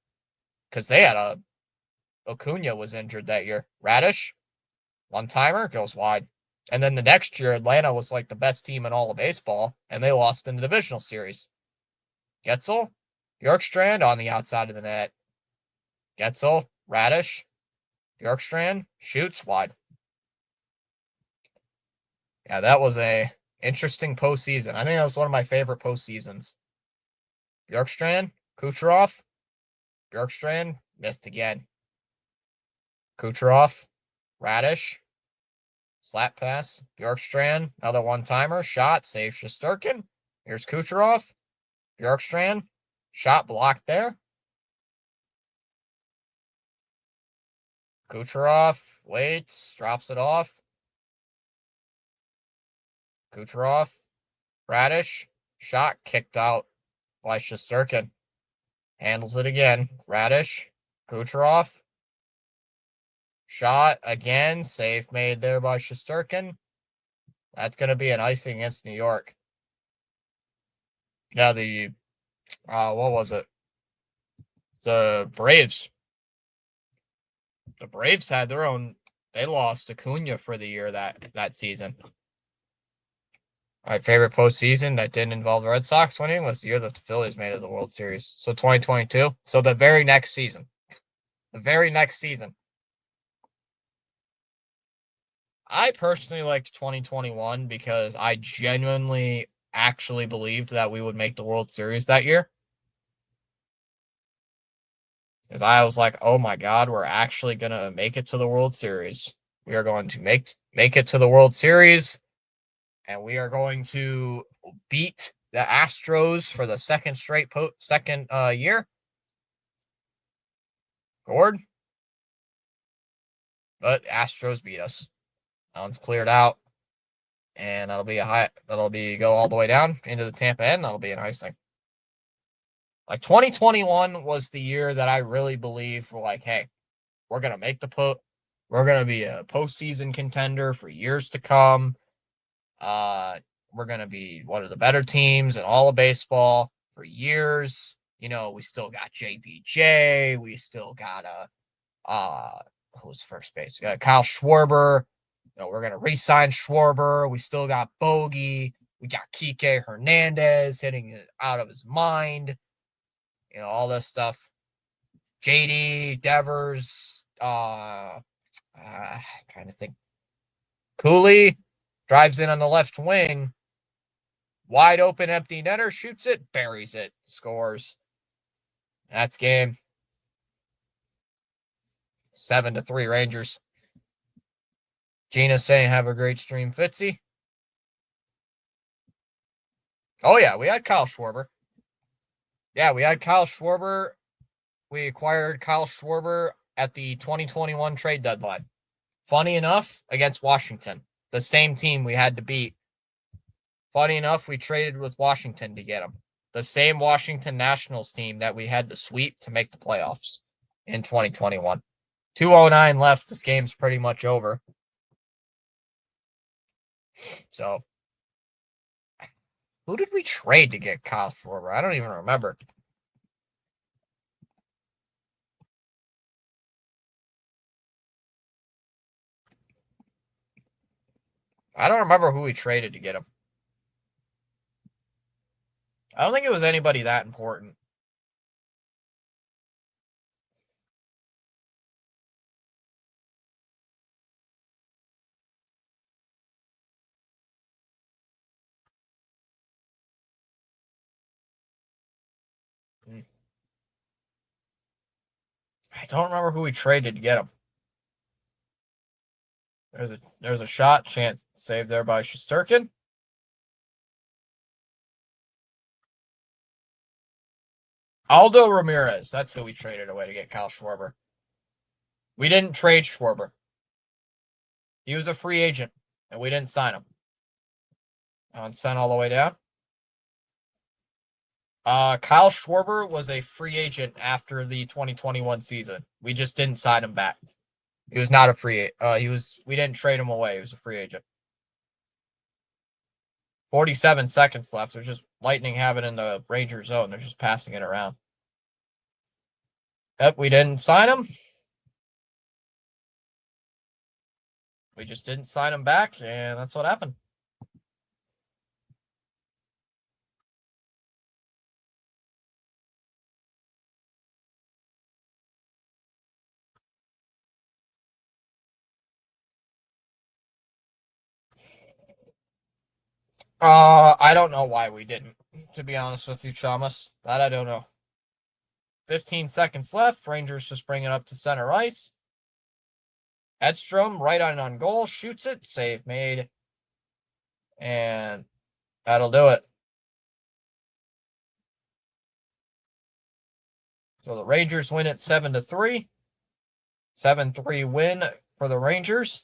Because they had Acuna was injured that year. Radish, one timer, goes wide. And then the next year, Atlanta was like the best team in all of baseball, and they lost in the divisional series. Getzel, Bjorkstrand on the outside of the net. Getzel, Radish, Bjorkstrand shoots wide. Yeah, that was a interesting postseason. I think that was one of my favorite postseasons. Bjorkstrand, Kucherov, Bjorkstrand missed again. Kucherov, Radish, slap pass, Bjorkstrand, another one-timer, shot, save Shesterkin. Here's Kucherov, Bjorkstrand, shot blocked there. Kucherov waits, drops it off. Kucherov, Radish, shot kicked out by Shesterkin. Handles it again. Radish, Kucherov, shot again. Save made there by Shesterkin. That's going to be an icing against New York. Yeah, what was it? The Braves. The Braves had their own, they lost Acuna for the year that season. My favorite postseason that didn't involve the Red Sox winning was the year that the Phillies made it to the World Series. So 2022. So the very next season. I personally liked 2021 because I genuinely actually believed that we would make the World Series that year. Because I was like, oh my God, we're actually going to make it to the World Series. We are going to make it to the World Series. And we are going to beat the Astros for the second year. Gord. But Astros beat us. That one's cleared out. And that'll be go all the way down into the Tampa end. That'll be an icing. Like 2021 was the year that I really believe we're like, hey, we're gonna make we're gonna be a postseason contender for years to come. We're gonna be one of the better teams in all of baseball for years. You know, we still got JBJ. We still got who's first base? We got Kyle Schwarber. You know, we're gonna re-sign Schwarber. We still got Bogey. We got Kike Hernandez hitting it out of his mind. You know, all this stuff. JD Devers. Trying to think. Cooley drives in on the left wing. Wide open empty netter, shoots it, buries it, scores. That's game. 7-3 Rangers. Gina's saying have a great stream, Fitzy. Oh, yeah, we had Kyle Schwarber. Yeah, we had Kyle Schwarber. We acquired Kyle Schwarber at the 2021 trade deadline. Funny enough, against Washington, the same team we had to beat. Funny enough, we traded with Washington to get him. The same Washington Nationals team that we had to sweep to make the playoffs in 2021. 2:09 left. This game's pretty much over. So, who did we trade to get Kyle Schwarber? I don't even remember. I don't remember who we traded to get him. I don't think it was anybody that important. I don't remember who we traded to get him. There's a shot chance saved there by Shesterkin. Aldo Ramirez. That's who we traded away to get Kyle Schwarber. We didn't trade Schwarber. He was a free agent, and we didn't sign him. And sent all the way down. Kyle Schwarber was a free agent after the 2021 season. We just didn't sign him back. He was not a free. We didn't trade him away. He was a free agent. 47 seconds left. There's just lightning having in the Ranger zone. They're just passing it around. Yep, we didn't sign him. We just didn't sign him back, and that's what happened. I don't know why we didn't, to be honest with you, Chamas. That I don't know. 15 seconds left. Rangers just bring it up to center ice. Edstrom, right on goal, shoots it. Save made. And that'll do it. So the Rangers win it 7-3. 7-3 win for the Rangers.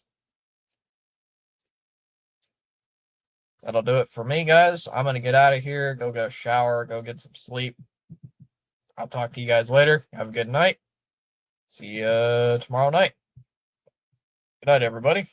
That'll do it for me, guys. I'm going to get out of here, go get a shower, go get some sleep. I'll talk to you guys later. Have a good night. See you tomorrow night. Good night, everybody.